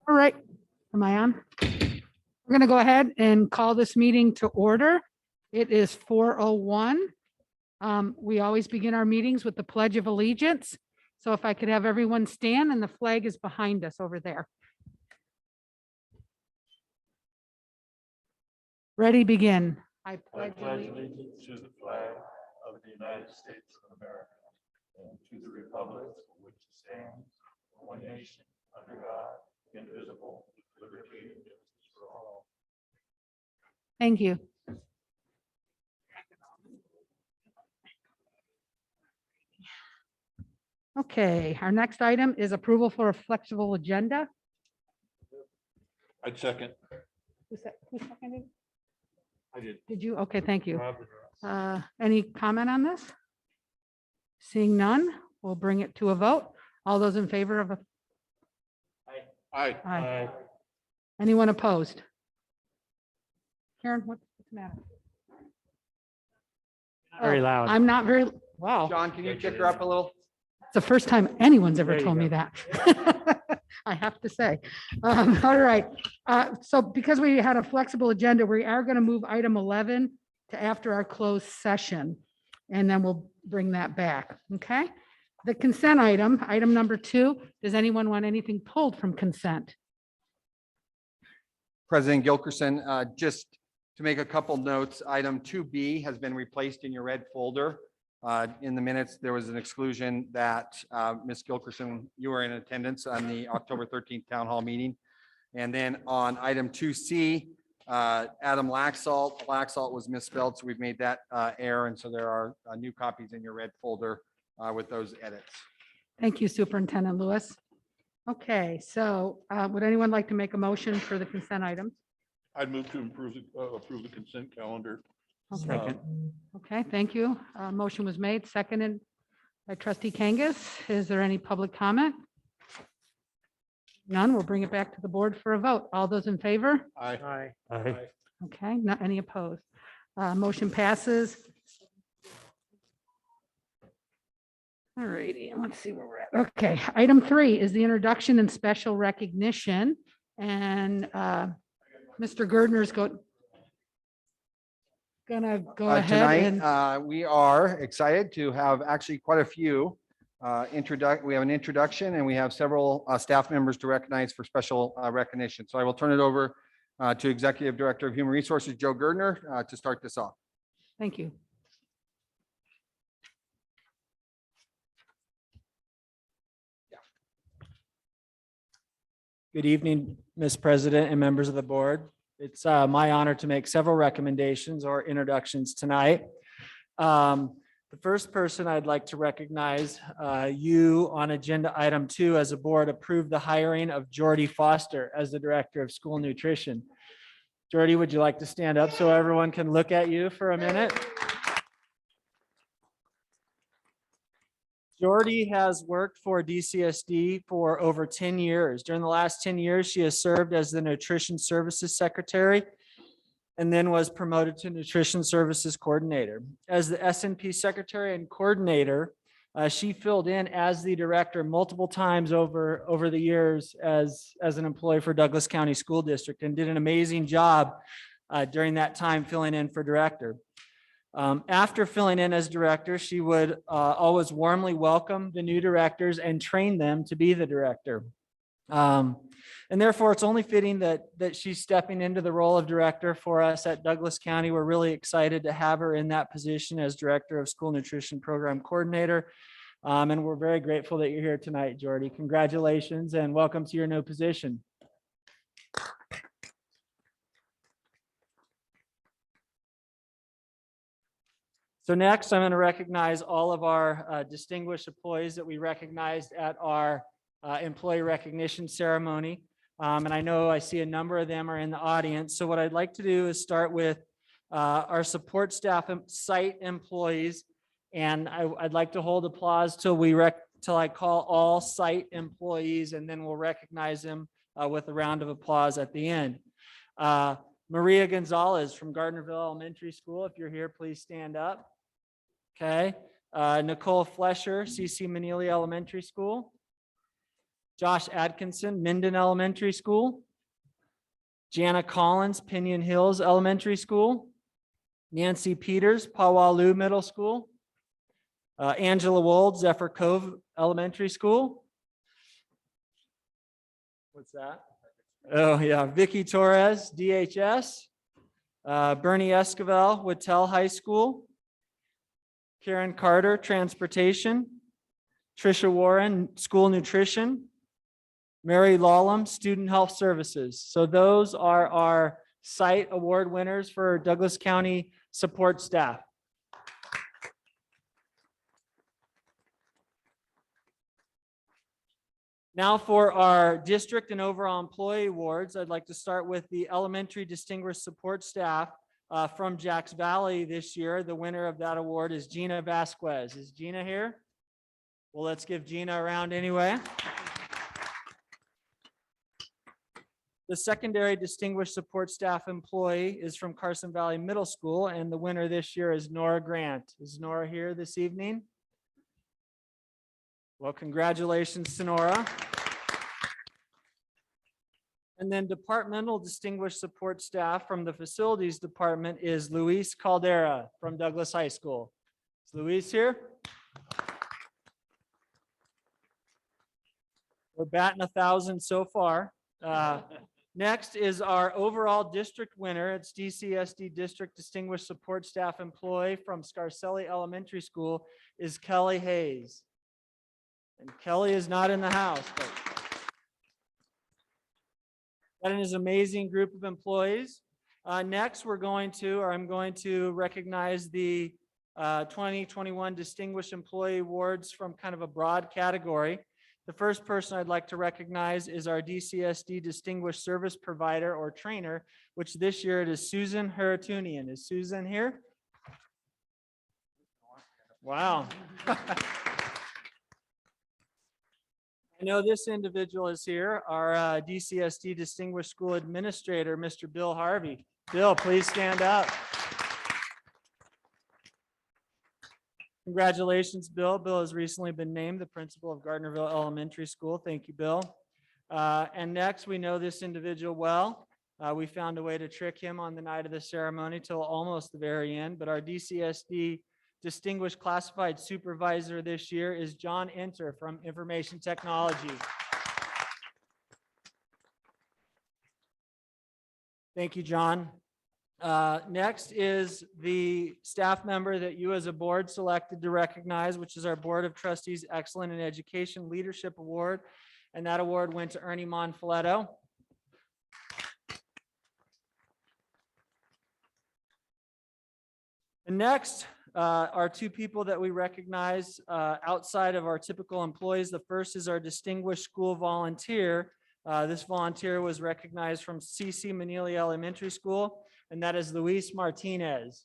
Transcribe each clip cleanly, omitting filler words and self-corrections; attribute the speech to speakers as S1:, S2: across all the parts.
S1: All right, am I on? We're going to go ahead and call this meeting to order. It is 4:01. We always begin our meetings with the Pledge of Allegiance. So if I could have everyone stand, and the flag is behind us over there. Ready, begin. I
S2: pledge allegiance to the flag of the United States of America and to the republic for which it stands, one nation, under God, indivisible, with liberty and justice for all.
S1: Thank you. Okay, our next item is approval for a flexible agenda.
S2: I'd second.
S1: Who seconded?
S2: I did.
S1: Did you? Okay, thank you. Any comment on this? Seeing none, we'll bring it to a vote. All those in favor of a.
S2: Aye.
S1: Aye. Anyone opposed? Karen, what's the matter?
S3: Very loud.
S1: I'm not very, wow.
S4: John, can you kick her up a little?
S1: It's the first time anyone's ever
S3: There you
S1: told me
S3: go.
S1: that. I have to say. All right. So because we had a flexible agenda, we are going to move item 11 to after our closed session, and then we'll bring that back. Okay. The consent item, item number 2. Does anyone want anything pulled from consent?
S4: President Gilkerson, just to make a couple notes, item 2B has been replaced in your red folder. In the minutes, there was an exclusion that Ms. Gilkerson, you were in attendance on the October 13th town hall meeting. And then on item 2C, Adam Laxalt was misspelled, so we've made that error. And so there are new copies in your red folder with those edits.
S1: Thank you, Superintendent Lewis. Okay, so would anyone like to make a motion for the consent items?
S2: I'd move to approve the consent calendar.
S1: Okay. Okay, thank you. Motion was made, seconded by Trustee Kangas. Is there any public comment? None. We'll bring it back to the board for a vote. All those in favor?
S2: Aye.
S3: Aye.
S1: Okay, not any opposed. Motion passes. All righty, let's see where we're at. Okay, item 3 is the introduction and special recognition. And Mr. Gardner's gonna go ahead and.
S4: Tonight, we are excited to have actually quite a few we have an introduction and we have several staff members to recognize for special recognition. So I will turn it over to Executive Director of Human Resources, Joe Gardner, to start this off.
S1: Thank you.
S3: Good evening, Ms. President and members of the board. It's my honor to make several recommendations or introductions tonight. The first person I'd like to recognize, you on agenda item 2 as a board approved the hiring of Jordy Foster as the Director of School Nutrition. Jordy, would you like to stand up so everyone can look at you for a minute? Jordy has worked for Dcsd for over 10 years. During the last 10 years, she has served as the Nutrition Services Secretary and then was promoted to Nutrition Services Coordinator. As the SNP Secretary and Coordinator, she filled in as the Director multiple times over the years as an employee for Douglas County School District and did an amazing job during that time filling in for Director. After filling in as Director, she would always warmly welcome the new directors and train them to be the Director. And therefore, it's only fitting that she's stepping into the role of Director for us at Douglas County. We're really excited to have her in that position as Director of School Nutrition Program Coordinator. And we're very grateful that you're here tonight, Jordy. Congratulations and welcome to your new position. So next, I'm going to recognize all of our distinguished employees that we recognized at our employee recognition ceremony. And I know I see a number of them are in the audience. So what I'd like to do is start with our support staff and site employees. And I'd like to hold applause till I call all site employees, and then we'll recognize them with a round of applause at the end. Maria Gonzalez from Gardnerville Elementary School. If you're here, please stand up. Okay. Nicole Flesher, CC Manila Elementary School. Josh Atkinson, Minden Elementary School. Jana Collins, Pinion Hills Elementary School. Nancy Peters, Pawalu Middle School. Angela Wold, Zephyr Cove Elementary School. What's that? Oh, yeah. Vicky Torres, DHS. Bernie Esquivel, Whittel High School. Karen Carter, Transportation. Trisha Warren, School Nutrition. Mary Lawlem, Student Health Services. So those are our site award winners for Douglas County support staff. Now for our district and overall employee awards, I'd like to start with the elementary distinguished support staff from Jacks Valley this year. The winner of that award is Gina Vasquez. Is Gina here? Well, let's give Gina a round anyway. The secondary distinguished support staff employee is from Carson Valley Middle School, and the winner this year is Nora Grant. Is Nora here this evening? Well, congratulations to Nora. And then departmental distinguished support staff from the facilities department is Luis Caldera from Douglas High School. Is Luis here? We're batting 1,000 so far. Next is our overall district winner. It's DCSD District Distinguished Support Staff Employee from Scarcelli Elementary School is Kelly Hayes. And Kelly is not in the house, but that is an amazing group of employees. Next, I'm going to recognize the 2021 Distinguished Employee Awards from kind of a broad category. The first person I'd like to recognize is our DCSD Distinguished Service Provider or Trainer, which this year it is Susan Haratunian. Is Susan here? Wow. I know this individual is here, our DCSD Distinguished School Administrator, Mr. Bill Harvey. Bill, please stand up. Congratulations, Bill. Bill has recently been named the principal of Gardnerville Elementary School. Thank you, Bill. And next, we know this individual well. We found a way to trick him on the night of the ceremony till almost the very end, but our DCSD Distinguished Classified Supervisor this year is John Enter from Information Technology. Thank you, John. Next is the staff member that you as a board selected to recognize, which is our Board of Trustees Excellent in Education Leadership Award. And that award went to Ernie Monfiletto. And next are two people that we recognize outside of our typical employees. The first is our distinguished school volunteer. This volunteer was recognized from CC Manila Elementary School, and that is Luis Martinez.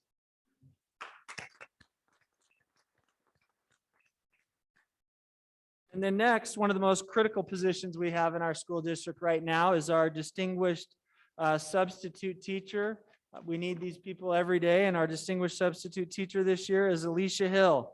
S3: And then next, one of the most critical positions we have in our school district right now is our distinguished substitute teacher. We need these people every day, and our distinguished substitute teacher this year is Alicia Hill.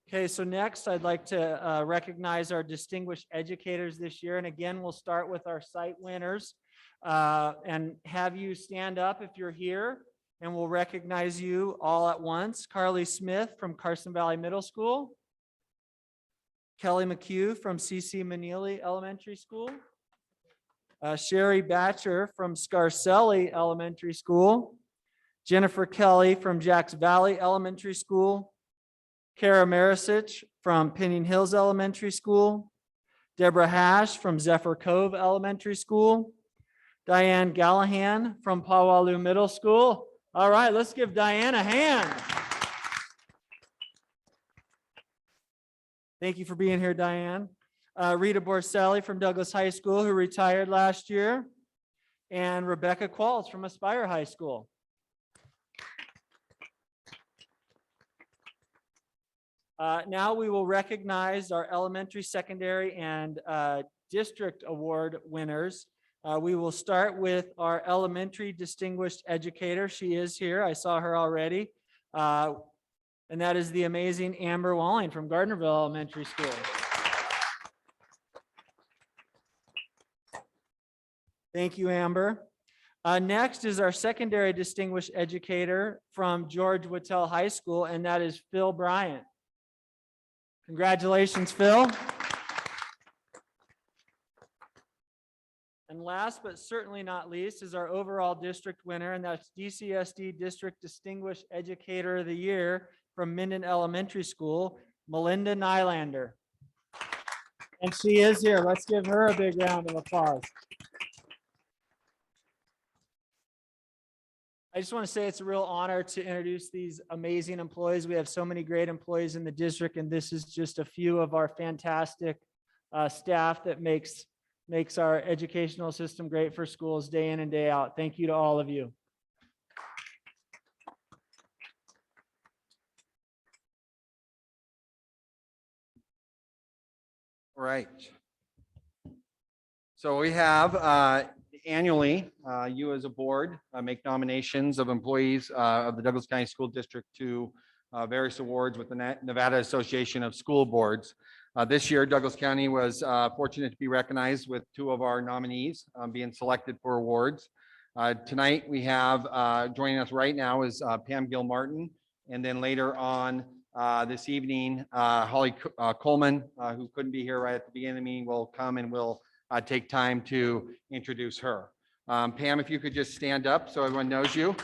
S3: Okay, so next I'd like to recognize our distinguished educators this year. And again, we'll start with our site winners and have you stand up if you're here, and we'll recognize you all at once. Carly Smith from Carson Valley Middle School. Kelly McHugh from CC Manila Elementary School. Sherry Batcher from Scarcelli Elementary School. Jennifer Kelly from Jacks Valley Elementary School. Kara Marisic from Pinion Hills Elementary School. Deborah Hash from Zephyr Cove Elementary School. Diane Gallahan from Pawalu Middle School. All right, let's give Diane a hand. Thank you for being here, Diane. Rita Borselli from Douglas High School, who retired last year. And Rebecca Qualls from Aspire High School. Now we will recognize our elementary, secondary, and district award winners. We will start with our elementary distinguished educator. She is here. I saw her already. And that is the amazing Amber Walling from Gardnerville Elementary School. Thank you, Amber. Next is our secondary distinguished educator from George Whittle High School, and that is Phil Bryant. Congratulations, Phil. And last but certainly not least is our overall district winner, and that's DCSD District Distinguished Educator of the Year from Minden Elementary School, Melinda Nylander. And she is here. Let's give her a big round of applause. I just want to say it's a real honor to introduce these amazing employees. We have so many great employees in the district, and this is just a few of our fantastic staff that makes our educational system great for schools day in and day out. Thank you to all of you.
S4: All right. So we have annually, you as a board make nominations of employees of the Douglas County School District to various awards with the Nevada Association of School Boards. This year, Douglas County was fortunate to be recognized with two of our nominees being selected for awards. Tonight, we have joining us right now is Pam Gilmartin, and then later on this evening, Holly Coleman, who couldn't be here right at the beginning of the meeting, will come and will take time to introduce her. Pam, if you could just stand up so everyone knows you.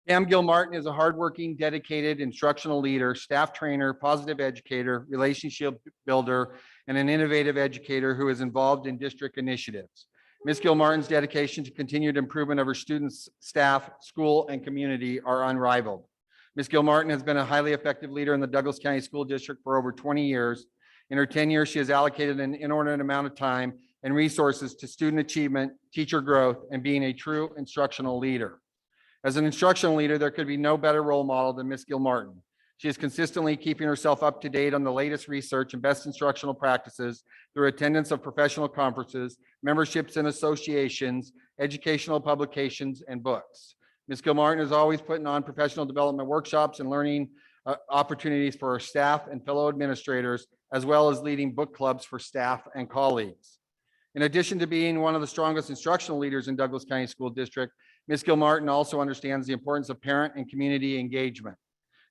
S4: Pam Gilmartin is a hardworking, dedicated instructional leader, staff trainer, positive educator, relationship builder, and an innovative educator who is involved in district initiatives. Ms. Gilmartin's dedication to continued improvement of her students, staff, school, and community are unrivaled. Ms. Gilmartin has been a highly effective leader in the Douglas County School District for over 20 years. In her tenure, she has allocated an inordinate amount of time and resources to student achievement, teacher growth, and being a true instructional leader. As an instructional leader, there could be no better role model than Ms. Gilmartin. She is consistently keeping herself up to date on the latest research and best instructional practices through attendance of professional conferences, memberships in associations, educational publications, and books. Ms. Gilmartin is always putting on professional development workshops and learning opportunities for her staff and fellow administrators, as well as leading book clubs for staff and colleagues. In addition to being one of the strongest instructional leaders in Douglas County School District, Ms. Gilmartin also understands the importance of parent and community engagement.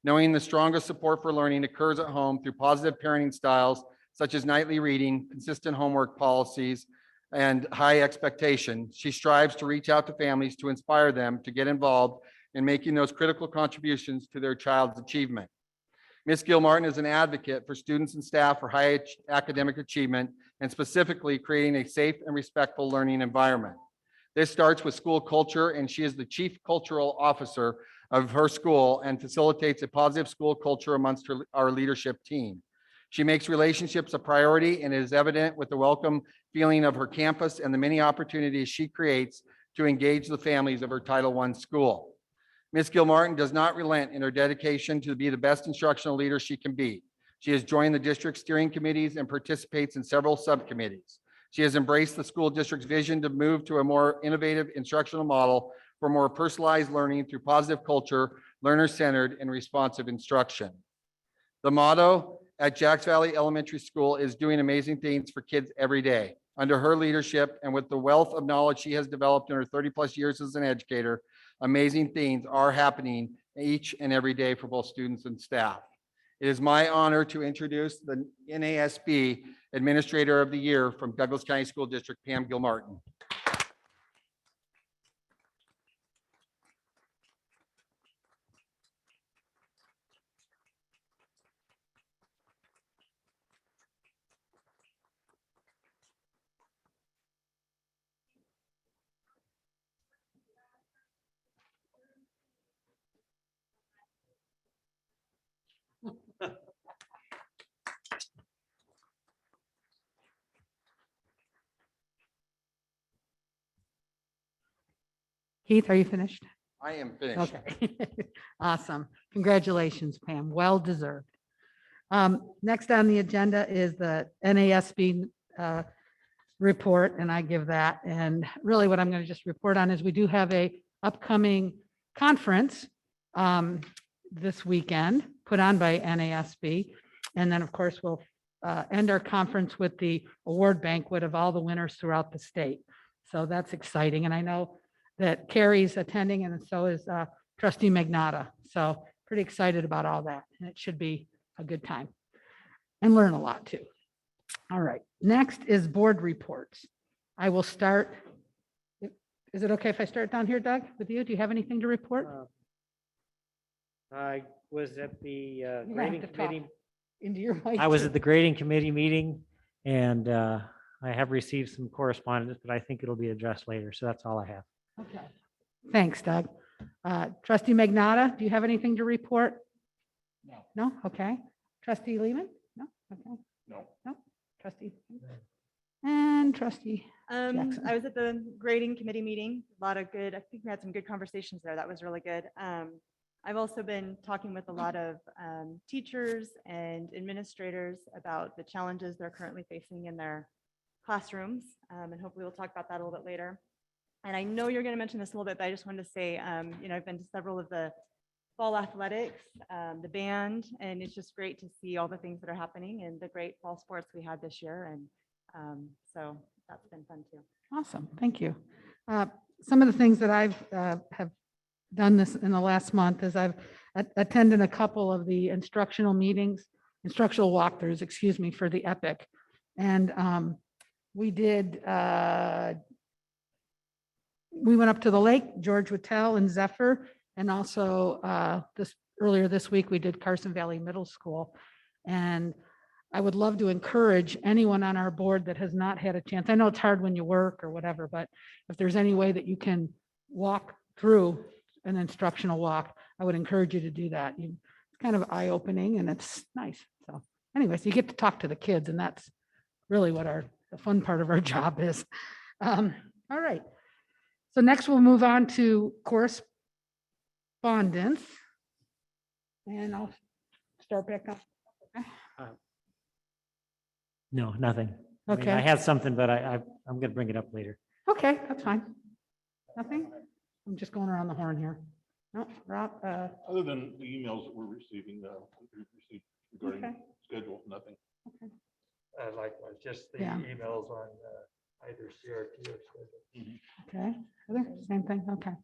S4: Knowing the strongest support for learning occurs at home through positive parenting styles, such as nightly reading, consistent homework policies, and high expectation, she strives to reach out to families to inspire them to get involved in making those critical contributions to their child's achievement. Ms. Gilmartin is an advocate for students and staff for high academic achievement, and specifically creating a safe and respectful learning environment. This starts with school culture, and she is the chief cultural officer of her school and facilitates a positive school culture amongst our leadership team. She makes relationships a priority and is evident with the welcome feeling of her campus and the many opportunities she creates to engage the families of her Title I school. Ms. Gilmartin does not relent in her dedication to be the best instructional leader she can be. She has joined the district steering committees and participates in several subcommittees. She has embraced the school district's vision to move to a more innovative instructional model for more personalized learning through positive culture, learner-centered, and responsive instruction. The motto at Jacks Valley Elementary School is doing amazing things for kids every day. Under her leadership and with the wealth of knowledge she has developed in her 30+ years as an educator, amazing things are happening each and every day for both students and staff. It is my honor to introduce the NASB Administrator of the Year from Douglas County School District, Pam Gilmartin.
S1: Keith, are you finished?
S4: I am finished.
S1: Okay. Awesome. Congratulations, Pam. Well deserved. Next on the agenda is the NASB report, and I give that. And really what I'm going to just report on is we do have a upcoming conference this weekend, put on by NASB. And then, of course, we'll end our conference with the award banquet of all the winners throughout the state. So that's exciting. And I know that Carrie's attending, and so is Trustee Magnata. So pretty excited about all that. And it should be a good time and learn a lot too. All right, next is board reports. I will start. Is it okay if I start down here, Doug, with you? Do you have anything to report?
S5: I was at the
S1: You have
S5: grading
S1: to talk
S5: committee.
S1: into your mic.
S5: I was
S1: too.
S5: at the grading committee meeting and I have received some correspondence, but I think it'll be addressed later. So that's all I have.
S1: Okay. Thanks, Doug. Trustee Magnata, do you have anything to report?
S2: No.
S1: No? Okay. Trustee Lehman? No? Okay.
S2: No.
S1: No? Trustee? And Trustee? Jackson.
S6: I was at the grading committee meeting, a lot of good, I think we had some good conversations there. That was really good. I've also been talking with a lot of teachers and administrators about the challenges they're currently facing in their classrooms. And hopefully we'll talk about that a little bit later. And I know you're going to mention this a little bit, but I just wanted to say, I've been to several of the fall athletics, the band, and it's just great to see all the things that are happening and the great fall sports we had this year. And so that's been fun too.
S1: Awesome. Thank you. Some of the things that I've have done this in the last month is I've attended a couple of the instructional meetings, instructional walkthroughs, excuse me, for the EPIC. And we did, we went up to the lake, George Whittel and Zephyr, and also earlier this week, we did Carson Valley Middle School. And I would love to encourage anyone on our board that has not had a chance. I know it's hard when you work or whatever, but if there's any way that you can walk through an instructional walk, I would encourage you to do that. It's kind of eye-opening and it's nice. So anyways, you get to talk to the kids, and that's really what the fun part of our job is. All right. So next we'll move on to correspondence. And I'll start back up.
S5: No, nothing. I mean,
S1: Okay.
S5: I have something, but I'm going to bring it up later.
S1: Okay, that's fine. Nothing? I'm just going around the horn here. No, Rob,
S2: Other than the emails that we're receiving, we've received regarding
S1: Okay.
S2: schedule, nothing.
S7: Likewise, just the
S1: Yeah.
S7: emails on either CRT or schedule.
S1: okay, Heather, same thing, okay.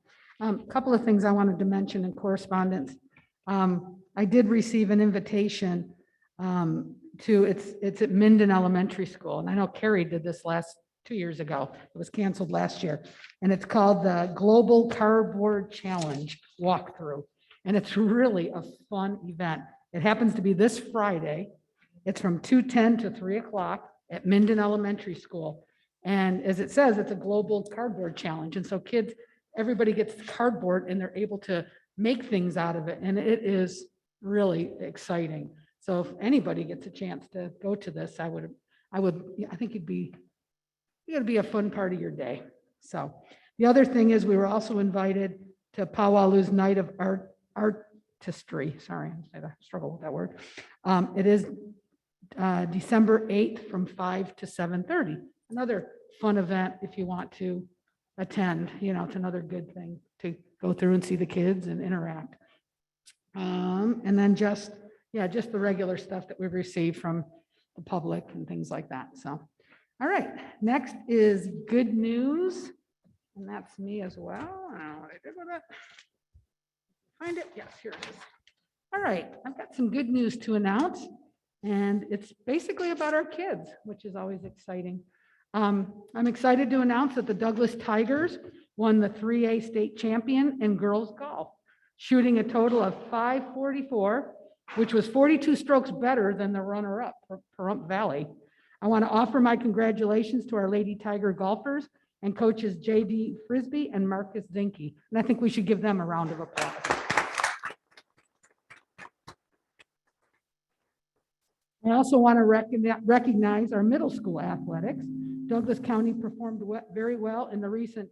S1: Couple of things I wanted to mention in correspondence. I did receive an invitation it's at Minden Elementary School, and I know Carrie did this 2 years ago. It was canceled last year, and it's called the Global Cardboard Challenge Walkthrough, and it's really a fun event. It happens to be this Friday. It's from 2:10 to 3 o'clock at Minden Elementary School, and as it says, it's a global cardboard challenge, and so kids, everybody gets cardboard, and they're able to make things out of it, and it is really exciting. So if anybody gets a chance to go to this, I think it'd be a fun part of your day. So the other thing is we were also invited to Pawalu's Night of Artistry. Sorry, I struggle with that word. It is December 8th from 5 to 7:30. Another fun event if you want to attend. It's another good thing to go through and see the kids and interact. And then just the regular stuff that we've received from the public and things like that. So, all right, next is good news. And that's me as well. I don't know what I did with it. Find it? Yes, here it is. All right, I've got some good news to announce. And it's basically about our kids, which is always exciting. I'm excited to announce that the Douglas Tigers won the 3A state champion in girls golf, shooting a total of 544, which was 42 strokes better than the runner-up, Pahrump Valley. I want to offer my congratulations to our Lady Tiger golfers and coaches J.D. Frisbee and Marcus Zinke. And I think we should give them a round of applause. I also want to recognize our middle school athletics. Douglas County performed very well in the recent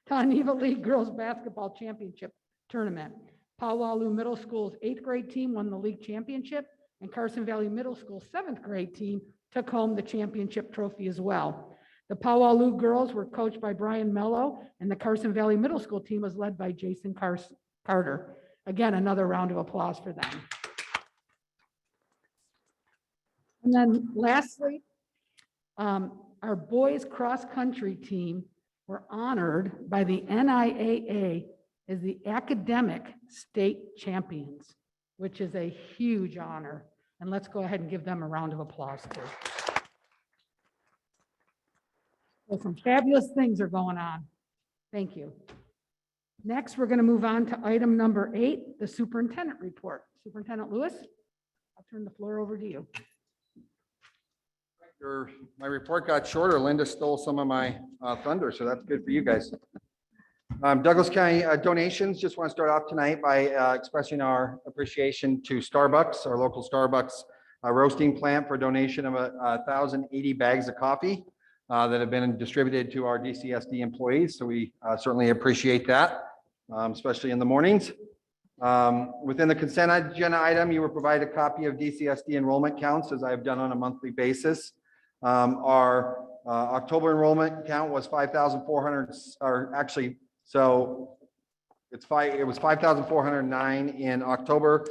S1: Taneva League Girls Basketball Championship Tournament. Pawalu Middle School's 8th grade team won the league championship, and Carson Valley Middle School's 7th grade team took home the championship trophy as well. The Powaloo girls were coached by Brian Mello, and the Carson Valley Middle School team was led by Jason Carter. Again, another round of applause for them. And then lastly, our boys cross-country team were honored by the NIAA as the academic state champions, which is a huge honor. And let's go ahead and give them a round of applause too. So some fabulous things are going on. Thank you. Next, we're going to move on to item number 8, the superintendent report. Superintendent Lewis, I'll turn the floor over to you.
S4: My report got shorter. Linda stole some of my thunder, so that's good for you guys. Douglas County donations, just want to start off tonight by expressing our appreciation to Starbucks, our local Starbucks roasting plant, for a donation of 1,080 bags of coffee that have been distributed to our DCSD employees. So we certainly appreciate that, especially in the mornings. Within the consent agenda item, you were provided a copy of DCSD enrollment counts, as I have done on a monthly basis. Our October enrollment count was 5,400, or actually, so it was 5,409 in October,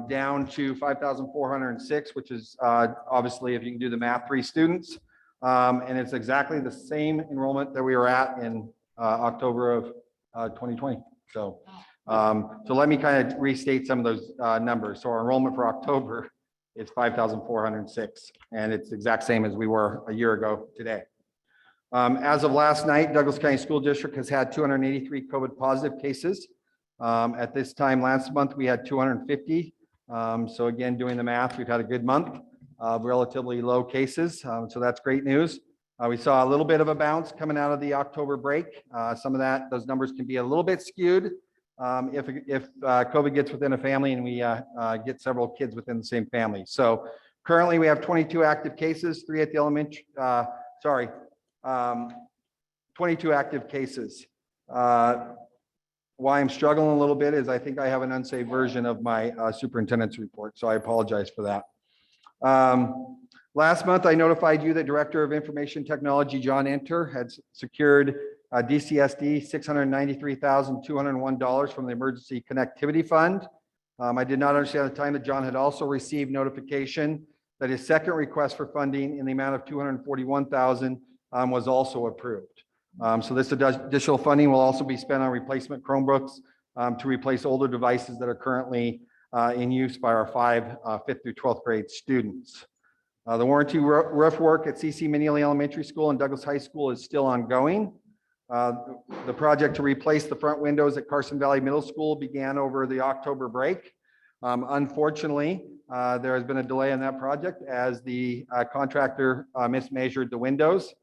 S4: down to 5,406, which is obviously, if you can do the math, 3 students. And it's exactly the same enrollment that we were at in October of 2020. So let me kind of restate some of those numbers. So our enrollment for October is 5,406, and it's the exact same as we were a year ago today. As of last night, Douglas County School District has had 283 COVID positive cases. At this time last month, we had 250. So again, doing the math, we've had a good month of relatively low cases. So that's great news. We saw a little bit of a bounce coming out of the October break. Some of those numbers can be a little bit skewed if COVID gets within a family and we get several kids within the same family. So currently we have 22 active cases, 3 at the elementary, 22 active cases. Why I'm struggling a little bit is I think I have an unsaved version of my superintendent's report, so I apologize for that. Last month, I notified you that Director of Information Technology, John Enter, had secured DCSD $693,201 from the Emergency Connectivity Fund. I did not understand at the time that John had also received notification that his second request for funding in the amount of $241,000 was also approved. So this additional funding will also be spent on replacement Chromebooks to replace older devices that are currently in use by our 5th through 12th grade students. The warranty roof work at CC Manila Elementary School and Douglas High School is still ongoing. The project to replace the front windows at Carson Valley Middle School began over the October break. Unfortunately, there has been a delay in that project as the contractor mismeasured the windows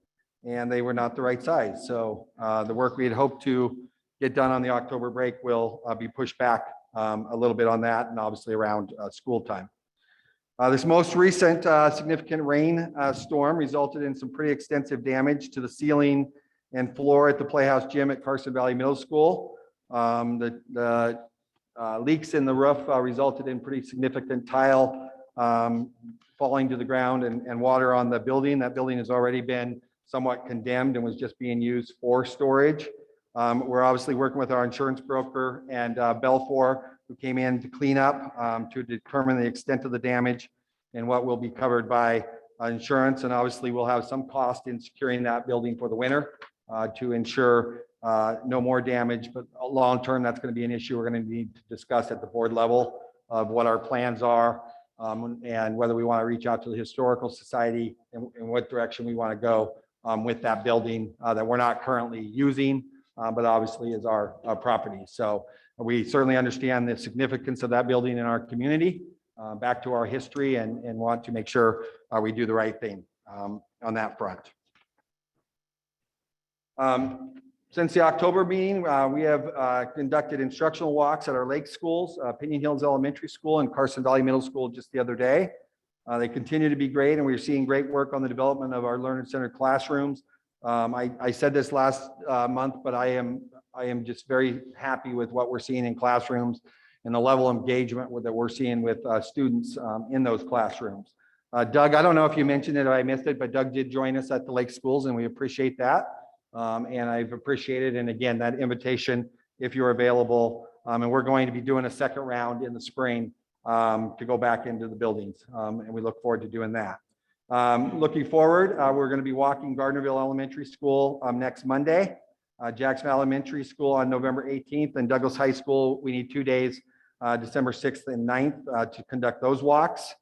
S4: and they were not the right size. So the work we had hoped to get done on the October break will be pushed back a little bit on that, and obviously around school time. This most recent significant rain storm resulted in some pretty extensive damage to the ceiling and floor at the Playhouse Gym at Carson Valley Middle School. The leaks in the roof resulted in pretty significant tile falling to the ground and water on the building. That building has already been somewhat condemned and was just being used for storage. We're obviously working with our insurance broker and Belfour, who came in to clean up to determine the extent of the damage and what will be covered by insurance. And obviously we'll have some cost in securing that building for the winter to ensure no more damage, but long-term, that's going to be an issue we're going to need to discuss at the board level of what our plans are and whether we want to reach out to the Historical Society and what direction we want to go with that building that we're not currently using, but obviously is our property. So we certainly understand the significance of that building in our community, back to our history, and want to make sure we do the right thing on that front. Since the October meeting, we have conducted instructional walks at our lake schools, Pinion Hills Elementary School and Carson Valley Middle School just the other day. They continue to be great, and we're seeing great work on the development of our learner-centered classrooms. I said this last month, but I am just very happy with what we're seeing in classrooms and the level of engagement that we're seeing with students in those classrooms. Doug, I don't know if you mentioned it or I missed it, but Doug did join us at the Lake Schools and we appreciate that. And I've appreciated, and again, that invitation, if you're available. And we're going to be doing a second round in the spring to go back into the buildings. And we look forward to doing that. Looking forward, we're going to be walking Gardnerville Elementary School next Monday, Jacksonville Elementary School on November 18th, and Douglas High School. We need 2 days, December 6th and 9th to conduct those walks.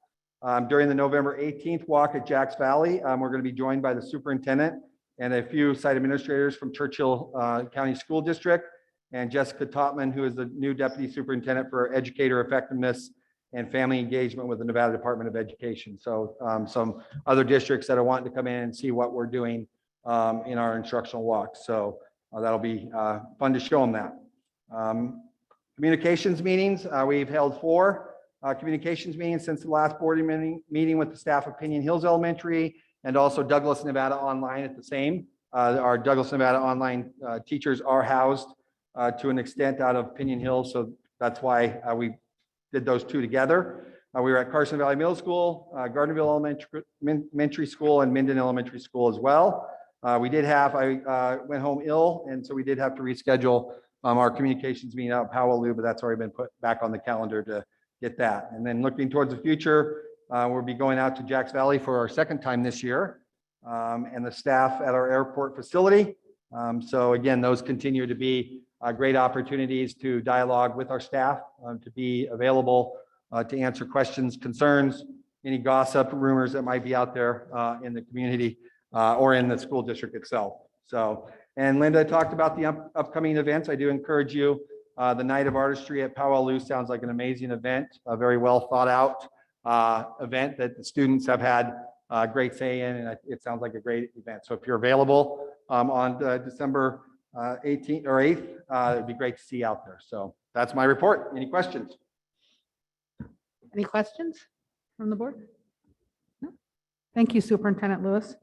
S4: During the November 18th walk at Jacks Valley, we're going to be joined by the superintendent and a few site administrators from Churchill County School District, and Jessica Topman, who is the new Deputy Superintendent for Educator Effectiveness and Family Engagement with the Nevada Department of Education. So some other districts that are wanting to come in and see what we're doing in our instructional walks. So that'll be fun to show them that. Communications meetings, we've held 4 communications meetings since the last board meeting with the staff of Pinion Hills Elementary and also Douglas, Nevada Online at the same. Our Douglas, Nevada Online teachers are housed to an extent out of Pinion Hills. So that's why we did those 2 together. We were at Carson Valley Middle School, Gardnerville Elementary School, and Minden Elementary School as well. I went home ill, and so we did have to reschedule our communications meeting out in Powell, but that's already been put back on the calendar to get that. And then looking towards the future, we'll be going out to Jacks Valley for our 2nd time this year, and the staff at our airport facility. So again, those continue to be great opportunities to dialogue with our staff, to be available to answer questions, concerns, any gossip, rumors that might be out there in the community or in the school district itself. So, and Linda talked about the upcoming events. I do encourage you. The Night of Artistry at Powell sounds like an amazing event, a very well thought out event that the students have had a great say in, and it sounds like a great event. So if you're available on December 18th or 8th, it'd be great to see you out there. So that's my report. Any questions?
S1: Any questions from the board? No? Thank you, Superintendent Lewis.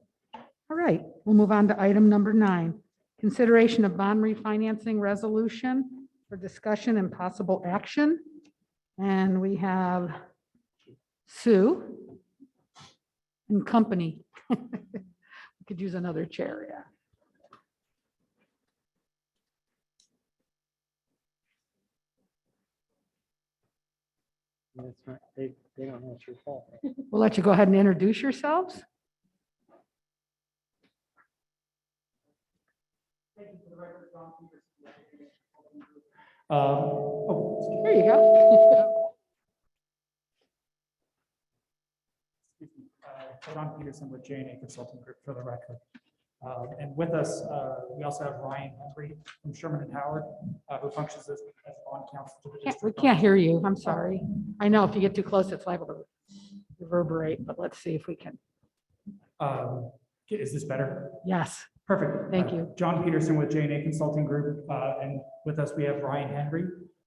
S1: All right, we'll move on to item number 9. Consideration of bond refinancing resolution for discussion and possible action. And we have Sue and company. We could use another chair, yeah.
S5: That's right. They don't know it's your fault.
S1: We'll let you go ahead and introduce yourselves. There you go.
S8: John Peterson with J&A Consulting Group for the record. And with us, we also have Ryan Henry from Sherman and Howard, who functions as bond counsel to the
S1: We
S8: district.
S1: can't hear you. I'm sorry. I know if you get too close, it's liable to reverberate, but let's see if we can.
S8: Is this better?
S1: Yes,
S8: Perfect.
S1: thank you.
S8: John Peterson with J&A Consulting Group. And with us, we have Ryan Henry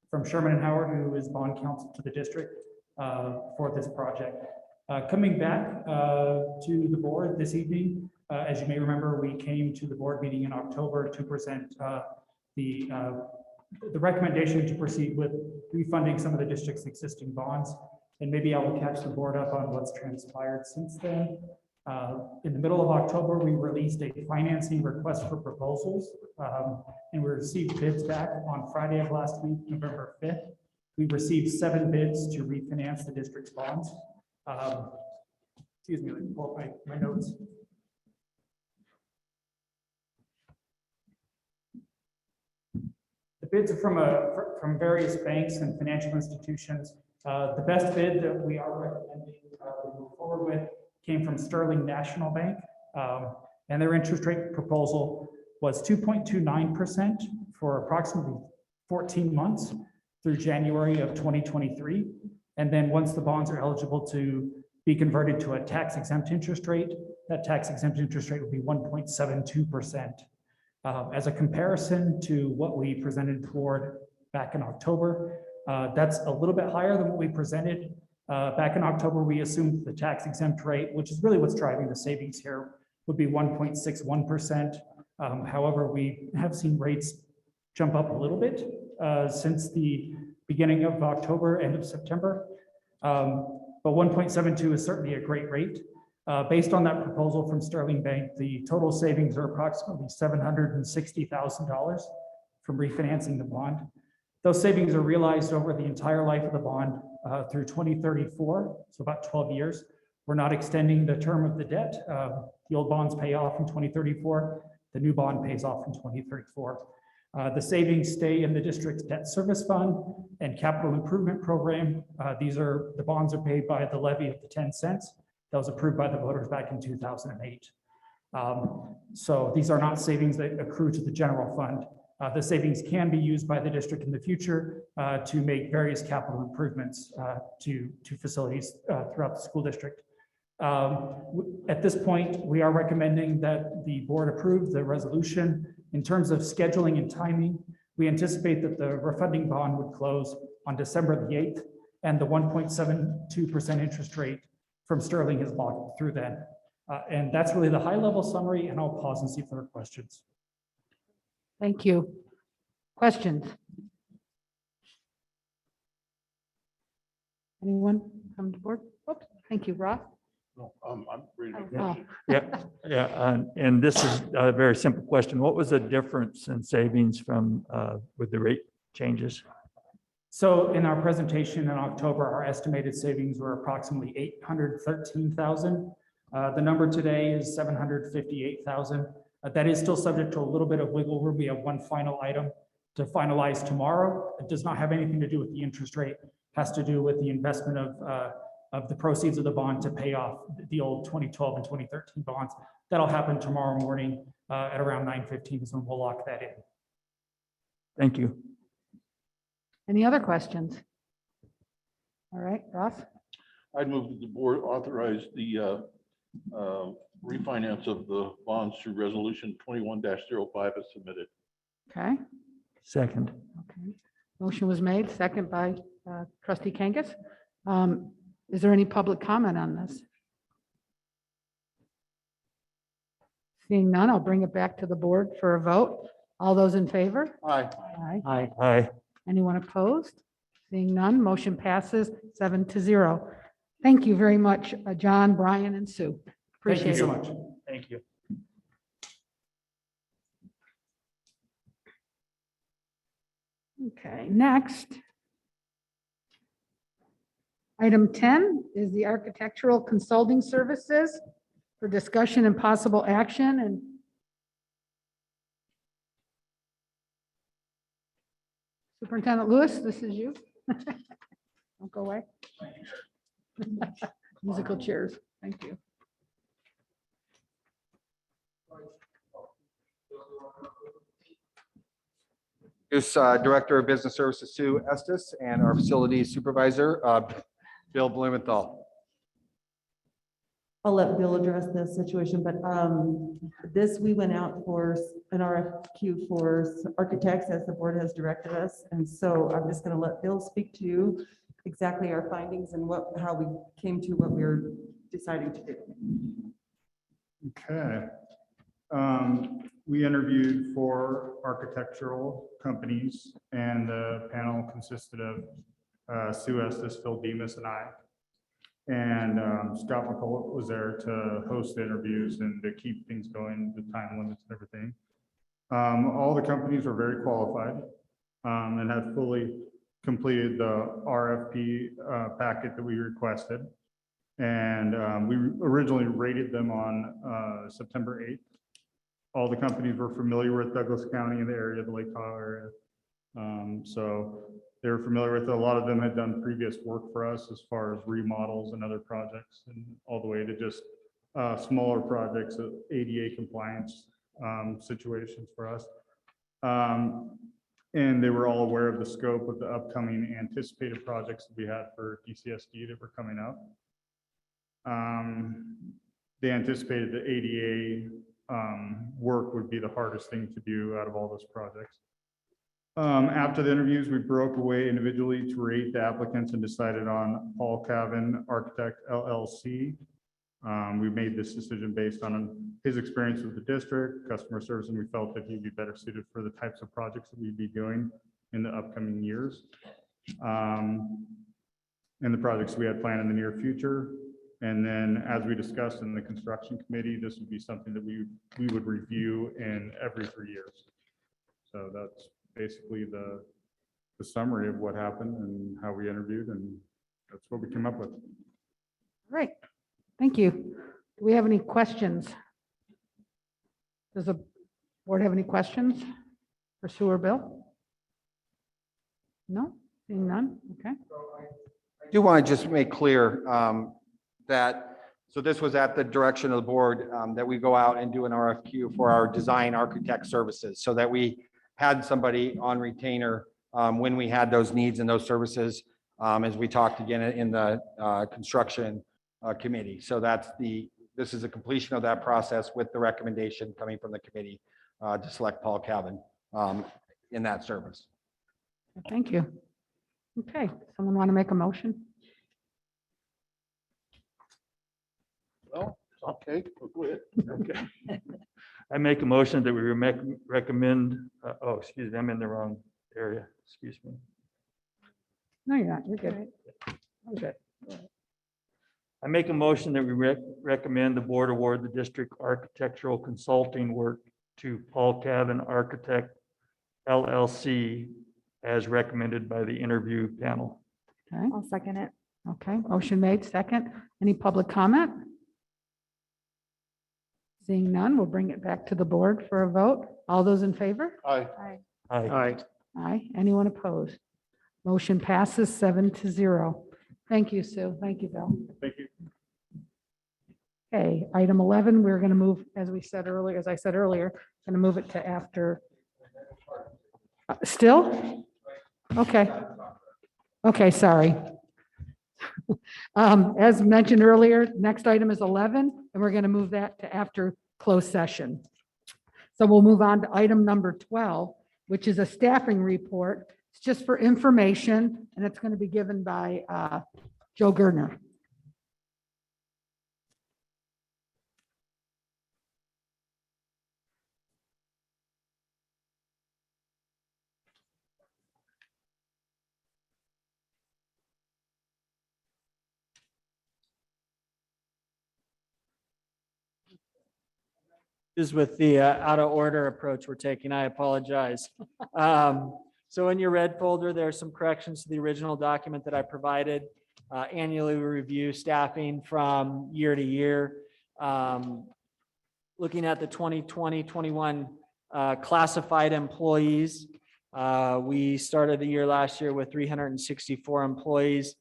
S8: from Sherman and Howard, who is bond counsel to the district for this project. Coming back to the board this evening, as you may remember, we came to the board meeting in October to present the recommendation to proceed with refunding some of the district's existing bonds. And maybe I will catch the board up on what's transpired since then. In the middle of October, we released a financing request for proposals, and we received bids back on Friday of last week, November 5th. We received 7 bids to refinance the district's bonds. Excuse me, let me pull up my notes. The bids are from various banks and financial institutions. The best bid that we are recommending we move forward with came from Sterling National Bank, and their interest rate proposal was 2.29% for approximately 14 months through January of 2023. And then once the bonds are eligible to be converted to a tax exempt interest rate, that tax exempt interest rate would be 1.72%. As a comparison to what we presented toward back in October, that's a little bit higher than what we presented. Back in October, we assumed the tax exempt rate, which is really what's driving the savings here, would be 1.61%. However, we have seen rates jump up a little bit since the beginning of October, end of September. but 1.72 is certainly a great rate. Based on that proposal from Sterling Bank, the total savings are approximately $760,000 from refinancing the bond. Those savings are realized over the entire life of the bond through 2034, so about 12 years. We're not extending the term of the debt. The old bonds pay off in 2034. The new bond pays off in 2034. The savings stay in the district's debt service fund and capital improvement program. The bonds are paid by the levy of the 10 cents. That was approved by the voters back in 2008. So these are not savings that accrue to the general fund. The savings can be used by the district in the future to make various capital improvements to facilities throughout the school district. At this point, we are recommending that the board approve the resolution. In terms of scheduling and timing, we anticipate that the refunding bond would close on December the 8th, and the 1.72% interest rate from Sterling is locked through then. And that's really the high-level summary, and I'll pause and see if there are questions.
S1: Thank you. Questions? Anyone come to board? Oops, thank you, Ross.
S2: No, I'm ready to
S1: Oh,
S2: question.
S9: Yeah, and this is a very simple question. What was the difference in savings from, with the rate changes?
S8: So in our presentation in October, our estimated savings were approximately 813,000. The number today is 758,000. That is still subject to a little bit of wiggle room. We have one final item to finalize tomorrow. It does not have anything to do with the interest rate. It has to do with the investment of the proceeds of the bond to pay off the old 2012 and 2013 bonds. That'll happen tomorrow morning at around 9:15 is when we'll lock that in.
S9: Thank you.
S1: Any other questions? All right, Ross?
S2: I'd move that the board authorize the refinance of the bonds through resolution 21-05 as submitted.
S1: Okay,
S9: Second.
S1: okay. Motion was made, second by trustee Kangas. Is there any public comment on this? Seeing none, I'll bring it back to the board for a vote. All those in favor?
S2: Aye.
S1: Aye.
S5: Aye.
S9: Aye.
S1: Anyone opposed? Seeing none, motion passes 7-0. Thank you very much, John, Brian, and Sue.
S8: Thank you
S1: Appreciate
S8: so
S1: it.
S8: much.
S9: Thank you.
S1: Okay, next. Item 10 is the architectural consulting services for discussion and possible action. And Superintendent Lewis, this is you. Don't go away. Musical chairs. Thank you.
S4: Is Director of Business Services Sue Estes and our Facilities Supervisor Bill Blumenthal.
S10: I'll let Bill address this situation, but we went out for an RFQ for architects as the board has directed us. And so I'm just going to let Bill speak to exactly our findings and how we came to what we're deciding to do.
S11: Okay. We interviewed 4 architectural companies, and the panel consisted of Sue Estes, Phil Demas, and I. And Scott McCullough was there to host the interviews and to keep things going, the time limits and everything. All the companies were very qualified and had fully completed the RFP packet that we requested. And we originally rated them on September 8th. All the companies were familiar with Douglas County and the area, the Lake Tahoe area. So they were familiar with it. A lot of them had done previous work for us as far as remodels and other projects, and all the way to just smaller projects of ADA compliance situations for us. And they were all aware of the scope of the upcoming anticipated projects that we had for Dcsd that were coming up. They anticipated the ADA work would be the hardest thing to do out of all those projects. After the interviews, we broke away individually to rate the applicants and decided on Paul Cavan, Architect LLC. We made this decision based on his experience with the district, customer service, and we felt that he'd be better suited for the types of projects that we'd be doing in the upcoming years. and the projects we had planned in the near future. And then, as we discussed in the construction committee, this would be something that we would review in every 3 years. So that's basically the summary of what happened and how we interviewed, and that's what we came up with.
S1: Right. Thank you. Do we have any questions? Does the board have any questions for Sue or Bill? No? Seeing none? Okay.
S4: I do want to just make clear that, so this was at the direction of the board, that we go out and do an RFQ for our design architect services, so that we had somebody on retainer when we had those needs and those services, as we talked again in the construction committee. So this is a completion of that process with the recommendation coming from the committee to select Paul Calvin in that service.
S1: Thank you. Okay, someone want to make a motion?
S2: Well, okay, go ahead.
S9: Okay. I make a motion that we recommend, oh, excuse me, I'm in the wrong area. Excuse me.
S1: No, you're not. You're good. Okay.
S9: I make a motion that we recommend the board award the district architectural consulting work to Paul Calvin Architect LLC as recommended by the interview panel.
S1: Okay,
S6: I'll second it.
S1: okay. Motion made, second. Any public comment? Seeing none, we'll bring it back to the board for a vote. All those in favor?
S2: Aye.
S6: Aye.
S9: Aye.
S1: Aye. Anyone opposed? Motion passes 7-0. Thank you, Sue. Thank you, Bill.
S11: Thank you.
S1: Okay, item 11, we're going to move, as I said earlier, going to move it to after. Still? Okay. Okay, sorry. As mentioned earlier, next item is 11, and we're going to move that to after closed session. So we'll move on to item number 12, which is a staffing report. It's just for information, and it's going to be given by Joe Gardner.
S3: Is with the out of order approach we're taking. I apologize. So in your red folder, there are some corrections to the original document that I provided. Annually, we review staffing from year to year. Looking at the 2020-21 classified employees, we started the year last year with 364 employees.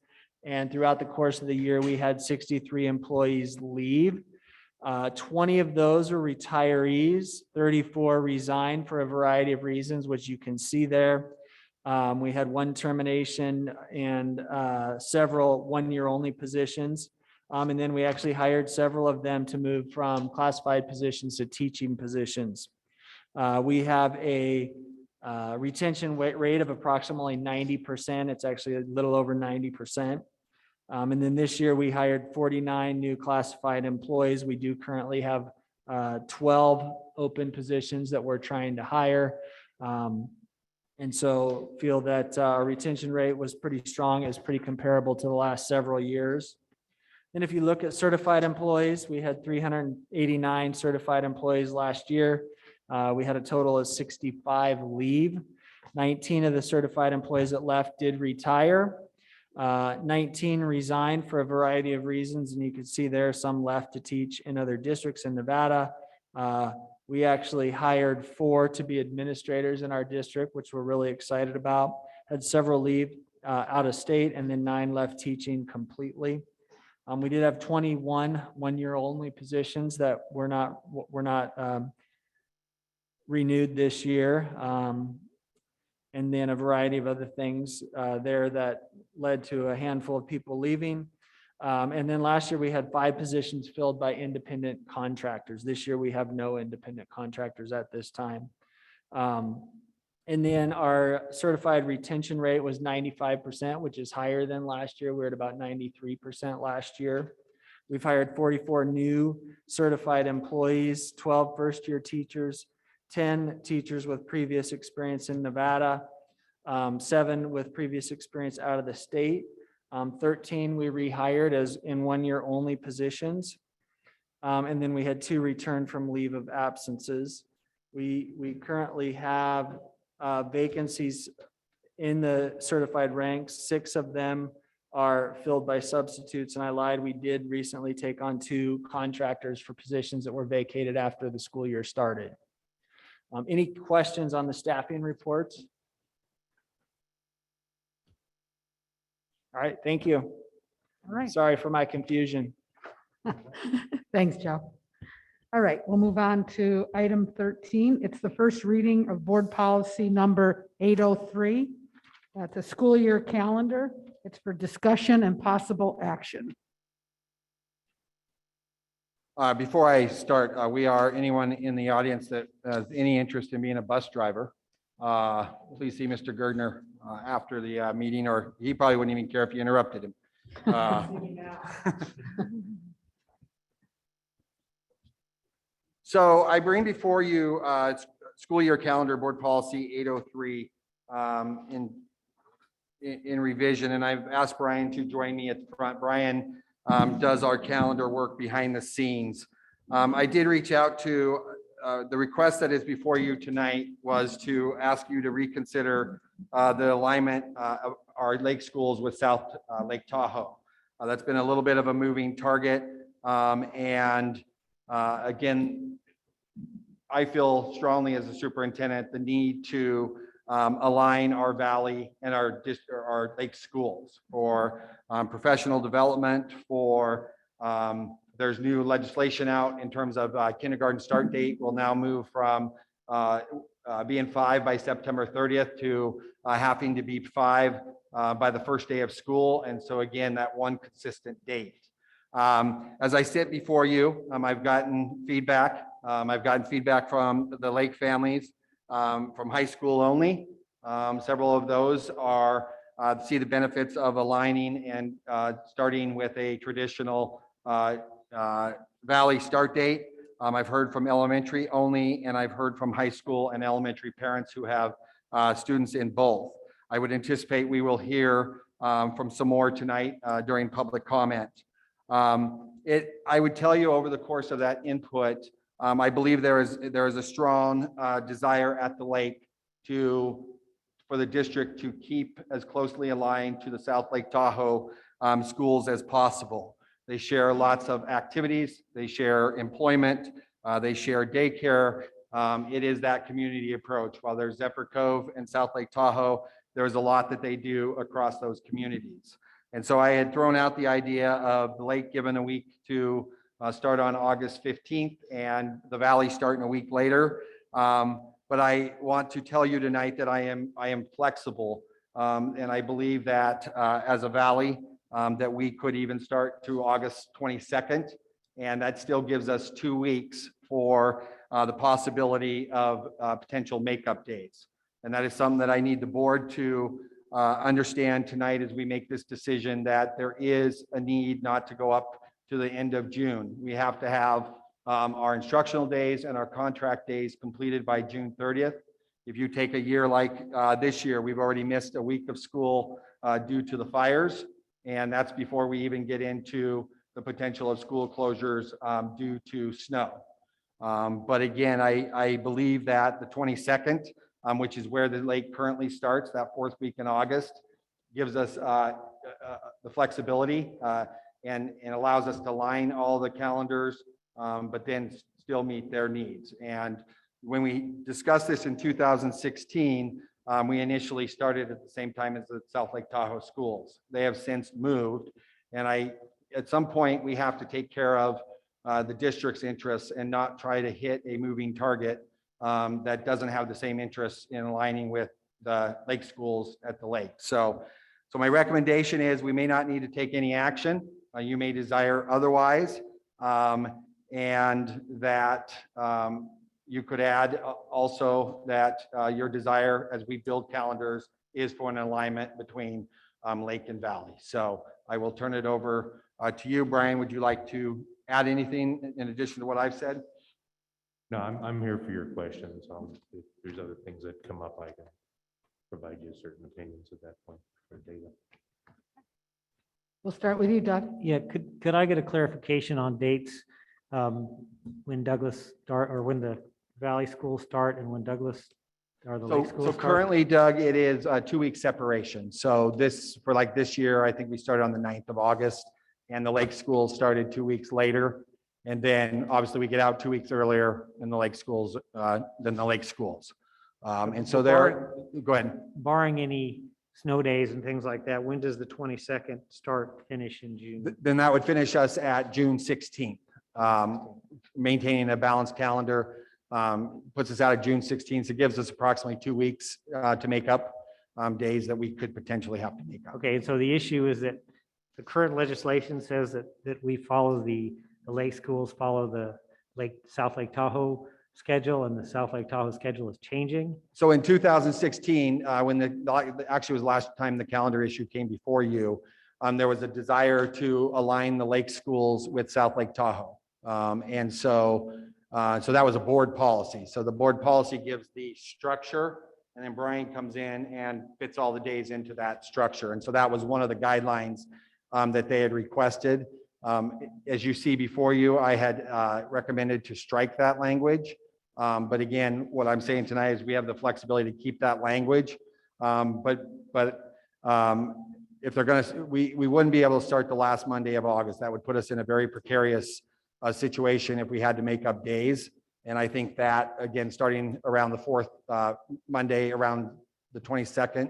S3: And throughout the course of the year, we had 63 employees leave. 20 of those were retirees, 34 resigned for a variety of reasons, which you can see there. We had one termination and several one-year only positions. And then we actually hired several of them to move from classified positions to teaching positions. We have a retention rate of approximately 90%. It's actually a little over 90%. And then this year we hired 49 new classified employees. We do currently have 12 open positions that we're trying to hire. And so feel that our retention rate was pretty strong. It's pretty comparable to the last several years. And if you look at certified employees, we had 389 certified employees last year. We had a total of 65 leave. 19 of the certified employees that left did retire. 19 resigned for a variety of reasons, and you can see there some left to teach in other districts in Nevada. We actually hired 4 to be administrators in our district, which we're really excited about. Had several leave out of state, and then 9 left teaching completely. We did have 21 one-year only positions that were not renewed this year. And then a variety of other things there that led to a handful of people leaving. And then last year we had 5 positions filled by independent contractors. This year we have no independent contractors at this time. And then our certified retention rate was 95%, which is higher than last year. We're at about 93% last year. We've hired 44 new certified employees, 12 first-year teachers, 10 teachers with previous experience in Nevada, 7 with previous experience out of the state. 13 we rehired as in 1-year only positions. And then we had 2 return from leave of absences. We currently have vacancies in the certified ranks. 6 of them are filled by substitutes, and I lied. We did recently take on 2 contractors for positions that were vacated after the school year started. Any questions on the staffing reports? All right, thank you.
S1: All right.
S3: Sorry for my confusion.
S1: Thanks, Joe. All right, we'll move on to item 13. It's the first reading of board policy number 803. That's a school year calendar. It's for discussion and possible action.
S4: Before I start, anyone in the audience that has any interest in being a bus driver, please see Mr. Gardner after the meeting, or he probably wouldn't even care if you interrupted him. So I bring before you school year calendar board policy 803 in revision, and I've asked Brian to join me at the front. Brian does our calendar work behind the scenes. I did reach out to the request that is before you tonight was to ask you to reconsider the alignment of our lake schools with South Lake Tahoe. That's been a little bit of a moving target. Again, I feel strongly as a superintendent the need to align our valley and our lake schools for professional development, for there's new legislation out in terms of kindergarten start date will now move from being 5 by September 30th to having to be 5 by the first day of school. And so again, that one consistent date. As I sit before you, I've gotten feedback. I've gotten feedback from the Lake families from high school only. Several of those are see the benefits of aligning and starting with a traditional Valley start date. I've heard from elementary only, and I've heard from high school and elementary parents who have students in both. I would anticipate we will hear from some more tonight during public comment. I would tell you over the course of that input, I believe there is a strong desire at the lake for the district to keep as closely aligned to the South Lake Tahoe schools as possible. They share lots of activities, they share employment, they share daycare. It is that community approach. While there's Zephyr Cove and South Lake Tahoe, there's a lot that they do across those communities. And so I had thrown out the idea of the lake given a week to start on August 15th and the valley starting a week later. But I want to tell you tonight that I am flexible. And I believe that as a valley, that we could even start to August 22nd. And that still gives us 2 weeks for the possibility of potential makeup days. And that is something that I need the board to understand tonight as we make this decision, that there is a need not to go up to the end of June. We have to have our instructional days and our contract days completed by June 30th. If you take a year like this year, we've already missed a week of school due to the fires. And that's before we even get into the potential of school closures due to snow. But again, I believe that the 22nd, which is where the lake currently starts, that 4th week in August, gives us the flexibility and allows us to line all the calendars, but then still meet their needs. And when we discussed this in 2016, we initially started at the same time as the South Lake Tahoe schools. They have since moved. And at some point, we have to take care of the district's interests and not try to hit a moving target that doesn't have the same interests in aligning with the lake schools at the lake. So my recommendation is we may not need to take any action. You may desire otherwise. And that you could add also that your desire as we build calendars is for an alignment between lake and valley. So I will turn it over to you. Brian, would you like to add anything in addition to what I've said?
S2: No, I'm here for your questions. If there's other things that come up, I can provide you certain opinions at that point for data.
S1: We'll start with you, Doug.
S5: Yeah, could I get a clarification on dates? When Douglas start, or when the Valley schools start and when Douglas or the Lake
S4: So
S5: schools start?
S4: currently, Doug, it is a 2-week separation. So for like this year, I think we started on the 9th of August and the Lake schools started 2 weeks later. And then obviously we get out 2 weeks earlier in the Lake schools than the Lake schools. And so go ahead.
S5: Barring any snow days and things like that, when does the 22nd start, finish in June?
S4: Then that would finish us at June 16th. Maintaining a balanced calendar puts us out at June 16th. So it gives us approximately 2 weeks to make up days that we could potentially have to make up.
S5: Okay, and so the issue is that the current legislation says that we follow the Lake schools follow the South Lake Tahoe schedule, and the South Lake Tahoe schedule is changing.
S4: So in 2016, when actually was the last time the calendar issue came before you, there was a desire to align the Lake schools with South Lake Tahoe. And so that was a board policy. So the board policy gives the structure, and then Brian comes in and fits all the days into that structure. And so that was one of the guidelines that they had requested. As you see before you, I had recommended to strike that language. But again, what I'm saying tonight is we have the flexibility to keep that language. But if they're going to, we wouldn't be able to start the last Monday of August. That would put us in a very precarious situation if we had to make up days. And I think that, again, starting around the 4th Monday, around the 22nd,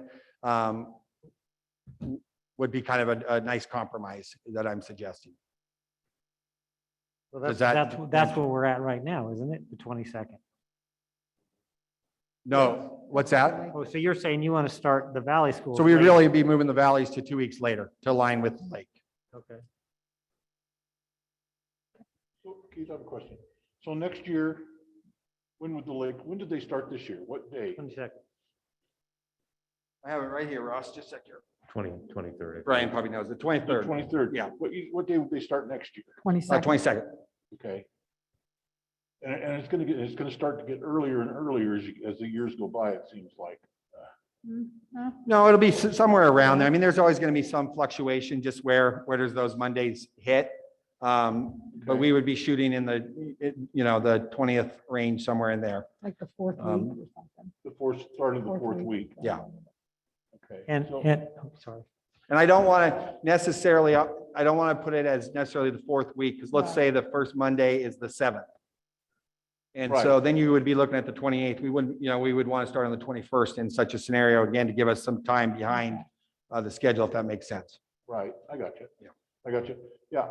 S4: would be kind of a nice compromise that I'm suggesting.
S5: Well,
S4: Does
S5: that's where we're at right now, isn't it? The 22nd.
S4: No, what's that?
S5: Oh, so you're saying you want to start the Valley schools?
S4: So we
S5: later.
S4: really be moving the valleys to 2 weeks later to align with the lake.
S5: Okay.
S2: So, Keith, I have a question. So next year, when did they start this year? What day?
S5: 22nd.
S4: I have it right here, Ross, just a second.
S7: 23rd.
S4: Brian probably knows, the 23rd.
S2: 23rd.
S4: Yeah.
S2: What day would they start next year?
S1: 22nd.
S4: 22nd.
S2: Okay. And it's gonna start to get earlier and earlier as the years go by, it seems like.
S4: No, it'll be somewhere around there. I mean, there's always going to be some fluctuation just where does those Mondays hit. But we would be shooting in the 20th range, somewhere in there.
S1: Like the 4th week or something.
S2: Start of the
S1: Fourth
S2: fourth
S1: week.
S2: week.
S4: Yeah.
S2: Okay.
S5: And
S2: So-
S5: oh, sorry.
S4: And I don't want to put it as necessarily the 4th week, because let's say the first Monday is the 7th. And so
S2: Right.
S4: then you would be looking at the 28th. We wouldn't, we would want to start on the 21st in such a scenario, again, to give us some time behind the schedule, if that makes sense.
S2: Right, I got you.
S4: Yeah.
S2: I got you. Yeah,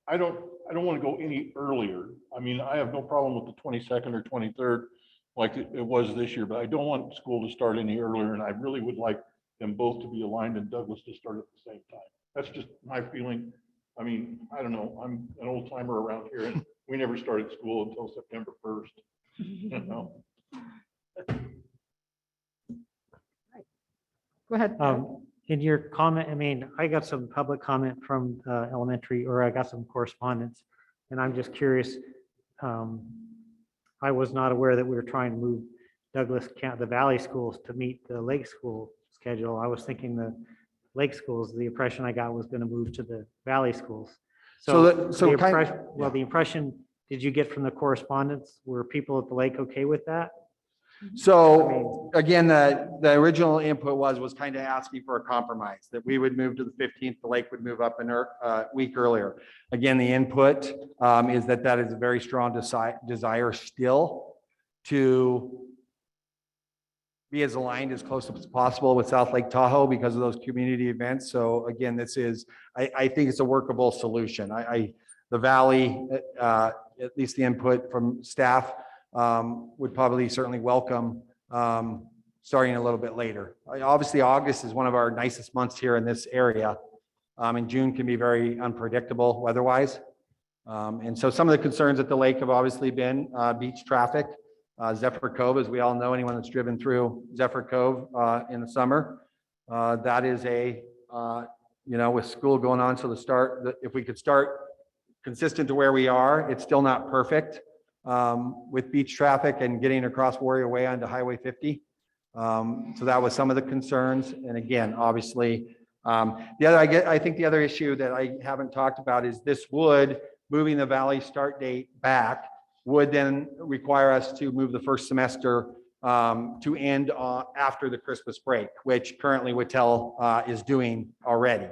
S2: I don't want to go any earlier. I mean, I have no problem with the 22nd or 23rd like it was this year, but I don't want school to start any earlier, and I really would like them both to be aligned and Douglas to start at the same time. That's just my feeling. I mean, I don't know. I'm an old timer around here, and we never started school until September 1st. You know?
S1: Go ahead.
S5: In your comment, I mean, I got some public comment from elementary, or I got some correspondence, and I'm just curious. I was not aware that we were trying to move Douglas County, the Valley schools, to meet the Lake school schedule. I was thinking the Lake schools, the impression I got was going to move to the Valley schools. The impression, did you get from the correspondence? Were people at the Lake okay with that?
S4: So again, the original input was kind of asking for a compromise, that we would move to the 15th, the lake would move up a week earlier. Again, the input is that is a very strong desire still to be as aligned as close as possible with South Lake Tahoe because of those community events. So again, I think it's a workable solution. The Valley, at least the input from staff, would probably certainly welcome starting a little bit later. Obviously, August is one of our nicest months here in this area, and June can be very unpredictable weather-wise. And so some of the concerns at the lake have obviously been beach traffic. Zephyr Cove, as we all know, anyone that's driven through Zephyr Cove in the summer, that is with school going on, so if we could start consistent to where we are, it's still not perfect. With beach traffic and getting across Warrior Way onto Highway 50. So that was some of the concerns. And again, obviously, I think the other issue that I haven't talked about is this would, moving the Valley start date back, would then require us to move the first semester to end after the Christmas break, which currently Whittel is doing already.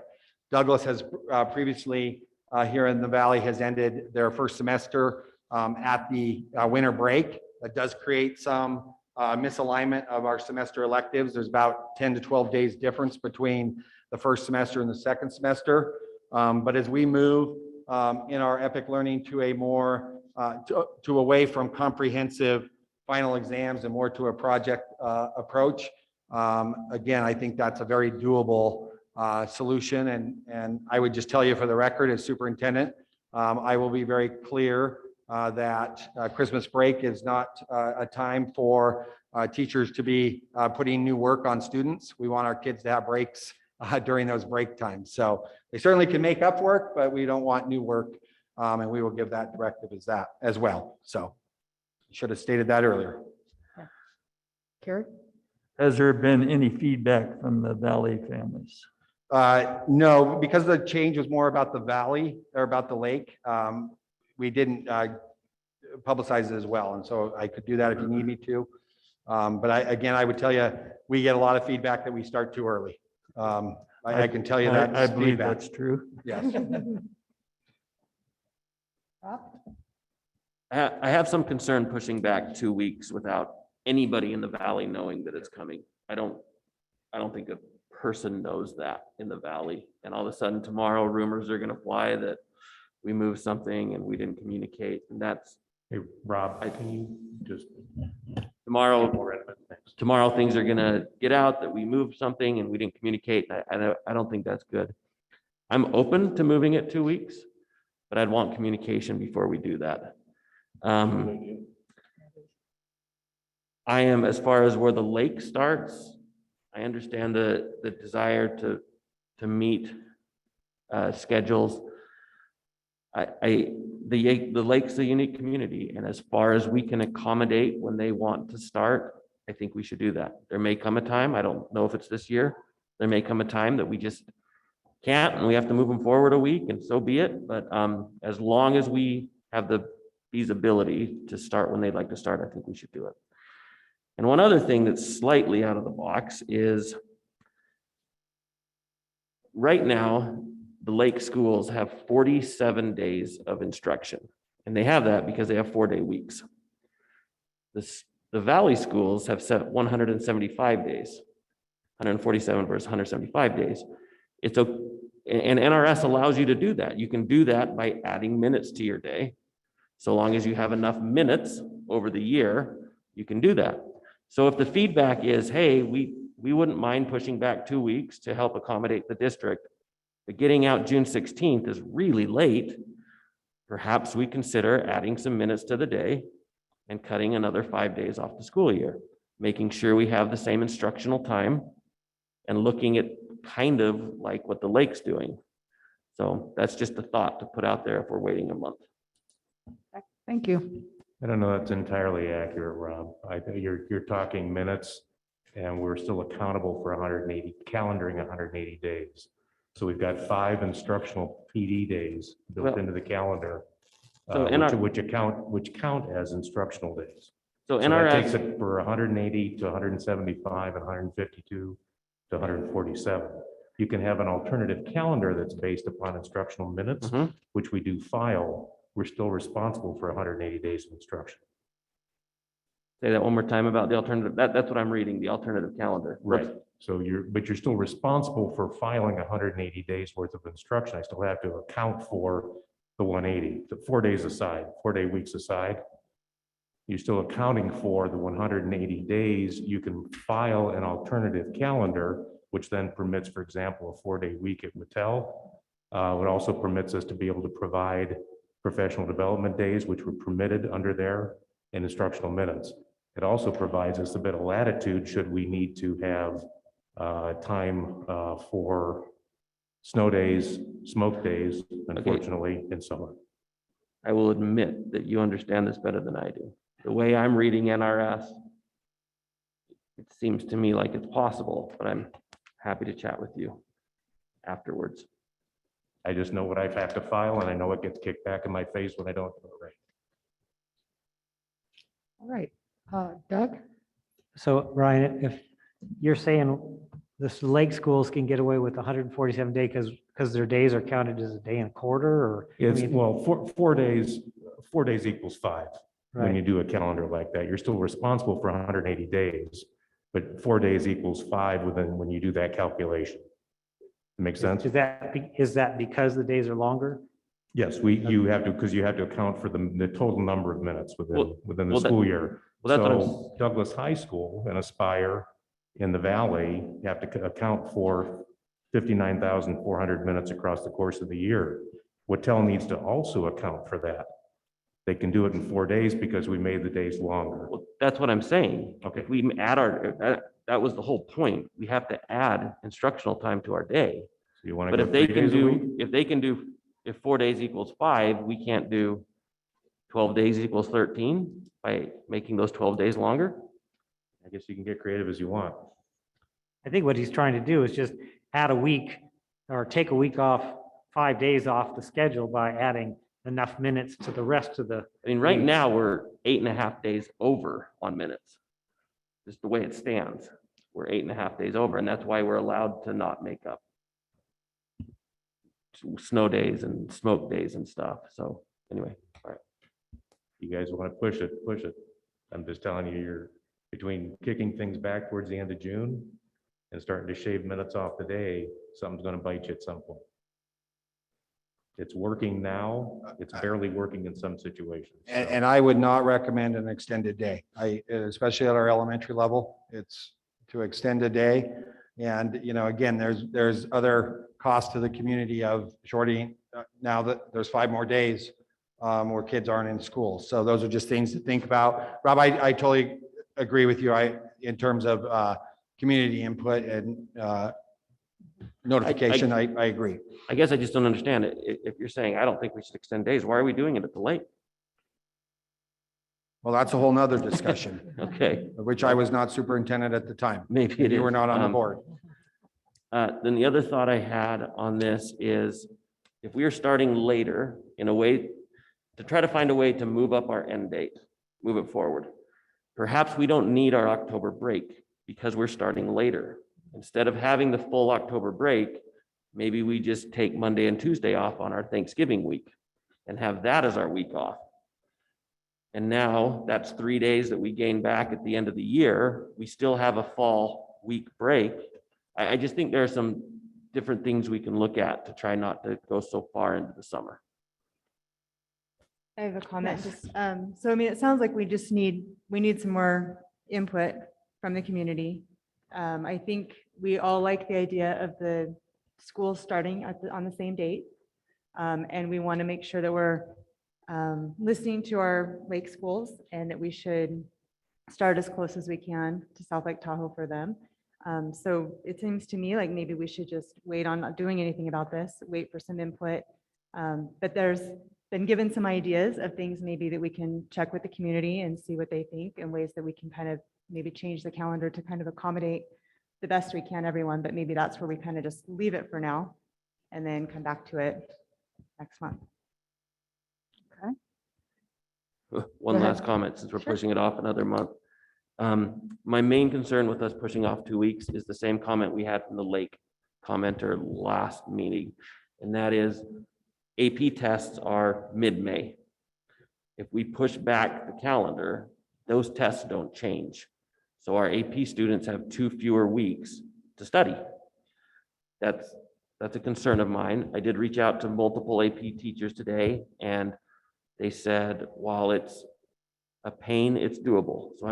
S4: Douglas has previously here in the Valley has ended their first semester at the winter break. That does create some misalignment of our semester electives. There's about 10 to 12 days difference between the first semester and the second semester. But as we move in our EPIC learning to a more to away from comprehensive final exams and more to a project approach, again, I think that's a very doable solution. And I would just tell you for the record, as superintendent, I will be very clear that Christmas break is not a time for teachers to be putting new work on students. We want our kids to have breaks during those break times. So they certainly can make up work, but we don't want new work. And we will give that directive as well. So should have stated that earlier.
S1: Carrie?
S9: Has there been any feedback from the Valley families?
S4: No, because the change was more about the Valley or about the lake. We didn't publicize it as well. And so I could do that if you need me to. But I would tell you, we get a lot of feedback that we start too early. I can tell you that.
S9: I believe
S4: feedback.
S9: that's true.
S4: Yes.
S12: I have some concern pushing back 2 weeks without anybody in the Valley knowing that it's coming. I don't think a person knows that in the Valley. And all of a sudden tomorrow rumors are going to fly that we moved something and we didn't communicate. And that's,
S7: Hey, Rob, can you just?
S12: tomorrow things are going to get out that we moved something and we didn't communicate. I don't think that's good. I'm open to moving it 2 weeks, but I'd want communication before we do that. I am, as far as where the lake starts, I understand the desire to meet schedules. The lake's a unique community, and as far as we can accommodate when they want to start, I think we should do that. There may come a time, I don't know if it's this year, there may come a time that we just can't, and we have to move them forward a week, and so be it. But as long as we have the feasibility to start when they'd like to start, I think we should do it. And one other thing that's slightly out of the box is right now, the lake schools have 47 days of instruction, and they have that because they have 4-day weeks. The Valley schools have set 175 days, 147 versus 175 days. And NRS allows you to do that. You can do that by adding minutes to your day. So long as you have enough minutes over the year, you can do that. So if the feedback is, hey, we wouldn't mind pushing back 2 weeks to help accommodate the district, but getting out June 16th is really late, perhaps we consider adding some minutes to the day and cutting another 5 days off the school year, making sure we have the same instructional time and looking at kind of like what the lake's doing. So that's just a thought to put out there if we're waiting a month.
S1: Thank you.
S7: I don't know that's entirely accurate, Rob. I think you're talking minutes, and we're still accountable for 180, calendaring 180 days. So we've got 5 instructional PD days built into the calendar,
S12: So
S7: which count as instructional days.
S12: So
S7: That
S12: NRS,
S7: takes it for 180 to 175 and 152 to 147. You can have an alternative calendar that's based upon instructional minutes, which we do file. We're still responsible for 180 days of instruction.
S12: say that one more time about the alternative. That's what I'm reading, the alternative calendar.
S7: Right. So you're still responsible for filing 180 days worth of instruction. I still have to account for the 180, the 4 days aside, 4-day weeks aside. You're still accounting for the 180 days. You can file an alternative calendar, which then permits, for example, a 4-day week at Whittel. It also permits us to be able to provide professional development days, which were permitted under there, and instructional minutes. It also provides us a bit of latitude should we need to have time for snow days, smoke days, unfortunately, and so on.
S12: I will admit that you understand this better than I do. The way I'm reading NRS, it seems to me like it's possible, but I'm happy to chat with you. afterwards.
S7: I just know what I have to file and I know it gets kicked back in my face when I don't do it right.
S1: All right, Doug?
S5: So Ryan, if you're saying the lake schools can get away with 147 day because their days are counted as a day and a quarter, or? I
S7: It's,
S5: mean,
S7: well, 4 days equals 5. When
S5: right.
S7: you do a calendar like that, you're still responsible for 180 days, but 4 days equals 5 when you do that calculation. Make sense?
S5: Is that because the days are longer?
S7: Yes, you have to, because you have to account for the total number of minutes within the
S12: well,
S7: school year.
S12: well, that's what I'm
S7: So Douglas High School and Aspire in the Valley, you have to account for 59,400 minutes across the course of the year. Watell needs to also account for that. They can do it in 4 days because we made the days longer.
S12: Well, that's what I'm saying.
S7: Okay.
S12: If we add that was the whole point. We have to add instructional time to our day.
S7: So you want
S12: But
S7: to
S12: if
S7: go
S12: they
S7: 3
S12: can
S7: days a week?
S12: if 4 days equals 5, we can't do 12 days equals 13 by making those 12 days longer.
S7: I guess you can get creative as you want.
S5: I think what he's trying to do is just add a week or take a week off, 5 days off the schedule by adding enough minutes to the rest of the.
S12: I mean, right
S5: weeks.
S12: now, we're 8.5 days over on minutes. Just the way it stands, we're 8.5 days over, and that's why we're allowed to not make up snow days and smoke days and stuff. So anyway, all right.
S7: You guys want to push it, push it. I'm just telling you, you're between kicking things back towards the end of June and starting to shave minutes off the day, something's going to bite you at some point. It's working now. It's barely working in some situations.
S4: And I would not recommend an extended day. Especially at our elementary level, it's to extend a day. And, again, there's other costs to the community of shorting now that there's 5 more days where kids aren't in school. So those are just things to think about. Rob, I totally agree with you. In terms of community input and notification, I agree.
S12: I guess I just don't understand it. If you're saying, I don't think we should extend days, why are we doing it at the lake?
S4: Well, that's a whole nother discussion,
S12: Okay,
S4: which I was not superintendent at the time.
S12: maybe it is.
S4: You were not on the board.
S12: Then the other thought I had on this is if we are starting later in a way to try to find a way to move up our end date, move it forward. Perhaps we don't need our October break because we're starting later. Instead of having the full October break, maybe we just take Monday and Tuesday off on our Thanksgiving week and have that as our week off. And now that's 3 days that we gain back at the end of the year. We still have a fall week break. I just think there are some different things we can look at to try not to go so far into the summer.
S6: I have a comment. Just, so I mean, it sounds like we need some more input from the community. I think we all like the idea of the school starting on the same date. And we want to make sure that we're listening to our lake schools and that we should start as close as we can to South Lake Tahoe for them. So it seems to me like maybe we should just wait on not doing anything about this, wait for some input. But there's been given some ideas of things maybe that we can check with the community and see what they think and ways that we can kind of maybe change the calendar to kind of accommodate the best we can everyone, but maybe that's where we kind of just leave it for now and then come back to it next month.
S12: One
S1: Go ahead.
S12: last comment, since we're
S1: Sure.
S12: pushing it off another month. My main concern with us pushing off 2 weeks is the same comment we had from the lake commenter last meeting. And that is AP tests are mid-May. If we push back the calendar, those tests don't change. So our AP students have 2 fewer weeks to study. That's a concern of mine. I did reach out to multiple AP teachers today, and they said, while it's a pain, it's doable. So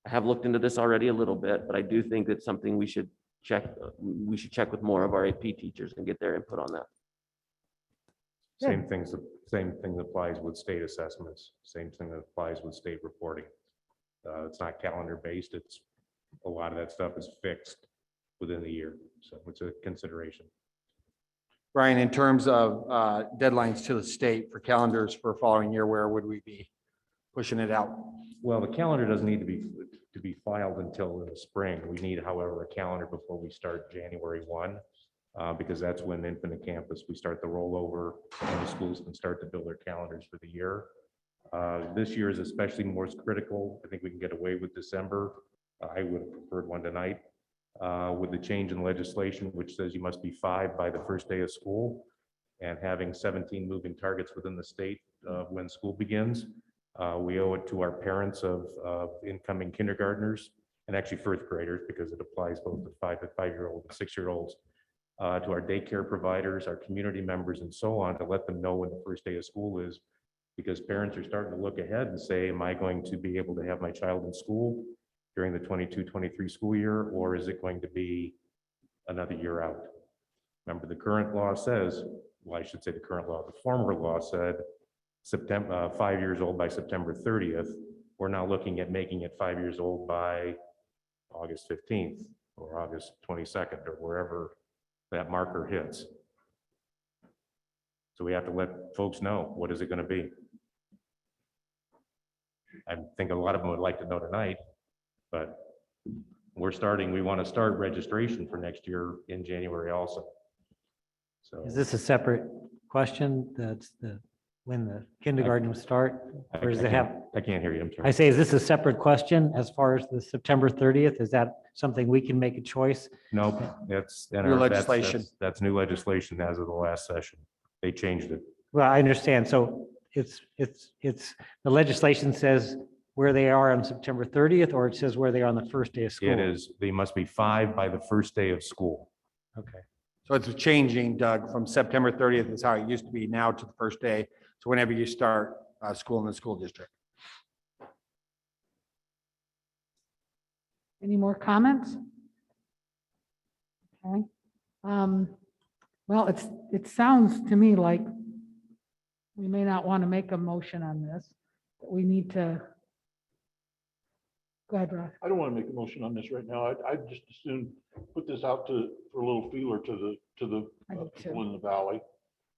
S12: I have looked into this already a little bit, but I do think that's something we should check. We should check with more of our AP teachers and get their input on that.
S7: Same thing applies with state assessments. Same thing that applies with state reporting. It's not calendar based. It's a lot of that stuff is fixed within the year. So it's a consideration.
S4: Brian, in terms of deadlines to the state for calendars for following year, where would we be pushing it out?
S7: Well, the calendar doesn't need to be filed until in the spring. We need, however, a calendar before we start January 1. because that's when Infinite Campus, we start the rollover and the schools can start to build their calendars for the year. This year is especially more critical. I think we can get away with December. I would have preferred one tonight. With the change in legislation, which says you must be 5 by the first day of school, and having 17 moving targets within the state when school begins. We owe it to our parents of incoming kindergartners and actually first graders, because it applies both to 5-year-old and 6-year-olds, to our daycare providers, our community members, and so on, to let them know when the first day of school is, because parents are starting to look ahead and say, am I going to be able to have my child in school during the 22-23 school year, or is it going to be another year out? Remember, the current law says, well, I should say the current law, the former law said September, 5 years old by September 30th. We're now looking at making it 5 years old by August 15th or August 22nd or wherever that marker hits. So we have to let folks know, what is it going to be? I think a lot of them would like to know tonight, but we want to start registration for next year in January also. So
S5: Is this a separate question? That's when the kindergarten will start? Or does it have,
S7: I can't hear you. I'm sorry.
S5: I say, is this a separate question as far as the September 30th? Is that something we can make a choice?
S7: Nope, that's
S4: New legislation.
S7: That's new legislation as of the last session. They changed it.
S5: Well, I understand. So it's, the legislation says where they are on September 30th, or it says where they are on the first day of school?
S7: It is, they must be 5 by the first day of school.
S5: Okay.
S4: So it's changing, Doug, from September 30th is how it used to be now to the first day. So whenever you start school in the school district.
S1: Any more comments? Okay. Well, it sounds to me like we may not want to make a motion on this, but we need to. Go ahead, Ross.
S2: I don't want to make a motion on this right now. I'd just as soon put this out for a little feeler to the
S1: I do too.
S2: people in the valley.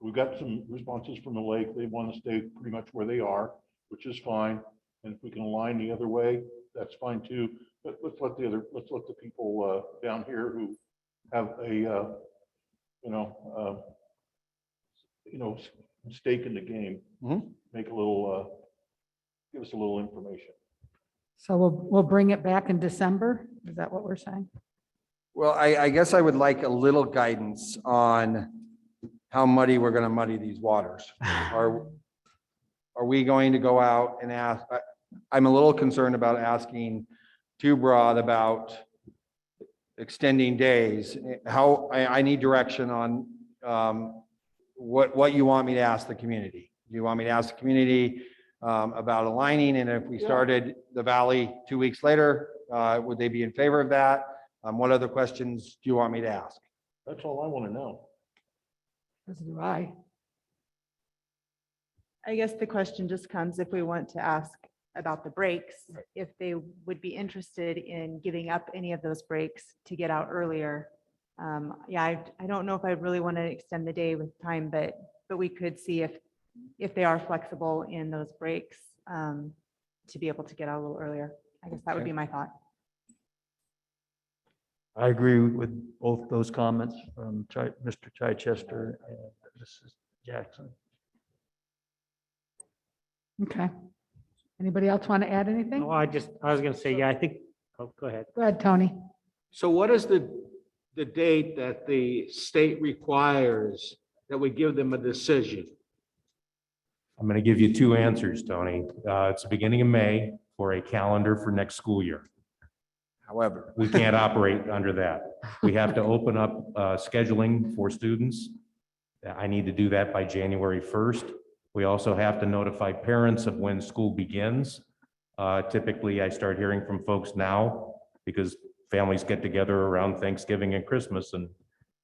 S2: We've got some responses from the lake. They want to stay pretty much where they are, which is fine. And if we can align the other way, that's fine too. But let's let the people down here who have a stake in the game, make a little, give us a little information.
S1: So we'll bring it back in December. Is that what we're saying?
S4: Well, I guess I would like a little guidance on how muddy we're going to muddy these waters. Are we going to go out and ask? I'm a little concerned about asking too broad about extending days. How I need direction on what you want me to ask the community. Do you want me to ask the community about aligning? And if we started the valley 2 weeks later, would they be in favor of that? What other questions do you want me to ask?
S2: That's all I want to know.
S1: As do I.
S6: I guess the question just comes if we want to ask about the breaks, if they would be interested in giving up any of those breaks to get out earlier. Yeah, I don't know if I really want to extend the day with time, but we could see if they are flexible in those breaks to be able to get out a little earlier. I guess that would be my thought.
S9: I agree with both those comments from Mr. Chichester and Mrs. Jackson.
S1: Okay. Anybody else want to add anything?
S5: Oh, I was going to say, yeah, I think, oh, go ahead.
S1: Go ahead, Tony.
S13: So what is the date that the state requires that we give them a decision?
S7: I'm going to give you 2 answers, Tony. It's the beginning of May for a calendar for next school year.
S4: However,
S7: We can't operate under that. We have to open up scheduling for students. I need to do that by January 1st. We also have to notify parents of when school begins. Typically, I start hearing from folks now because families get together around Thanksgiving and Christmas and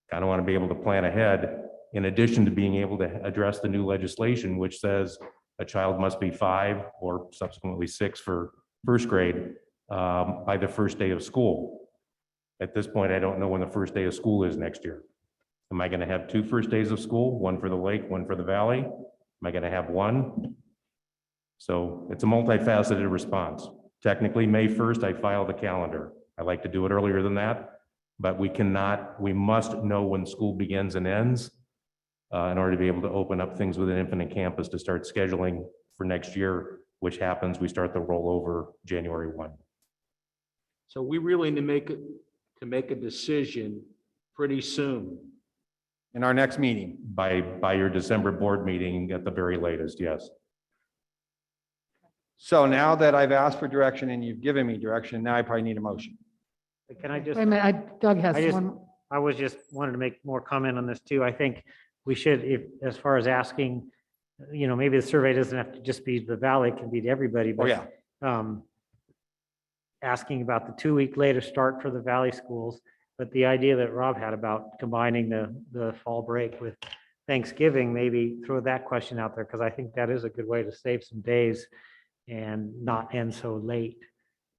S7: kind of want to be able to plan ahead, in addition to being able to address the new legislation, which says a child must be 5 or subsequently 6 for first grade by the first day of school. At this point, I don't know when the first day of school is next year. Am I going to have 2 first days of school, one for the lake, one for the valley? Am I going to have 1? So it's a multifaceted response. Technically, May 1st, I file the calendar. I like to do it earlier than that. But we must know when school begins and ends in order to be able to open up things within Infinite Campus to start scheduling for next year, which happens, we start the rollover January 1.
S13: So we really need to make a decision pretty soon.
S4: In our next meeting.
S7: By your December board meeting at the very latest, yes.
S4: So now that I've asked for direction and you've given me direction, now I probably need a motion.
S5: Can I just?
S1: Wait a minute, Doug has
S5: I just-
S1: one.
S5: I was just wanted to make more comment on this too. I think we should, if, as far as asking, maybe the survey doesn't have to just be the Valley, it can be to everybody,
S4: Oh,
S5: but
S4: yeah.
S5: asking about the 2-week later start for the Valley schools, but the idea that Rob had about combining the fall break with Thanksgiving, maybe throw that question out there, because I think that is a good way to save some days and not end so late.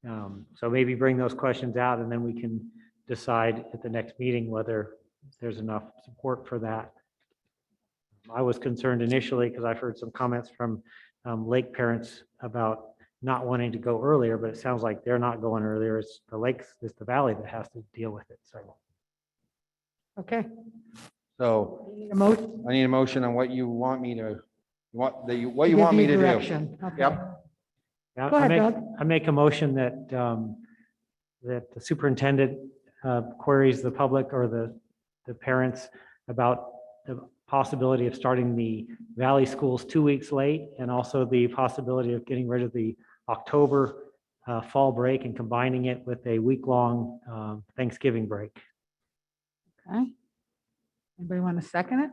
S5: So maybe bring those questions out and then we can decide at the next meeting whether there's enough support for that. I was concerned initially because I've heard some comments from Lake parents about not wanting to go earlier, but it sounds like they're not going earlier. It's the Lakes, it's the Valley that has to deal with it. So.
S1: Okay.
S4: So
S1: A motion?
S4: I need a motion on what you want me to, what
S1: To
S4: you
S1: give
S4: want me
S1: you
S4: to do.
S1: direction. Okay.
S4: Yep.
S5: Yeah,
S1: Go ahead,
S5: I make,
S1: Doug.
S5: I make a motion that that the superintendent queries the public or the parents about the possibility of starting the Valley schools 2 weeks late, and also the possibility of getting rid of the October fall break and combining it with a week-long Thanksgiving break.
S1: Okay. Anybody want to second it?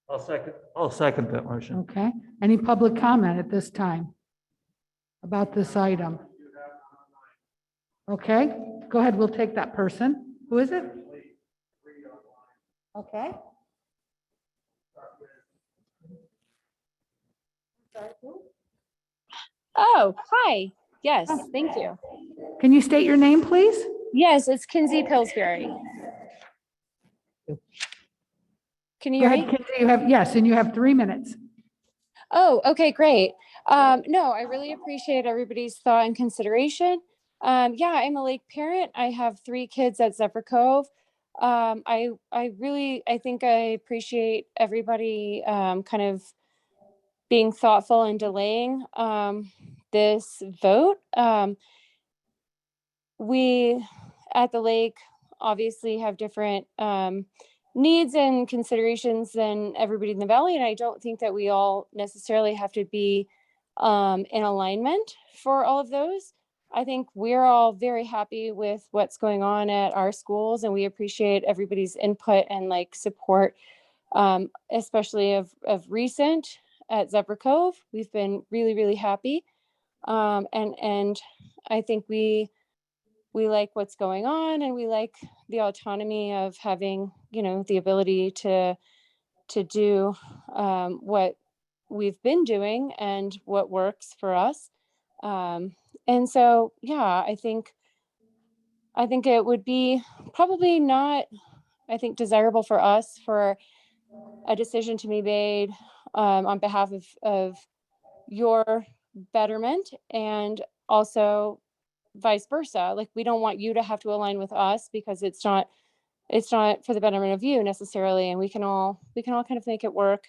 S9: I'll second that motion.
S1: Okay. Any public comment at this time about this item? Okay, go ahead. We'll take that person. Who is it? Okay.
S14: Oh, hi. Yes, thank you.
S1: Can you state your name, please?
S14: Yes, it's Kinsey Pillsbury. Can you
S1: Go
S14: hear
S1: ahead,
S14: me?
S1: Kinsey. You have, yes, and you have 3 minutes.
S14: Oh, okay, great. No, I really appreciate everybody's thought and consideration. Yeah, I'm a Lake parent. I have 3 kids at Zephyr Cove. I think I appreciate everybody kind of being thoughtful and delaying this vote. We at the lake obviously have different needs and considerations than everybody in the Valley, and I don't think that we all necessarily have to be in alignment for all of those. I think we're all very happy with what's going on at our schools, and we appreciate everybody's input and like support, especially of recent at Zephyr Cove. We've been really, really happy. And I think we like what's going on, and we like the autonomy of having, the ability to do what we've been doing and what works for us. And so, yeah, I think it would be probably not, desirable for us for a decision to be made on behalf of your betterment, and also vice versa. Like, we don't want you to have to align with us because it's not for the betterment of you necessarily, and we can all kind of make it work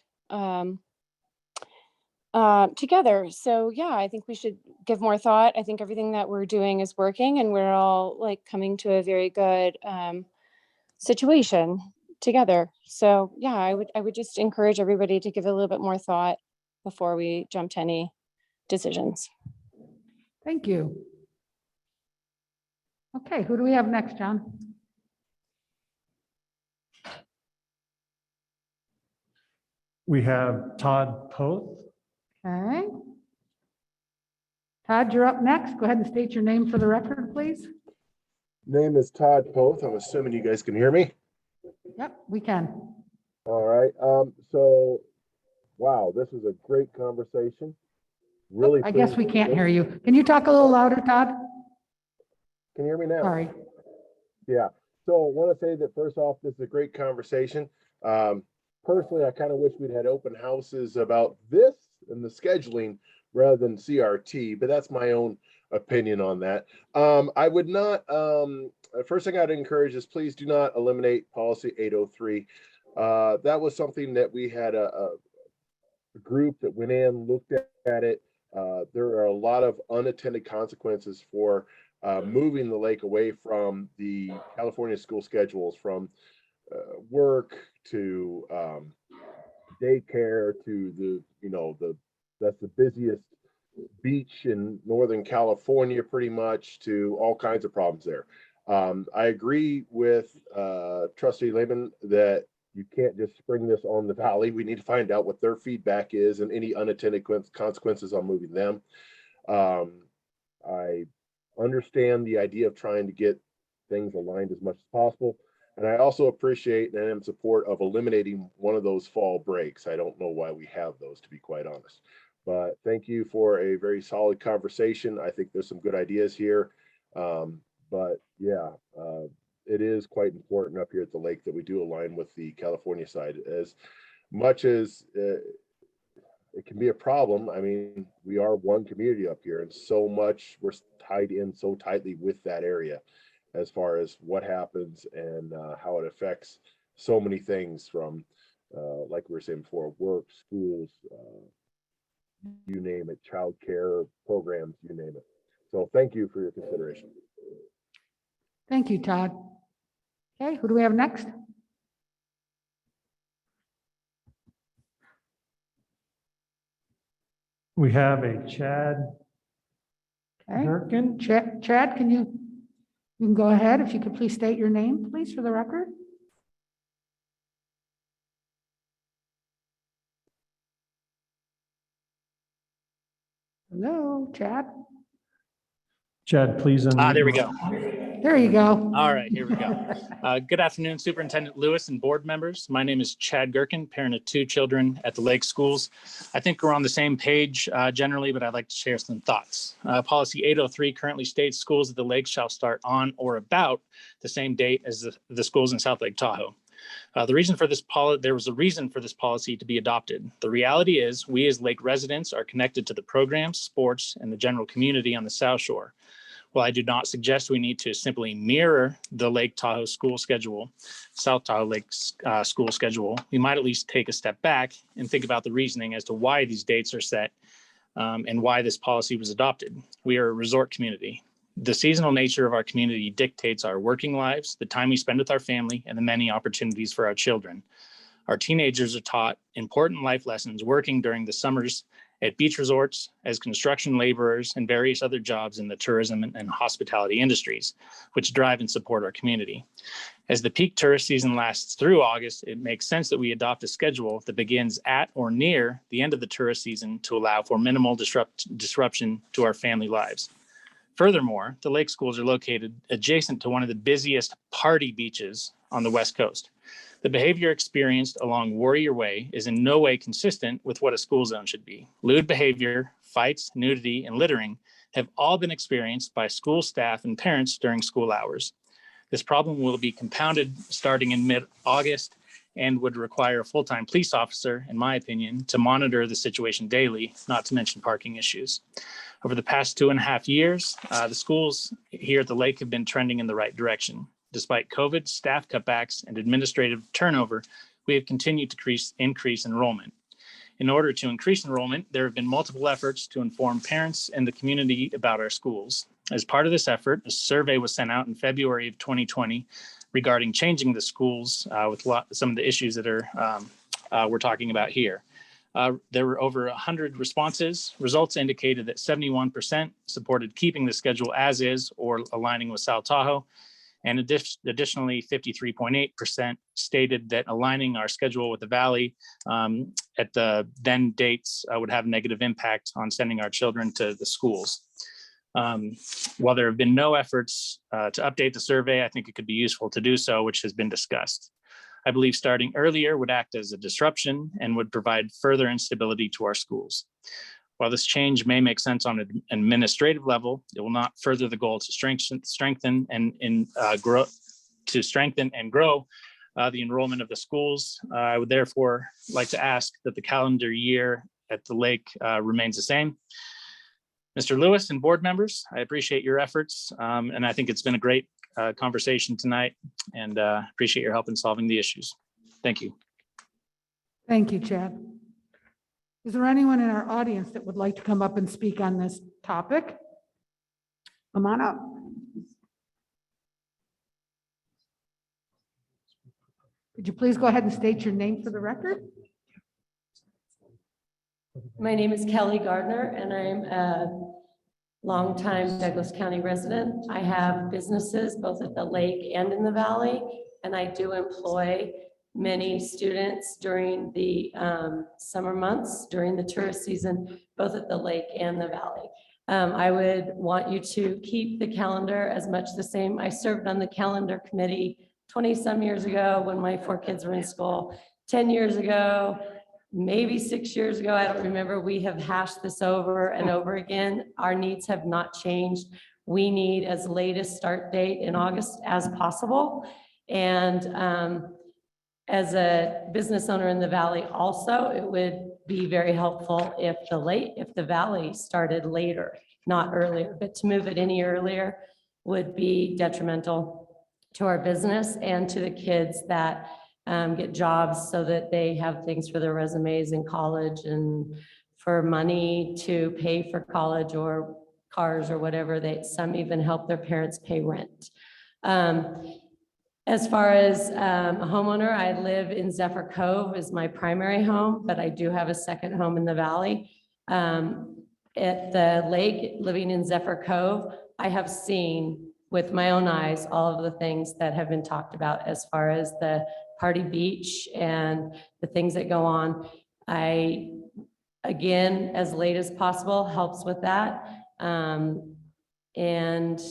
S14: together. So yeah, I think we should give more thought. I think everything that we're doing is working, and we're all like coming to a very good situation together. So yeah, I would just encourage everybody to give it a little bit more thought before we jump to any decisions.
S1: Thank you. Okay, who do we have next, John?
S15: We have Todd Poth.
S1: Okay. Todd, you're up next. Go ahead and state your name for the record, please.
S16: Name is Todd Poth. I'm assuming you guys can hear me.
S1: Yep, we can.
S16: All right. So, wow, this is a great conversation. Really.
S1: I guess we can't hear you. Can you talk a little louder, Todd?
S16: Can you hear me now?
S1: Sorry.
S16: Yeah. So I want to say that first off, this is a great conversation. Personally, I kind of wish we'd had open houses about this and the scheduling rather than CRT, but that's my own opinion on that. I would not, first thing I'd encourage is please do not eliminate policy 803. That was something that we had a group that went in, looked at it. There are a lot of unintended consequences for moving the lake away from the California school schedules, from work to daycare to that's the busiest beach in Northern California, pretty much, to all kinds of problems there. I agree with Trustee Lehman that you can't just spring this on the valley. We need to find out what their feedback is and any unintended consequences on moving them. I understand the idea of trying to get things aligned as much as possible. And I also appreciate and am in support of eliminating one of those fall breaks. I don't know why we have those, to be quite honest. But thank you for a very solid conversation. I think there's some good ideas here. But yeah, it is quite important up here at the lake that we do align with the California side. As much as it can be a problem, I mean, we are one community up here, and so much we're tied in so tightly with that area as far as what happens and how it affects so many things, from like we were saying before, work, schools, you name it, childcare programs, you name it. So thank you for your consideration.
S1: Thank you, Todd. Okay, who do we have next?
S15: We have a Chad
S1: Okay,
S15: Durkin.
S1: Chad, can you can go ahead. If you could please state your name, please, for the record. Hello, Chad.
S15: Chad, please.
S17: There we go.
S1: There you go.
S17: All right, here we go. Good afternoon, Superintendent Lewis and board members. My name is Chad Gherkin, parent of 2 children at the Lake Schools. I think we're on the same page generally, but I'd like to share some thoughts. Policy 803 currently states schools at the lake shall start on or about the same date as the schools in South Lake Tahoe. There was a reason for this policy to be adopted. The reality is we as lake residents are connected to the programs, sports, and the general community on the South Shore. While I do not suggest we need to simply mirror the Lake Tahoe school schedule, South Tahoe Lake's school schedule, we might at least take a step back and think about the reasoning as to why these dates are set and why this policy was adopted. We are a resort community. The seasonal nature of our community dictates our working lives, the time we spend with our family, and the many opportunities for our children. Our teenagers are taught important life lessons working during the summers at beach resorts, as construction laborers, and various other jobs in the tourism and hospitality industries, which drive and support our community. As the peak tourist season lasts through August, it makes sense that we adopt a schedule that begins at or near the end of the tourist season to allow for minimal disruption to our family lives. Furthermore, the lake schools are located adjacent to one of the busiest party beaches on the West Coast. The behavior experienced along Warrior Way is in no way consistent with what a school zone should be. Lewd behavior, fights, nudity, and littering have all been experienced by school staff and parents during school hours. This problem will be compounded starting in mid-August and would require a full-time police officer, in my opinion, to monitor the situation daily, not to mention parking issues. Over the past 2.5 years, the schools here at the lake have been trending in the right direction. Despite COVID, staff cutbacks, and administrative turnover, we have continued to increase enrollment. In order to increase enrollment, there have been multiple efforts to inform parents and the community about our schools. As part of this effort, a survey was sent out in February of 2020 regarding changing the schools with some of the issues that we're talking about here. There were over 100 responses. Results indicated that 71% supported keeping the schedule as is or aligning with South Tahoe. And additionally, 53.8% stated that aligning our schedule with the Valley at the then dates would have a negative impact on sending our children to the schools. While there have been no efforts to update the survey, I think it could be useful to do so, which has been discussed. I believe starting earlier would act as a disruption and would provide further instability to our schools. While this change may make sense on an administrative level, it will not further the goal to strengthen and grow the enrollment of the schools. I would therefore like to ask that the calendar year at the lake remains the same. Mr. Lewis and board members, I appreciate your efforts. And I think it's been a great conversation tonight, and appreciate your help in solving the issues. Thank you.
S1: Thank you, Chad. Is there anyone in our audience that would like to come up and speak on this topic? Come on up. Could you please go ahead and state your name for the record?
S18: My name is Kelly Gardner, and I'm a longtime Douglas County resident. I have businesses both at the lake and in the valley, and I do employ many students during the summer months, during the tourist season, both at the lake and the valley. I would want you to keep the calendar as much the same. I served on the calendar committee 20-some years ago when my 4 kids were in school. 10 years ago, maybe 6 years ago, I don't remember. We have hashed this over and over again. Our needs have not changed. We need as late a start date in August as possible. And as a business owner in the valley also, it would be very helpful if the valley started later, not earlier, but to move it any earlier would be detrimental to our business and to the kids that get jobs so that they have things for their resumes in college and for money to pay for college or cars or whatever. Some even help their parents pay rent. As far as a homeowner, I live in Zephyr Cove is my primary home, but I do have a second home in the valley. At the lake, living in Zephyr Cove, I have seen with my own eyes all of the things that have been talked about as far as the party beach and the things that go on. Again, as late as possible helps with that. And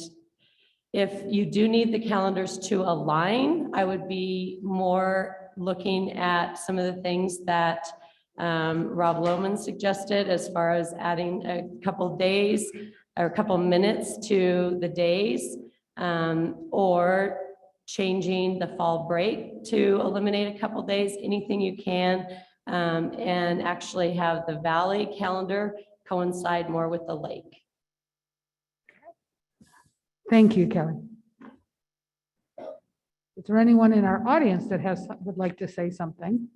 S18: if you do need the calendars to align, I would be more looking at some of the things that Rob Lohman suggested as far as adding a couple days or a couple minutes to the days, or changing the fall break to eliminate a couple days, anything you can, and actually have the valley calendar coincide more with the lake.
S1: Thank you, Kelly. Is there anyone in our audience that would like to say something?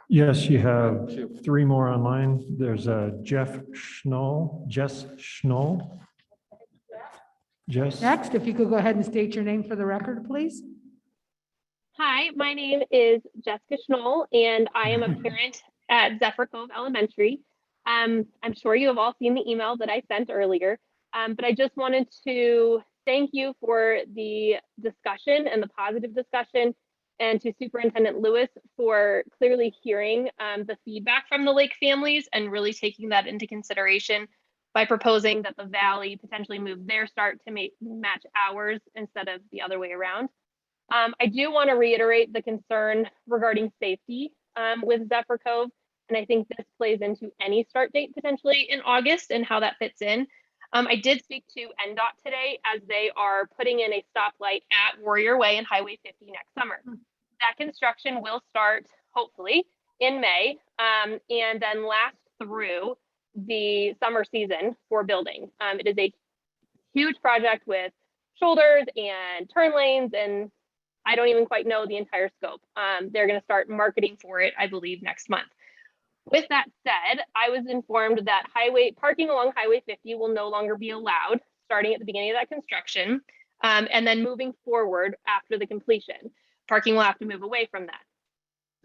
S15: Yes, you have 3 more online. There's Jess Schnoll. Jess.
S1: Next, if you could go ahead and state your name for the record, please.
S19: Hi, my name is Jessica Schnoll, and I am a parent at Zephyr Cove Elementary. I'm sure you have all seen the email that I sent earlier, but I just wanted to thank you for the discussion and the positive discussion, and to Superintendent Lewis for clearly hearing the feedback from the Lake families and really taking that into consideration by proposing that the Valley potentially move their start to match ours instead of the other way around. I do want to reiterate the concern regarding safety with Zephyr Cove, and I think this plays into any start date potentially in August and how that fits in. I did speak to NDOT today as they are putting in a stoplight at Warrior Way and Highway 50 next summer. That construction will start hopefully in May and then last through the summer season for building. It is a huge project with shoulders and turn lanes, and I don't even quite know the entire scope. They're going to start marketing for it, I believe, next month. With that said, I was informed that parking along Highway 50 will no longer be allowed starting at the beginning of that construction, and then moving forward after the completion. Parking will have to move away from that.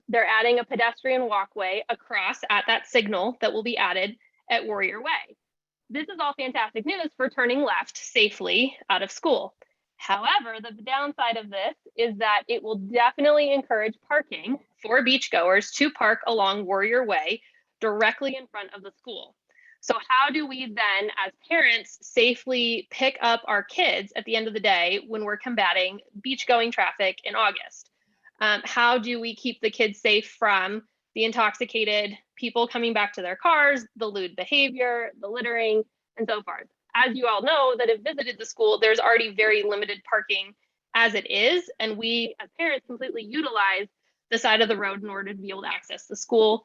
S19: They're adding a pedestrian walkway across at that signal that will be added at Warrior Way. This is all fantastic news for turning left safely out of school. However, the downside of this is that it will definitely encourage parking for beachgoers to park along Warrior Way directly in front of the school. So how do we then, as parents, safely pick up our kids at the end of the day when we're combating beach-going traffic in August? How do we keep the kids safe from the intoxicated people coming back to their cars, the lewd behavior, the littering, and so forth? As you all know that have visited the school, there's already very limited parking as it is, and we as parents completely utilize the side of the road in order to be able to access the school.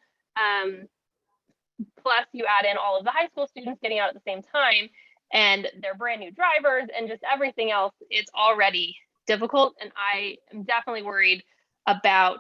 S19: plus you add in all of the high school students getting out at the same time, and they're brand new drivers and just everything else, it's already difficult. And I am definitely worried about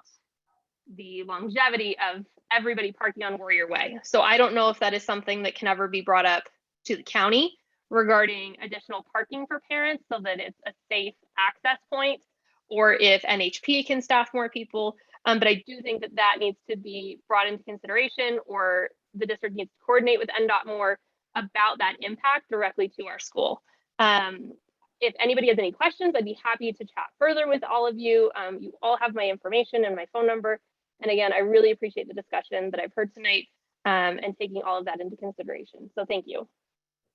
S19: the longevity of everybody parking on Warrior Way. So I don't know if that is something that can ever be brought up to the county regarding additional parking for parents so that it's a safe access point, or if NHP can staff more people. But I do think that that needs to be brought into consideration, or the district needs to coordinate with NDOT more about that impact directly to our school. If anybody has any questions, I'd be happy to chat further with all of you. You all have my information and my phone number. And again, I really appreciate the discussion that I've heard tonight, and taking all of that into consideration. So thank you.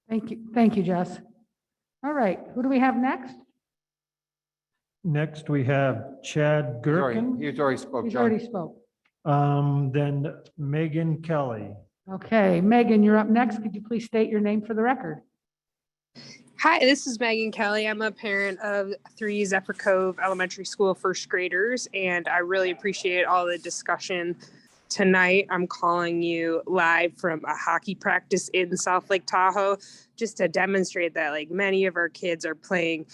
S1: Thank you. Thank you, Jess. All right, who do we have next?
S15: Next, we have Chad Gherkin.
S4: He's already spoke,
S1: He's
S4: John.
S1: already spoke.
S15: Then Megan Kelly.
S1: Okay, Megan, you're up next. Could you please state your name for the record?
S20: Hi, this is Megan Kelly. I'm a parent of 3 Zephyr Cove Elementary School first graders, and I really appreciate all the discussion tonight. I'm calling you live from a hockey practice in South Lake Tahoe, just to demonstrate that like many of our kids are playing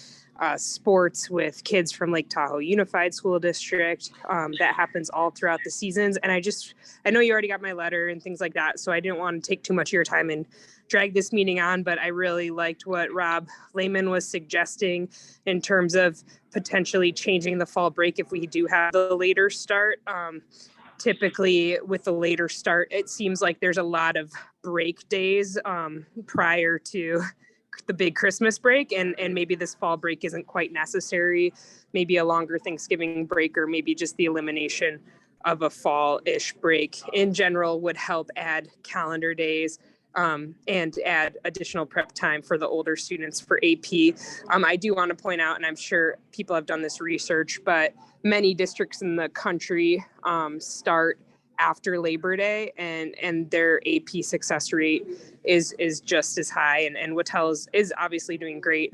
S20: sports with kids from Lake Tahoe Unified School District. That happens all throughout the seasons. And I know you already got my letter and things like that, so I didn't want to take too much of your time and drag this meeting on, but I really liked what Rob Lehman was suggesting in terms of potentially changing the fall break if we do have the later start. Typically with the later start, it seems like there's a lot of break days prior to the big Christmas break, and maybe this fall break isn't quite necessary. Maybe a longer Thanksgiving break, or maybe just the elimination of a fall-ish break in general would help add calendar days and add additional prep time for the older students for AP. I do want to point out, and I'm sure people have done this research, but many districts in the country start after Labor Day, and their AP success rate is just as high. And Wattell is obviously doing great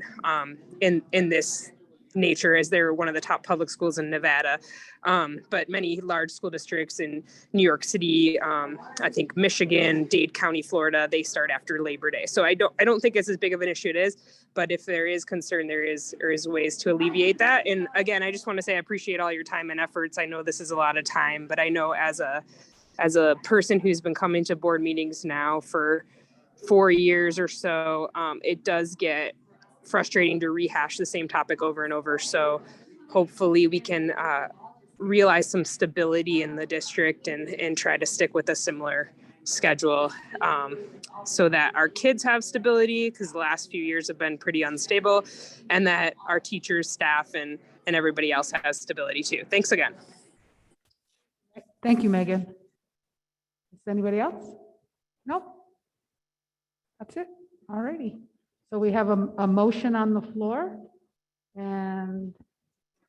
S20: in this nature, as they're one of the top public schools in Nevada. But many large school districts in New York City, I think Michigan, Dade County, Florida, they start after Labor Day. So I don't think it's as big of an issue it is, but if there is concern, there is ways to alleviate that. And again, I just want to say I appreciate all your time and efforts. I know this is a lot of time, but I know as a person who's been coming to board meetings now for 4 years or so, it does get frustrating to rehash the same topic over and over. So hopefully we can realize some stability in the district and try to stick with a similar schedule so that our kids have stability, because the last few years have been pretty unstable, and that our teachers, staff, and everybody else has stability too. Thanks again.
S1: Thank you, Megan. Is anybody else? Nope. That's it. All righty. So we have a motion on the floor, and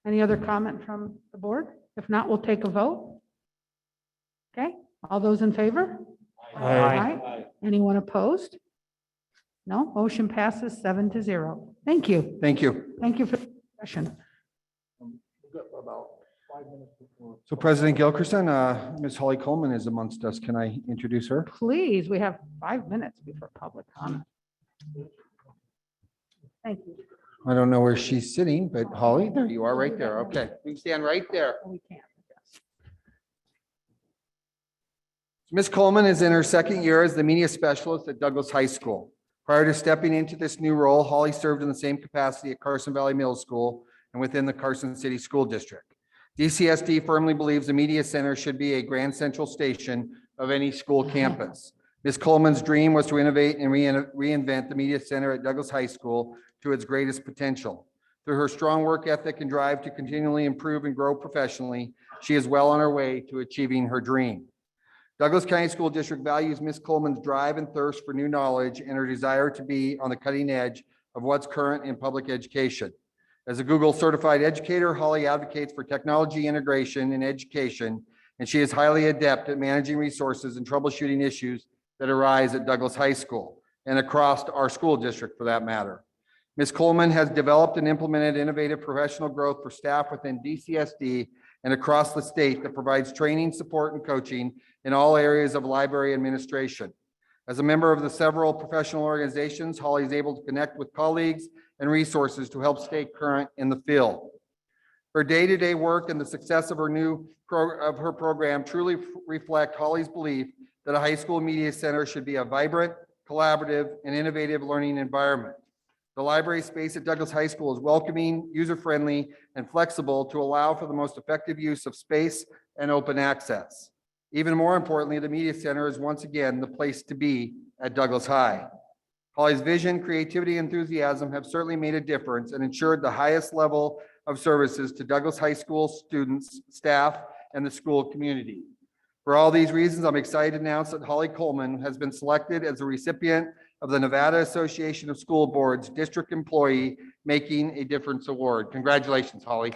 S1: any other comment from the board? If not, we'll take a vote. Okay, all those in favor? Aye. Anyone opposed? No, motion passes 7-0. Thank you.
S4: Thank you.
S1: Thank you for the discussion.
S4: So President Gilkerson, Ms. Holly Coleman is amongst us. Can I introduce her?
S1: Please, we have 5 minutes before public comment. Thank you.
S4: I don't know where she's sitting, but Holly, there you are, right there. Okay, you can stand right there.
S1: We can't.
S4: Ms. Coleman is in her second year as the media specialist at Douglas High School. Prior to stepping into this new role, Holly served in the same capacity at Carson Valley Middle School and within the Carson City School District. DCSD firmly believes the media center should be a grand central station of any school campus. Ms. Coleman's dream was to innovate and reinvent the media center at Douglas High School to its greatest potential. Through her strong work ethic and drive to continually improve and grow professionally, she is well on her way to achieving her dream. Douglas County School District values Ms. Coleman's drive and thirst for new knowledge and her desire to be on the cutting edge of what's current in public education. As a Google certified educator, Holly advocates for technology integration in education, and she is highly adept at managing resources and troubleshooting issues that arise at Douglas High School and across our school district for that matter. Ms. Coleman has developed and implemented innovative professional growth for staff within DCSD and across the state that provides training, support, and coaching in all areas of library administration. As a member of the several professional organizations, Holly is able to connect with colleagues and resources to help stay current in the field. Her day-to-day work and the success of her program truly reflect Holly's belief that a high school media center should be a vibrant, collaborative, and innovative learning environment. The library space at Douglas High School is welcoming, user-friendly, and flexible to allow for the most effective use of space and open access. Even more importantly, the media center is once again the place to be at Douglas High. Holly's vision, creativity, and enthusiasm have certainly made a difference and ensured the highest level of services to Douglas High School students, staff, and the school community. For all these reasons, I'm excited to announce that Holly Coleman has been selected as a recipient of the Nevada Association of School Boards District Employee Making a Difference Award. Congratulations, Holly.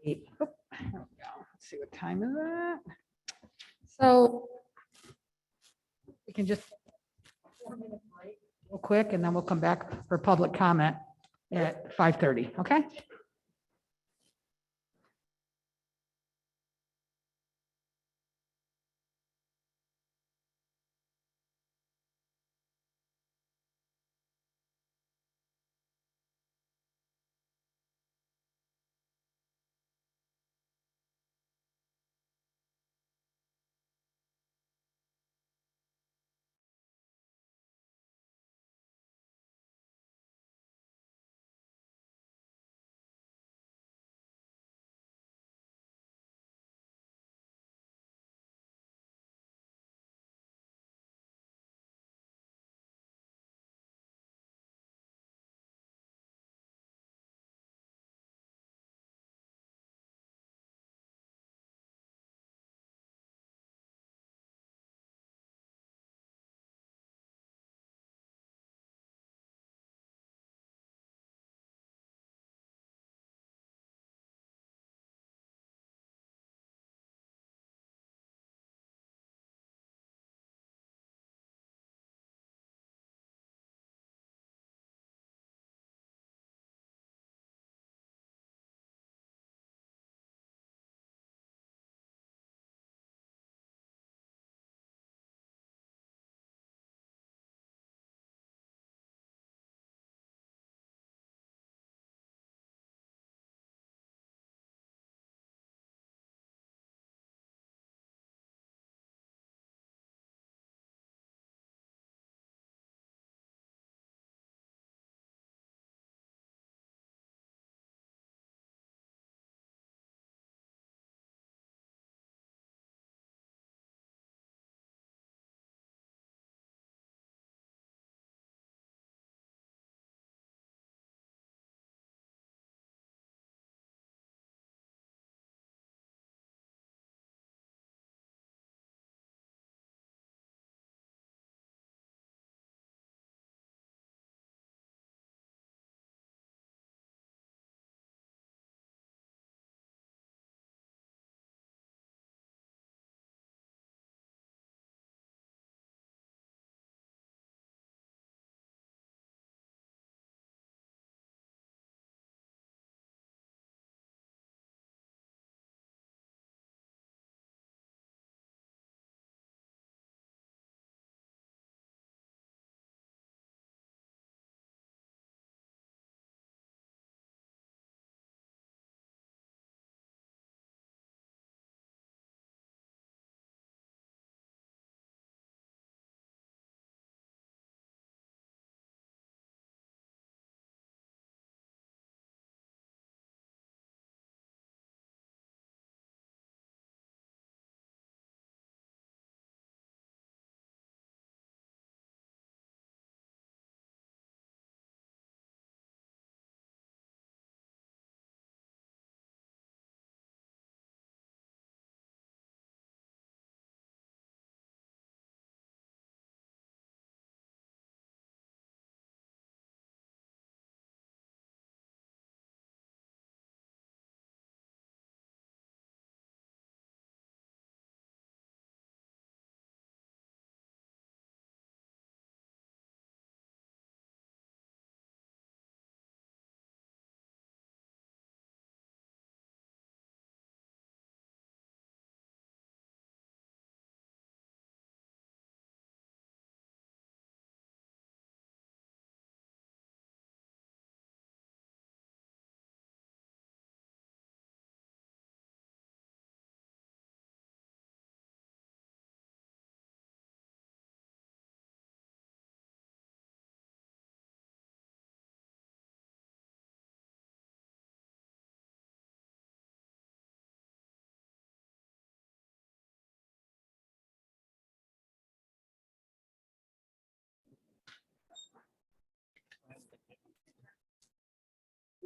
S1: There we go. Let's see what time is that. So we can just real quick, and then we'll come back for public comment at 5:30, okay?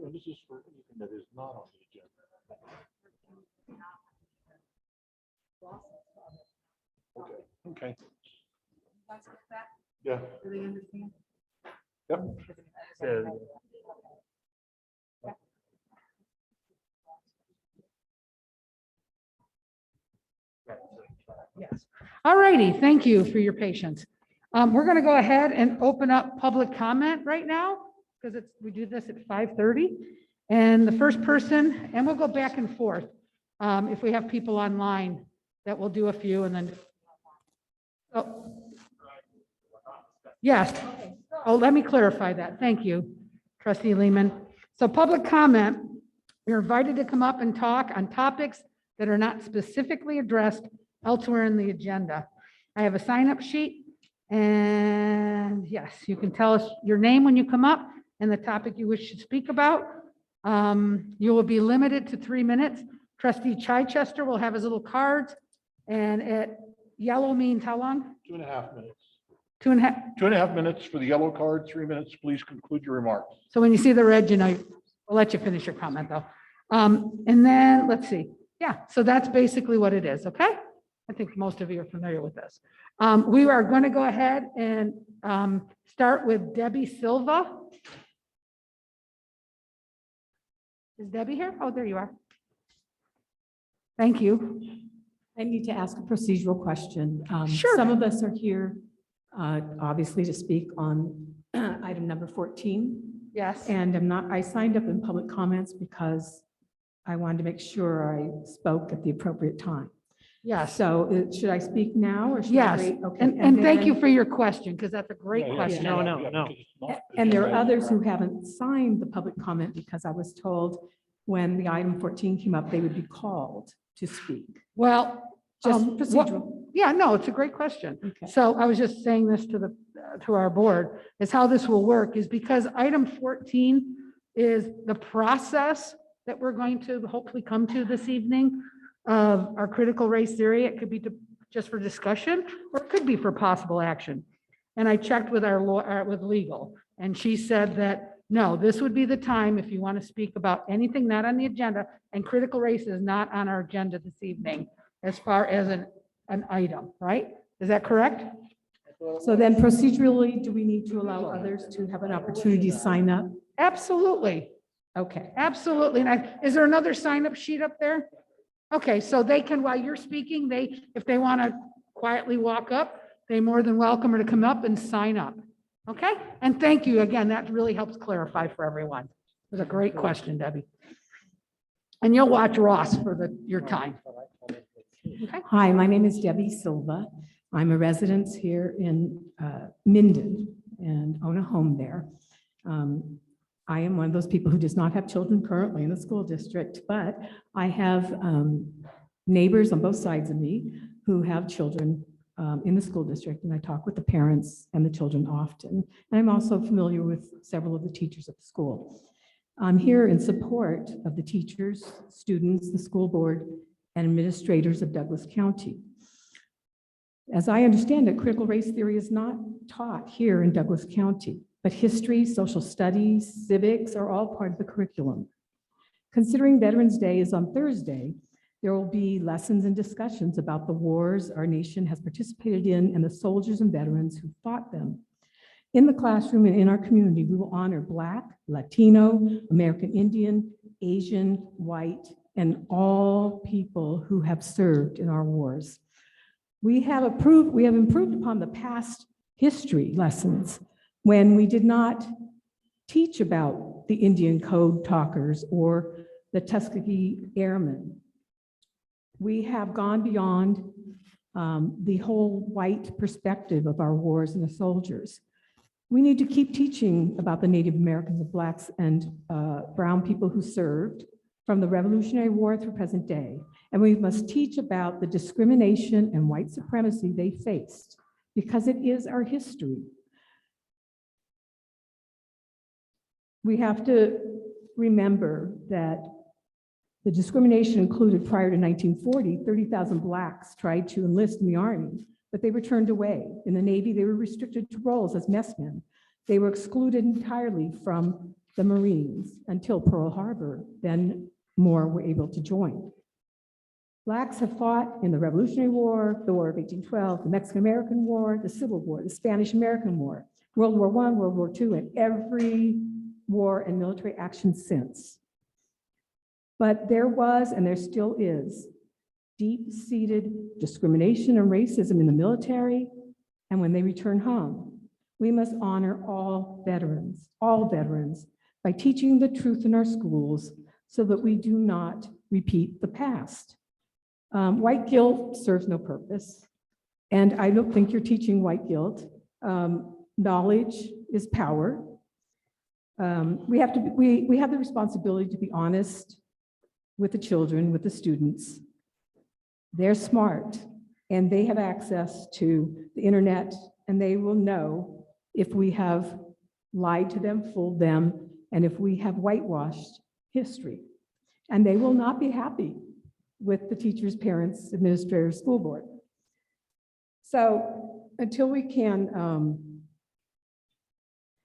S2: and this is for anything that is not on the agenda. Okay. Yeah.
S1: Do they understand?
S2: Yep.
S1: Yes. All righty. Thank you for your patience. We're going to go ahead and open up public comment right now because we do this at 5:30. And the first person, and we'll go back and forth. If we have people online, that we'll do a few and then. Oh. Yes. Oh, let me clarify that. Thank you, Trustee Lehman. So public comment, you're invited to come up and talk on topics that are not specifically addressed elsewhere in the agenda. I have a sign-up sheet, and yes, you can tell us your name when you come up and the topic you wish to speak about. You will be limited to 3 minutes. Trustee Chichester will have his little cards, and yellow means how long?
S2: 2.5 minutes.
S1: 2.5.
S2: 2.5 minutes for the yellow card, 3 minutes. Please conclude your remarks.
S1: So when you see the red, you know, we'll let you finish your comment though. And then let's see. Yeah, so that's basically what it is, okay? I think most of you are familiar with this. We are going to go ahead and start with Debbie Silva. Is Debbie here? Oh, there you are. Thank you.
S21: I need to ask a procedural question.
S1: Sure.
S21: Some of us are here, obviously, to speak on item number 14.
S1: Yes.
S21: And I signed up in public comments because I wanted to make sure I spoke at the appropriate time.
S1: Yes.
S21: So should I speak now or should I
S1: Yes.
S21: wait? Okay.
S1: And thank
S21: then-
S1: you for your question, because that's a great question.
S21: No. And there are others who haven't signed the public comment because I was told when the item 14 came up, they would be called to speak.
S1: Well,
S21: Just procedural.
S1: Yeah, no, it's a great question.
S21: Okay.
S1: So I was just saying this to our board, is how this will work is because item 14 is the process that we're going to hopefully come to this evening of our critical race theory. It could be just for discussion, or it could be for possible action. And I checked with with legal, and she said that, no, this would be the time if you want to speak about anything not on the agenda, and critical race is not on our agenda this evening as far as an item, right? Is that correct?
S21: So then procedurally, do we need to allow others to have an opportunity to sign up?
S1: Absolutely.
S21: Okay.
S1: Absolutely. And is there another sign-up sheet up there? Okay, so they can, while you're speaking, if they want to quietly walk up, they're more than welcome to come up and sign up. Okay? And thank you again. That really helps clarify for everyone. It was a great question, Debbie. And you'll watch Ross for your time. Okay.
S21: Hi, my name is Debbie Silva. I'm a resident here in Minden and own a home there. I am one of those people who does not have children currently in the school district, but I have neighbors on both sides of me who have children in the school district, and I talk with the parents and the children often. And I'm also familiar with several of the teachers at the school. I'm here in support of the teachers, students, the school board, and administrators of Douglas County. As I understand it, critical race theory is not taught here in Douglas County, but history, social studies, civics are all part of the curriculum. Considering Veterans Day is on Thursday, there will be lessons and discussions about the wars our nation has participated in and the soldiers and veterans who fought them. In the classroom and in our community, we will honor Black, Latino, American Indian, Asian, white, and all people who have served in our wars. We have improved upon the past history lessons when we did not teach about the Indian code talkers or the Tuskegee Airmen. We have gone beyond the whole white perspective of our wars and the soldiers. We need to keep teaching about the Native Americans and Blacks and brown people who served from the Revolutionary War through present day. And we must teach about the discrimination and white supremacy they faced because it is our history. We have to remember that the discrimination included prior to 1940, 30,000 Blacks tried to enlist in the Army, but they were turned away. In the Navy, they were restricted to roles as messmen. They were excluded entirely from the Marines until Pearl Harbor, then more were able to join. Blacks have fought in the Revolutionary War, the War of 1812, the Mexican-American War, the Civil War, the Spanish-American War, World War I, World War II, and every war and military action since. But there was, and there still is, deep-seated discrimination and racism in the military, and when they return home, we must honor all veterans, by teaching the truth in our schools so that we do not repeat the past. White guilt serves no purpose, and I don't think you're teaching white guilt. Knowledge is power. We have the responsibility to be honest with the children, with the students. They're smart, and they have access to the internet, and they will know if we have lied to them, fooled them, and if we have whitewashed history. And they will not be happy with the teachers, parents, administrators, school board. So until we can,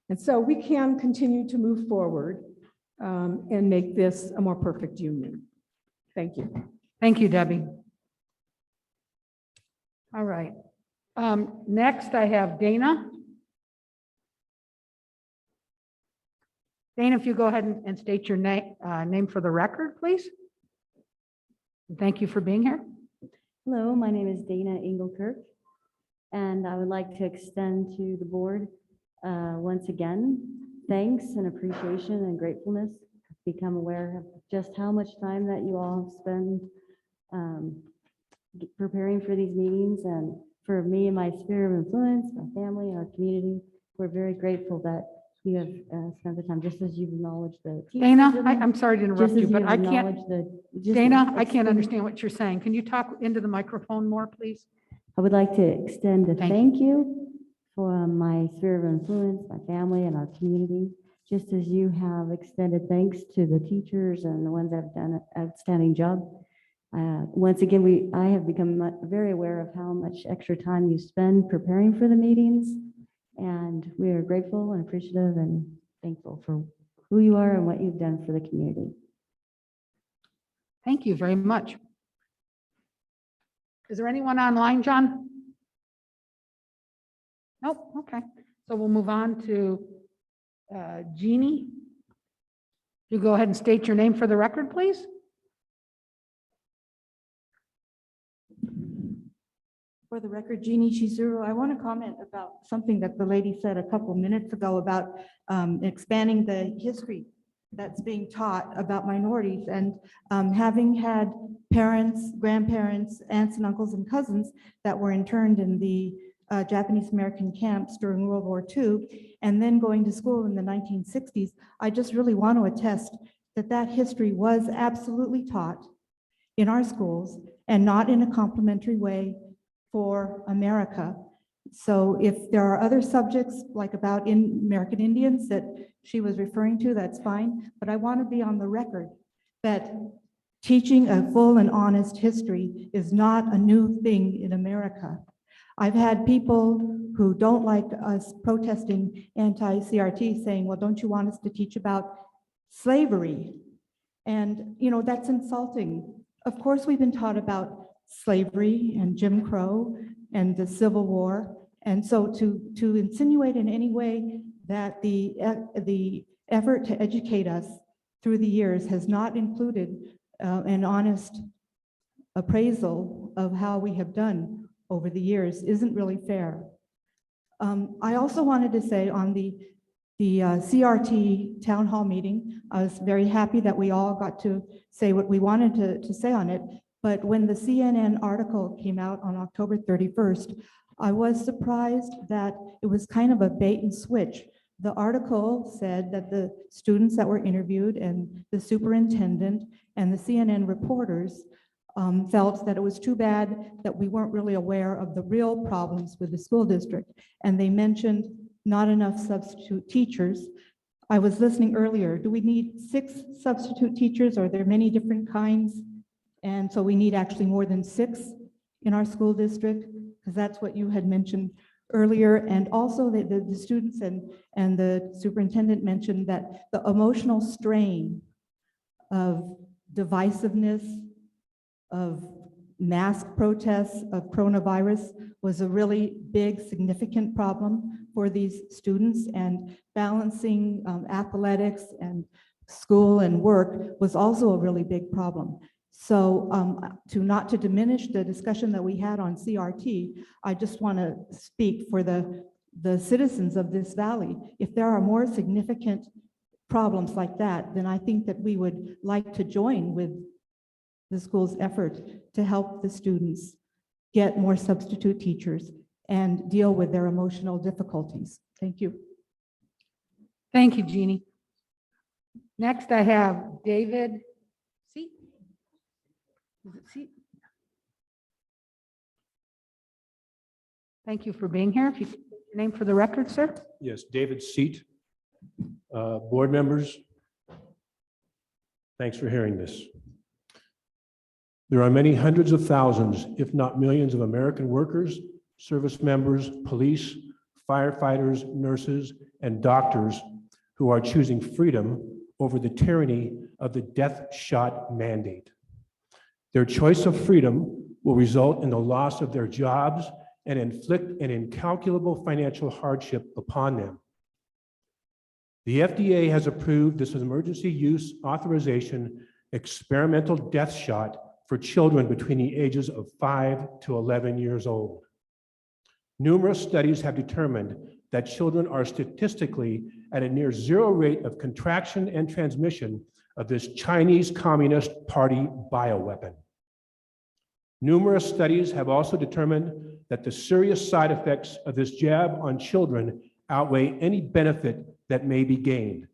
S21: we can continue to move forward and make this a more perfect union. Thank you.
S1: Thank you, Debbie. All right. Next, I have Dana. Dana, if you go ahead and state your name for the record, please. Thank you for being here.
S8: Hello, my name is Dana Engelkirk, and I would like to extend to the board once again, thanks and appreciation and gratefulness. I've become aware of just how much time that you all have spent preparing for these meetings, and for me and my sphere of influence, my family, and our community, we're very grateful that you have spent the time, just as you've acknowledged the teachers.
S1: Dana, I'm sorry to interrupt
S8: just as
S1: you, but
S8: you've
S1: I can't.
S8: acknowledged
S1: Dana, I can't understand what you're saying. Can you talk into the microphone more, please?
S8: I would like to extend a thank you for my sphere of influence, my family, and our community, just as you have extended thanks to the teachers and the ones that have done an outstanding job. Once again, I have become very aware of how much extra time you spend preparing for the meetings, and we are grateful and appreciative and thankful for who you are and what you've done for the community.
S1: Thank you very much. Is there anyone online, John? Nope, okay. So we'll move on to Jeannie. You go ahead and state your name for the record, please.
S22: For the record, Jeannie Shizuru, I want to comment about something that the lady said a couple minutes ago about expanding the history that's being taught about minorities, and having had parents, grandparents, aunts and uncles and cousins that were interned in the Japanese American camps during World War II, and then going to school in the 1960s, I just really want to attest that that history was absolutely taught in our schools and not in a complimentary way for America. So if there are other subjects like about American Indians that she was referring to, that's fine. But I want to be on the record that teaching a full and honest history is not a new thing in America. I've had people who don't like us protesting anti-CRT saying, well, don't you want us to teach about slavery? And, you know, that's insulting. Of course, we've been taught about slavery and Jim Crow and the Civil War. And so to insinuate in any way that the effort to educate us through the years has not included an honest appraisal of how we have done over the years isn't really fair. I also wanted to say on the CRT town hall meeting, I was very happy that we all got to say what we wanted to say on it. But when the CNN article came out on October 31st, I was surprised that it was kind of a bait and switch. The article said that the students that were interviewed and the superintendent and the CNN reporters felt that it was too bad that we weren't really aware of the real problems with the school district. And they mentioned not enough substitute teachers. I was listening earlier. Do we need 6 substitute teachers? Are there many different kinds? And so we need actually more than 6 in our school district, because that's what you had mentioned earlier, and also the students and the superintendent mentioned that the emotional strain of divisiveness, of mask protests, of coronavirus was a really big, significant problem for these students, and balancing athletics and school and work was also a really big problem. So not to diminish the discussion that we had on CRT, I just want to speak for the citizens of this valley. If there are more significant problems like that, then I think that we would like to join with the school's effort to help the students get more substitute teachers and deal with their emotional difficulties. Thank you.
S1: Thank you, Jeannie. Next, I have David. See? Is it see? Thank you for being here. If you could state your name for the record, sir.
S10: Yes, David Seat. Board members, thanks for hearing this. There are many hundreds of thousands, if not millions, of American workers, service members, police, firefighters, nurses, and doctors who are choosing freedom over the tyranny of the death shot mandate. Their choice of freedom will result in the loss of their jobs and inflict an incalculable financial hardship upon them. The FDA has approved this emergency use authorization experimental death shot for children between the ages of 5 to 11 years old. Numerous studies have determined that children are statistically at a near zero rate of contraction and transmission of this Chinese Communist Party bioweapon. Numerous studies have also determined that the serious side effects of this jab on children outweigh any benefit that may be gained.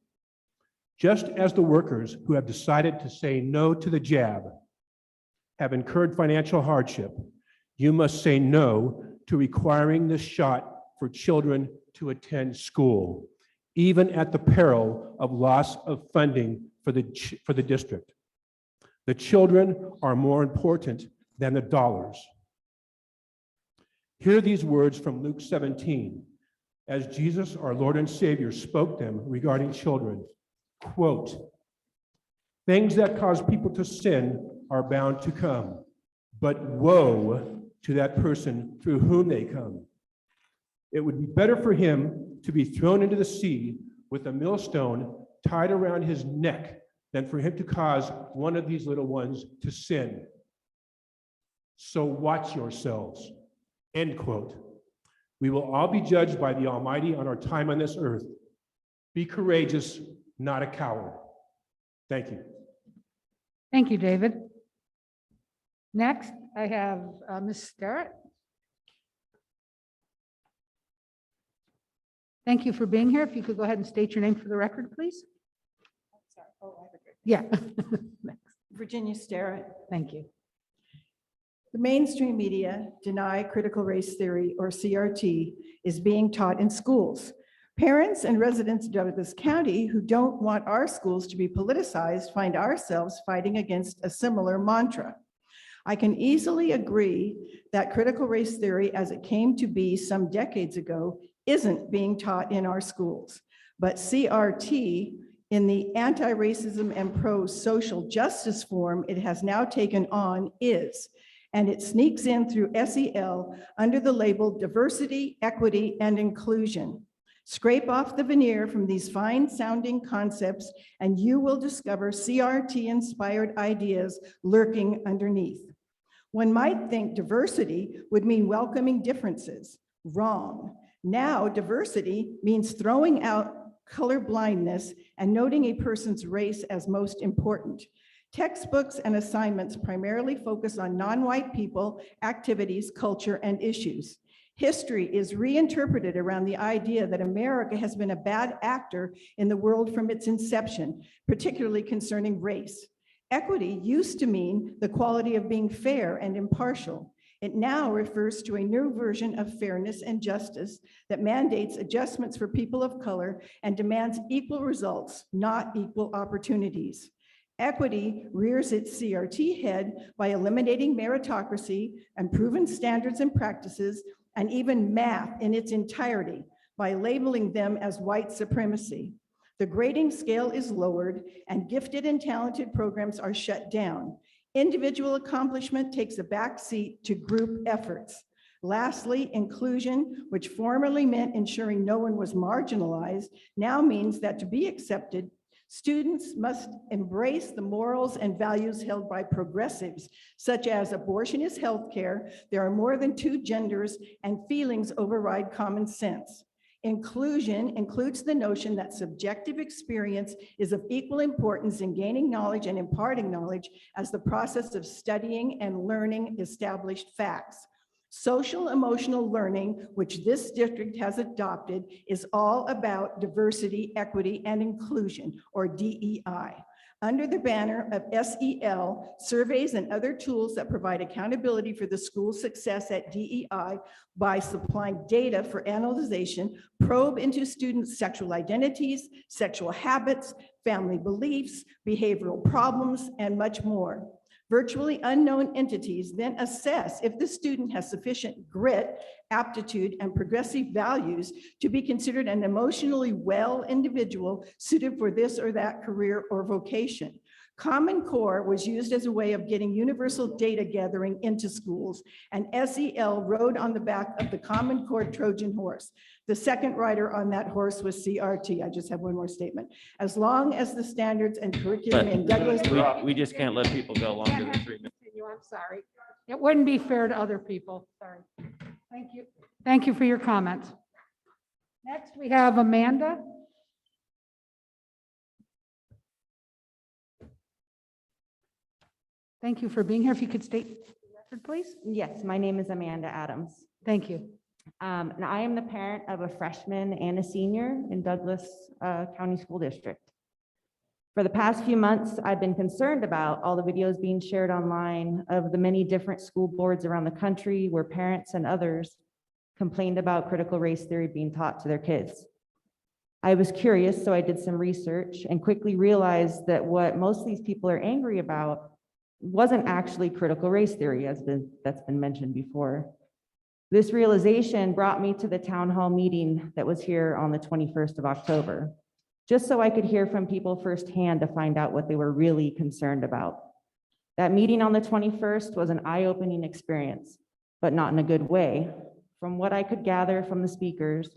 S10: Just as the workers who have decided to say no to the jab have incurred financial hardship, you must say no to requiring this shot for children to attend school, even at the peril of loss of funding for the district. The children are more important than the dollars. Hear these words from Luke 17, as Jesus, our Lord and Savior, spoke them regarding children. Quote, "Things that cause people to sin are bound to come, but woe to that person through whom they come. It would be better for him to be thrown into the sea with a millstone tied around his neck than for him to cause one of these little ones to sin. So watch yourselves." End quote. We will all be judged by the Almighty on our time on this earth. Be courageous, not a coward. Thank you.
S1: Thank you, David. Next, I have Ms. Starrett. Thank you for being here. If you could go ahead and state your name for the record, please. Yeah.
S11: Virginia Starrett.
S1: Thank you.
S11: The mainstream media deny critical race theory, or CRT, is being taught in schools. Parents and residents of Douglas County who don't want our schools to be politicized find ourselves fighting against a similar mantra. I can easily agree that critical race theory, as it came to be some decades ago, isn't being taught in our schools. But CRT, in the anti-racism and pro-social justice form it has now taken on, is. And it sneaks in through SEL under the label diversity, equity, and inclusion. Scrape off the veneer from these fine-sounding concepts, and you will discover CRT-inspired ideas lurking underneath. One might think diversity would mean welcoming differences. Wrong. Now, diversity means throwing out color blindness and noting a person's race as most important. Textbooks and assignments primarily focus on non-white people, activities, culture, and issues. History is reinterpreted around the idea that America has been a bad actor in the world from its inception, particularly concerning race. Equity used to mean the quality of being fair and impartial. It now refers to a new version of fairness and justice that mandates adjustments for people of color and demands equal results, not equal opportunities. Equity rears its CRT head by eliminating meritocracy and proven standards and practices and even math in its entirety by labeling them as white supremacy. The grading scale is lowered and gifted and talented programs are shut down. Individual accomplishment takes a back seat to group efforts. Lastly, inclusion, which formerly meant ensuring no one was marginalized, now means that to be accepted, students must embrace the morals and values held by progressives, such as abortion is healthcare, there are more than two genders, and feelings override common sense. Inclusion includes the notion that subjective experience is of equal importance in gaining knowledge and imparting knowledge as the process of studying and learning established facts. Social emotional learning, which this district has adopted, is all about diversity, equity, and inclusion, or DEI. Under the banner of SEL, surveys and other tools that provide accountability for the school's success at DEI by supplying data for analyzation, probe into students' sexual identities, sexual habits, family beliefs, behavioral problems, and much more. Virtually unknown entities then assess if the student has sufficient grit, aptitude, and progressive values to be considered an emotionally well individual suited for this or that career or vocation. Common Core was used as a way of getting universal data gathering into schools, and SEL rode on the back of the Common Core Trojan horse. The second rider on that horse was CRT. I just have one more statement. As long as the standards and curriculum in Douglas.
S3: We just can't let people go longer than 3 minutes.
S1: I'm sorry. It wouldn't be fair to other people. Sorry. Thank you. Thank you for your comments. Next, we have Amanda. Thank you for being here. If you could state the record, please.
S12: Yes, my name is Amanda Adams.
S1: Thank you.
S12: And I am the parent of a freshman and a senior in Douglas County School District. For the past few months, I've been concerned about all the videos being shared online of the many different school boards around the country where parents and others complained about critical race theory being taught to their kids. I was curious, so I did some research and quickly realized that what most of these people are angry about wasn't actually critical race theory, that's been mentioned before. This realization brought me to the town hall meeting that was here on the 21st of October, just so I could hear from people firsthand to find out what they were really concerned about. That meeting on the 21st was an eye-opening experience, but not in a good way. From what I could gather from the speakers,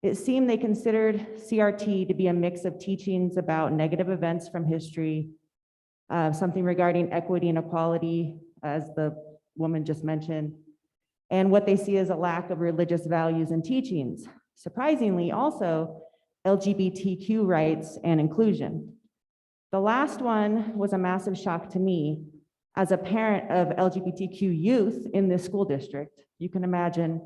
S12: it seemed they considered CRT to be a mix of teachings about negative events from history, something regarding equity and equality, as the woman just mentioned, and what they see as a lack of religious values and teachings. Surprisingly, also, LGBTQ rights and inclusion. The last one was a massive shock to me. As a parent of LGBTQ youth in this school district, you can imagine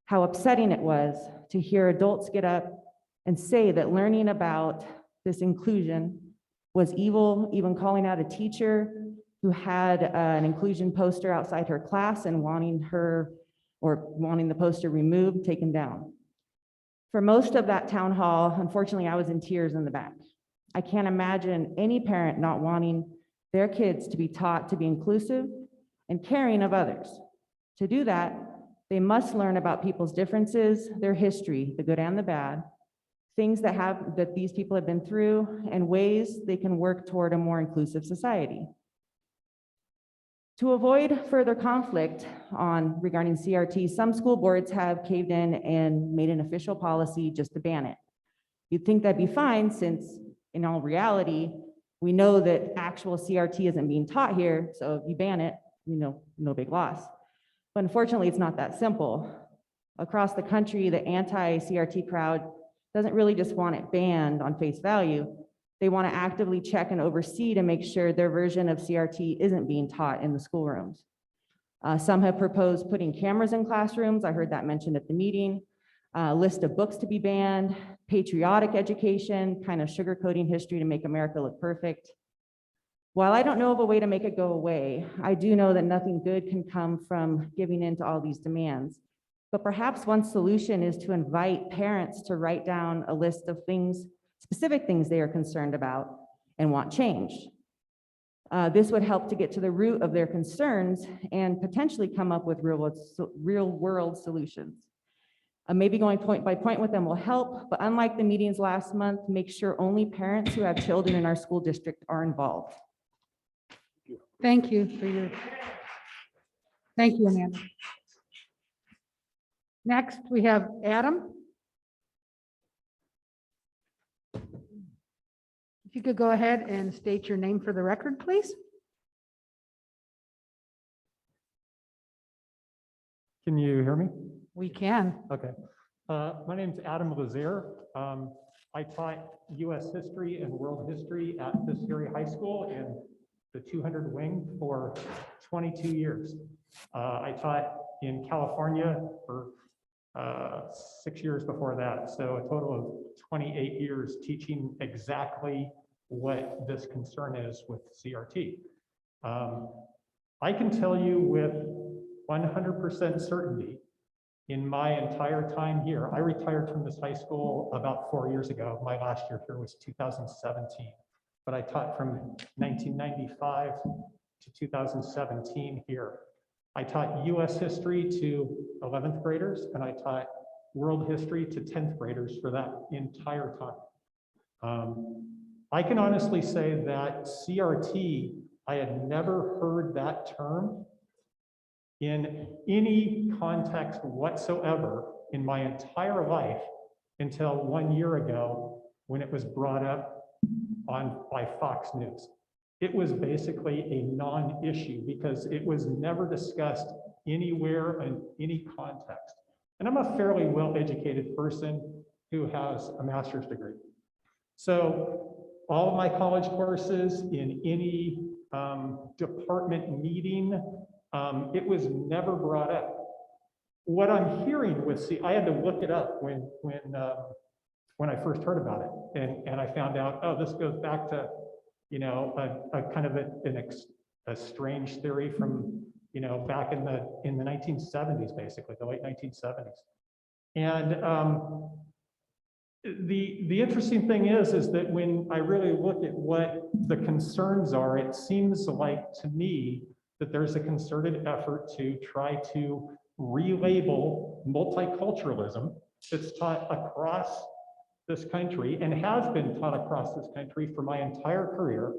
S12: how upsetting it was to hear adults get up and say that learning about this inclusion was evil, even calling out a teacher who had an inclusion poster outside her class and wanting the poster removed, taken down. For most of that town hall, unfortunately, I was in tears in the back. I can't imagine any parent not wanting their kids to be taught to be inclusive and caring of others. To do that, they must learn about people's differences, their history, the good and the bad, things that these people have been through, and ways they can work toward a more inclusive society. To avoid further conflict regarding CRT, some school boards have caved in and made an official policy just to ban it. You'd think that'd be fine, since in all reality, we know that actual CRT isn't being taught here, so if you ban it, no big loss. But unfortunately, it's not that simple. Across the country, the anti-CRT crowd doesn't really just want it banned on face value. They want to actively check and oversee to make sure their version of CRT isn't being taught in the schoolrooms. Some have proposed putting cameras in classrooms. I heard that mentioned at the meeting. List of books to be banned, patriotic education, kind of sugarcoating history to make America look perfect. While I don't know of a way to make it go away, I do know that nothing good can come from giving in to all these demands. But perhaps one solution is to invite parents to write down a list of things, specific things they are concerned about and want changed. This would help to get to the root of their concerns and potentially come up with real world solutions. Maybe going point by point with them will help, but unlike the meetings last month, make sure only parents who have children in our school district are involved.
S1: Thank you for your, thank you, Amanda. Next, we have Adam. If you could go ahead and state your name for the record, please.
S6: Can you hear me?
S1: We can.
S6: Okay. My name's Adam Lazier. I taught U.S. history and world history at Fiscary High School in the 200 wing for 22 years. I taught in California for 6 years before that. So a total of 28 years teaching exactly what this concern is with CRT. I can tell you with 100% certainty in my entire time here, I retired from this high school about 4 years ago. My last year here was 2017, but I taught from 1995 to 2017 here. I taught US history to 11th graders, and I taught world history to 10th graders for that entire time. I can honestly say that CRT, I had never heard that term in any context whatsoever in my entire life until 1 year ago when it was brought up by Fox News. It was basically a non-issue because it was never discussed anywhere in any context. And I'm a fairly well-educated person who has a master's degree. So all of my college courses in any department meeting, it was never brought up. What I'm hearing with, I had to look it up when I first heard about it, and I found out, oh, this goes back to, you know, a kind of a strange theory from, you know, back in the 1970s, basically the late 1970s. And the interesting thing is that when I really look at what the concerns are, it seems like to me that there's a concerted effort to try to relabel multiculturalism that's taught across this country and has been taught across this country for my entire career,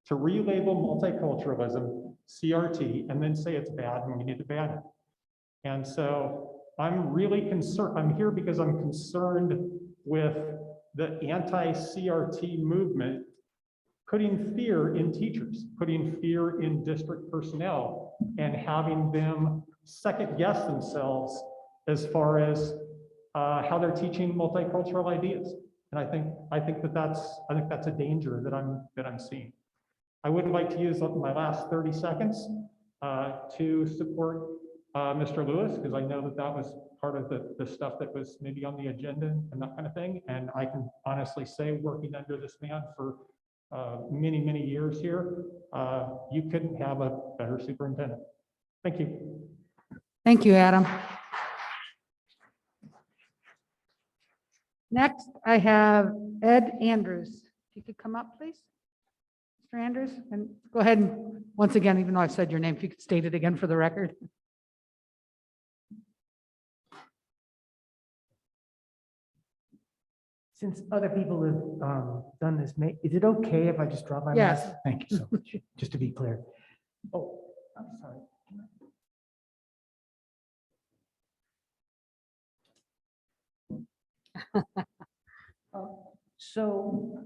S6: to relabel multiculturalism CRT and then say it's bad and we need to ban it. And so I'm really concerned. I'm here because I'm concerned with the anti-CRT movement putting fear in teachers, putting fear in district personnel, and having them second guess themselves as far as how they're teaching multicultural ideas. And I think that's a danger that I'm seeing. I would like to use my last 30 seconds to support Mr. Lewis, because I know that was part of the stuff that was maybe on the agenda and that kind of thing. And I can honestly say, working under this man for many, many years here, you couldn't have a better superintendent. Thank you.
S1: Thank you, Adam. Next, I have Ed Andrews. If you could come up, please. Mr. Andrews, and go ahead and once again, even though I've said your name, if you could state it again for the record.
S13: Since other people have done this, is it okay if I just drop my mask?
S1: Yes.
S13: Thank you so much. Just to be clear. Oh, I'm sorry. So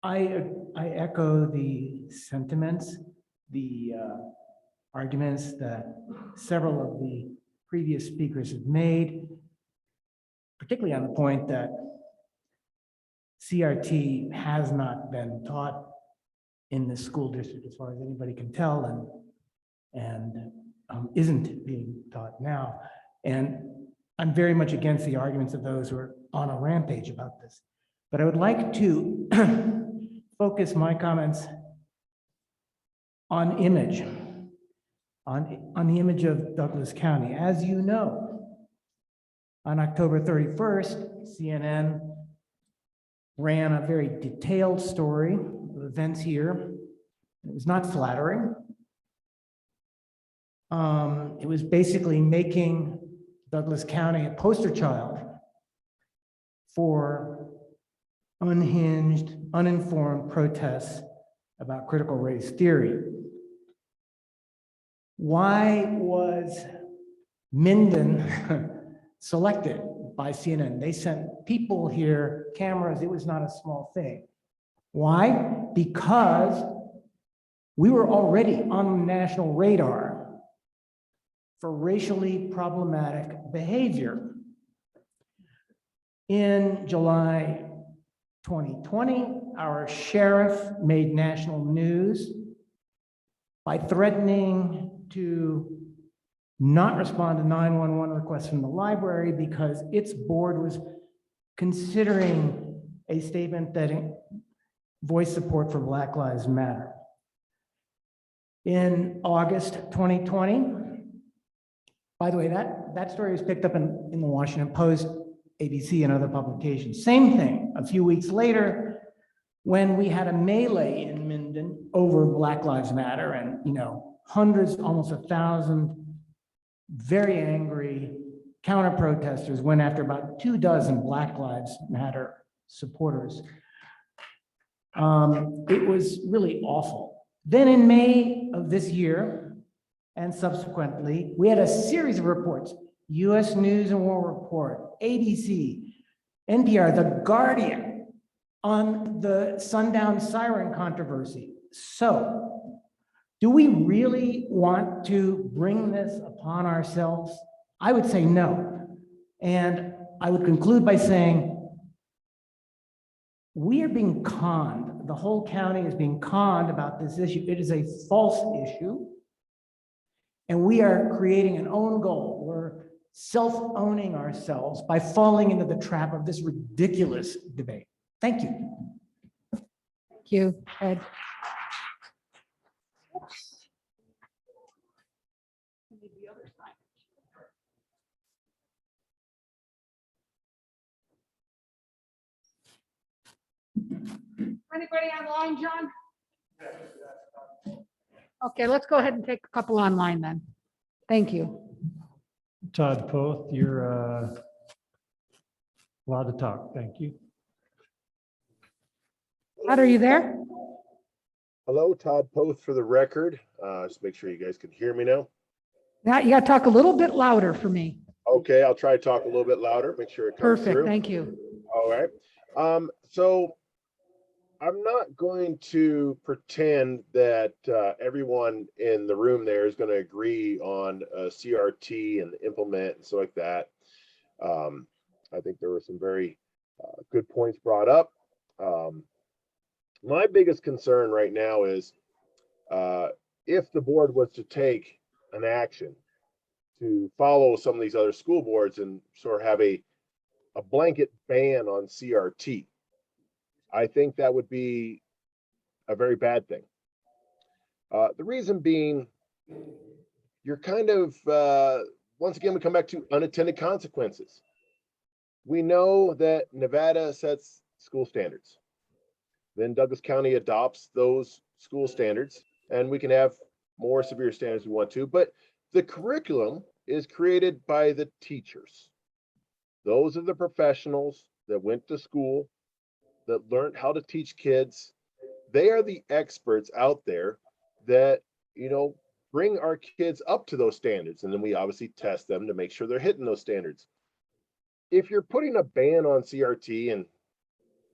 S13: I echo the sentiments, the arguments that several of the previous speakers have made, particularly on the point that CRT has not been taught in the school district as far as anybody can tell, and isn't being taught now. And I'm very much against the arguments of those who are on a rampage about this. But I would like to focus my comments on image, on the image of Douglas County. As you know, on October 31st, CNN ran a very detailed story events here. It was not flattering. It was basically making Douglas County a poster child for unhinged, uninformed protests about critical race theory. Why was Minden selected by CNN? They sent people here, cameras, it was not a small thing. Why? Because we were already on the national radar for racially problematic behavior. In July 2020, our sheriff made national news by threatening to not respond to 911 requests from the library because its board was considering a statement that voiced support for Black Lives Matter. In August 2020, by the way, that story was picked up in the Washington Post, ABC, and other publications. Same thing, a few weeks later, when we had a melee in Minden over Black Lives Matter, and hundreds, almost 1,000 very angry counter-protesters went after about 24 Black Lives Matter supporters. It was really awful. Then in May of this year, and subsequently, we had a series of reports, US News and World Report, ABC, NPR, The Guardian, on the sundown siren controversy. So, do we really want to bring this upon ourselves? I would say no. And I would conclude by saying, we are being conned. The whole county is being conned about this issue. It is a false issue. And we are creating an own goal. We're self-owning ourselves by falling into the trap of this ridiculous debate. Thank you.
S1: Thank you, Ed. Anybody online, John? Okay, let's go ahead and take a couple online then. Thank you.
S15: Todd Poth, you're allowed to talk. Thank you.
S1: Todd, are you there?
S16: Hello, Todd Poth for the record. Just make sure you guys can hear me now.
S1: Now you got to talk a little bit louder for me.
S16: Okay, I'll try to talk a little bit louder, make sure it comes through.
S1: Perfect, thank you.
S16: All right. So I'm not going to pretend that everyone in the room there is going to agree on CRT and implement and so like that. I think there were some very good points brought up. My biggest concern right now is if the board was to take an action to follow some of these other school boards and sort of have a blanket ban on CRT, I think that would be a very bad thing. The reason being, you're kind of, once again, we come back to unintended consequences. We know that Nevada sets school standards. Then Douglas County adopts those school standards, and we can have more severe standards if we want to, but the curriculum is created by the teachers. Those are the professionals that went to school, that learned how to teach kids. They are the experts out there that, bring our kids up to those standards. And then we obviously test them to make sure they're hitting those standards. If you're putting a ban on CRT, and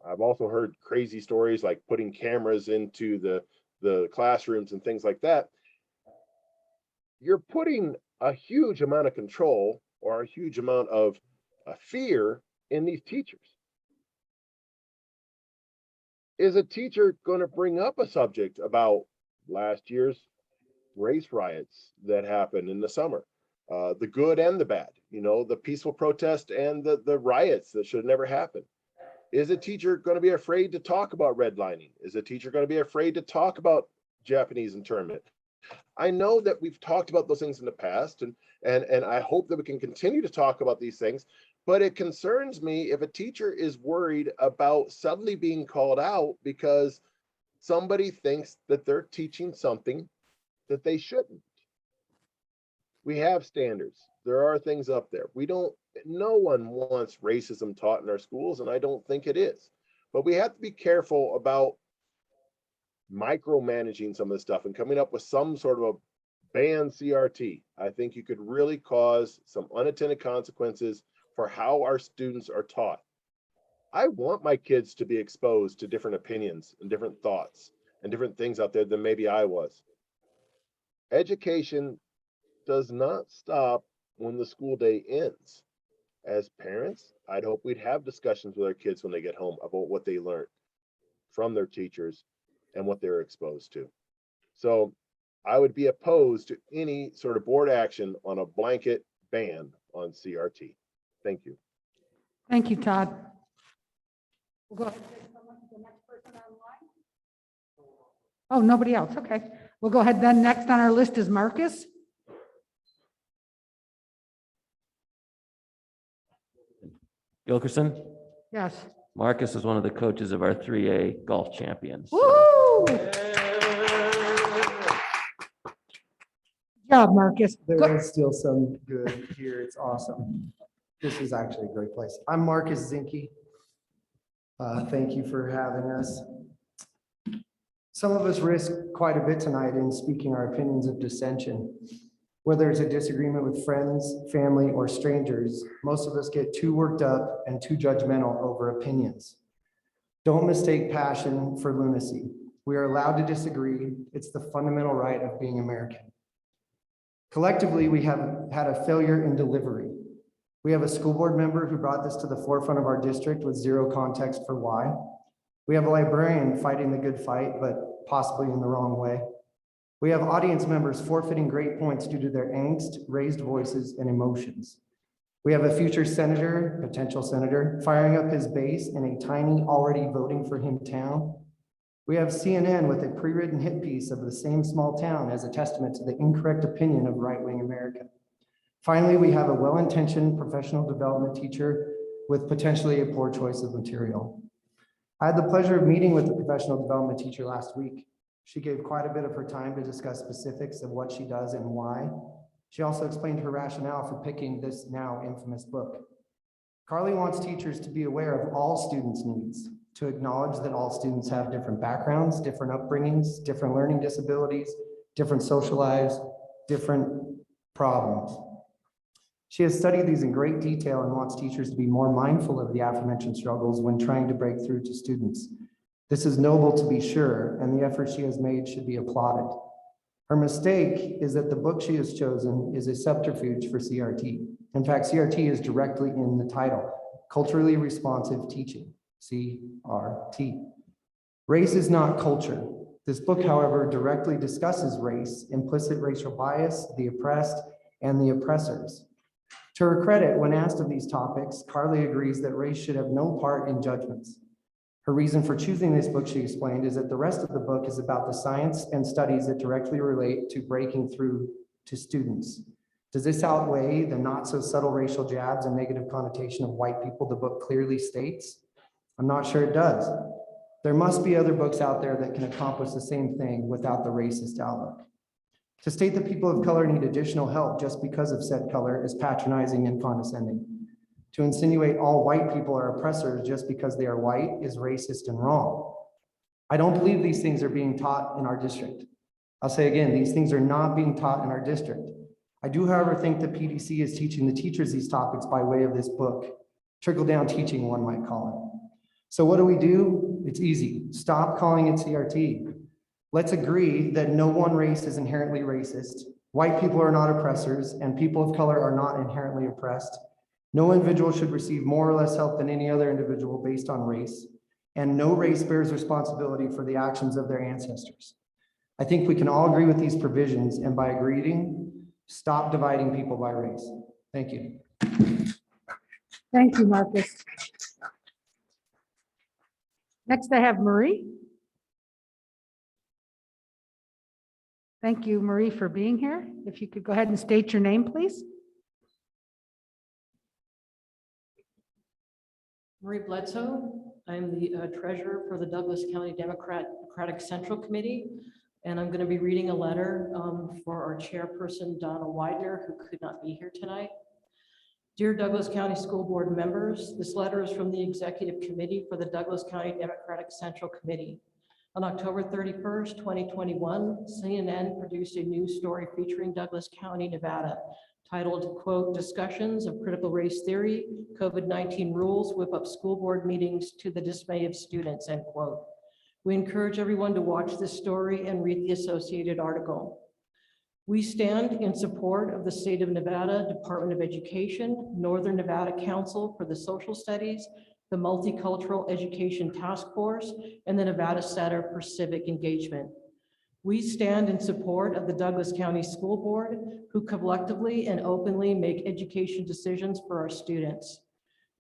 S16: I've also heard crazy stories like putting cameras into the classrooms and things like that, you're putting a huge amount of control or a huge amount of fear in these teachers. Is a teacher going to bring up a subject about last year's race riots that happened in the summer? The good and the bad, the peaceful protest and the riots that should have never happened. Is a teacher going to be afraid to talk about redlining? Is a teacher going to be afraid to talk about Japanese internment? I know that we've talked about those things in the past, and I hope that we can continue to talk about these things, but it concerns me if a teacher is worried about suddenly being called out because somebody thinks that they're teaching something that they shouldn't. We have standards. There are things up there. No one wants racism taught in our schools, and I don't think it is. But we have to be careful about micromanaging some of this stuff and coming up with some sort of a ban CRT. I think you could really cause some unintended consequences for how our students are taught. I want my kids to be exposed to different opinions and different thoughts and different things out there than maybe I was. Education does not stop when the school day ends. As parents, I'd hope we'd have discussions with our kids when they get home about what they learned from their teachers and what they're exposed to. So I would be opposed to any sort of board action on a blanket ban on CRT. Thank you.
S1: Thank you, Todd. We'll go ahead and take someone to the next person online. Oh, nobody else. Okay. We'll go ahead then. Next on our list is Marcus.
S3: Gilkerson?
S1: Yes.
S3: Marcus is one of the coaches of our 3A golf champions.
S1: Woo! Good job, Marcus.
S5: There is still some good here. It's awesome. This is actually a great place. I'm Marcus Zinke. Thank you for having us. Some of us risk quite a bit tonight in speaking our opinions of dissension. Whether it's a disagreement with friends, family, or strangers, most of us get too worked up and too judgmental over opinions. Don't mistake passion for lunacy. We are allowed to disagree. It's the fundamental right of being American. Collectively, we have had a failure in delivery. We have a school board member who brought this to the forefront of our district with zero context for why. We have a librarian fighting the good fight, but possibly in the wrong way. We have audience members forfeiting great points due to their angst, raised voices, and emotions. We have a future senator, potential senator, firing up his base in a tiny, already voting for him town. We have CNN with a pre-written hit piece of the same small town as a testament to the incorrect opinion of right-wing America. Finally, we have a well-intentioned professional development teacher with potentially a poor choice of material. I had the pleasure of meeting with the professional development teacher last week. She gave quite a bit of her time to discuss specifics of what she does and why. She also explained her rationale for picking this now infamous book. Carly wants teachers to be aware of all students' needs, to acknowledge that all students have different backgrounds, different upbringings, different learning disabilities, different social lives, different problems. She has studied these in great detail and wants teachers to be more mindful of the aforementioned struggles when trying to break through to students. This is noble to be sure, and the effort she has made should be applauded. Her mistake is that the book she has chosen is a subterfuge for CRT. In fact, CRT is directly in the title, Culturally Responsive Teaching, CRT. Race is not culture. This book, however, directly discusses race, implicit racial bias, the oppressed, and the oppressors. To her credit, when asked of these topics, Carly agrees that race should have no part in judgments. Her reason for choosing this book, she explained, is that the rest of the book is about the science and studies that directly relate to breaking through to students. Does this outweigh the not so subtle racial jabs and negative connotation of white people the book clearly states? I'm not sure it does. There must be other books out there that can accomplish the same thing without the racist outlook. To state that people of color need additional help just because of said color is patronizing and condescending. To insinuate all white people are oppressors just because they are white is racist and wrong. I don't believe these things are being taught in our district. I'll say again, these things are not being taught in our district. I do, however, think that PDC is teaching the teachers these topics by way of this book. Trickle-down teaching, one might call it. So what do? It's easy. Stop calling it CRT. Let's agree that no one race is inherently racist. White people are not oppressors, and people of color are not inherently oppressed. No individual should receive more or less help than any other individual based on race, and no race bears responsibility for the actions of their ancestors. I think we can all agree with these provisions, and by agreeing, stop dividing people by race. Thank you.
S1: Thank you, Marcus. Next, I have Marie. Thank you, Marie, for being here. If you could go ahead and state your name, please.
S7: Marie Bledsoe. I'm the treasurer for the Douglas County Democratic Central Committee, and I'm going to be reading a letter for our chairperson, Donna Widener, who could not be here tonight. Dear Douglas County School Board members, this letter is from the Executive Committee for the Douglas County Democratic Central Committee. On October 31st, 2021, CNN produced a news story featuring Douglas County, Nevada, titled, quote, "Discussions of Critical Race Theory, COVID-19 Rules Whip Up School Board Meetings to the Dismay of Students," end quote. We encourage everyone to watch this story and read the associated article. We stand in support of the State of Nevada Department of Education, Northern Nevada Council for the Social Studies, the Multicultural Education Task Force, and the Nevada Center for Civic Engagement. We stand in support of the Douglas County School Board, who collectively and openly make education decisions for our students.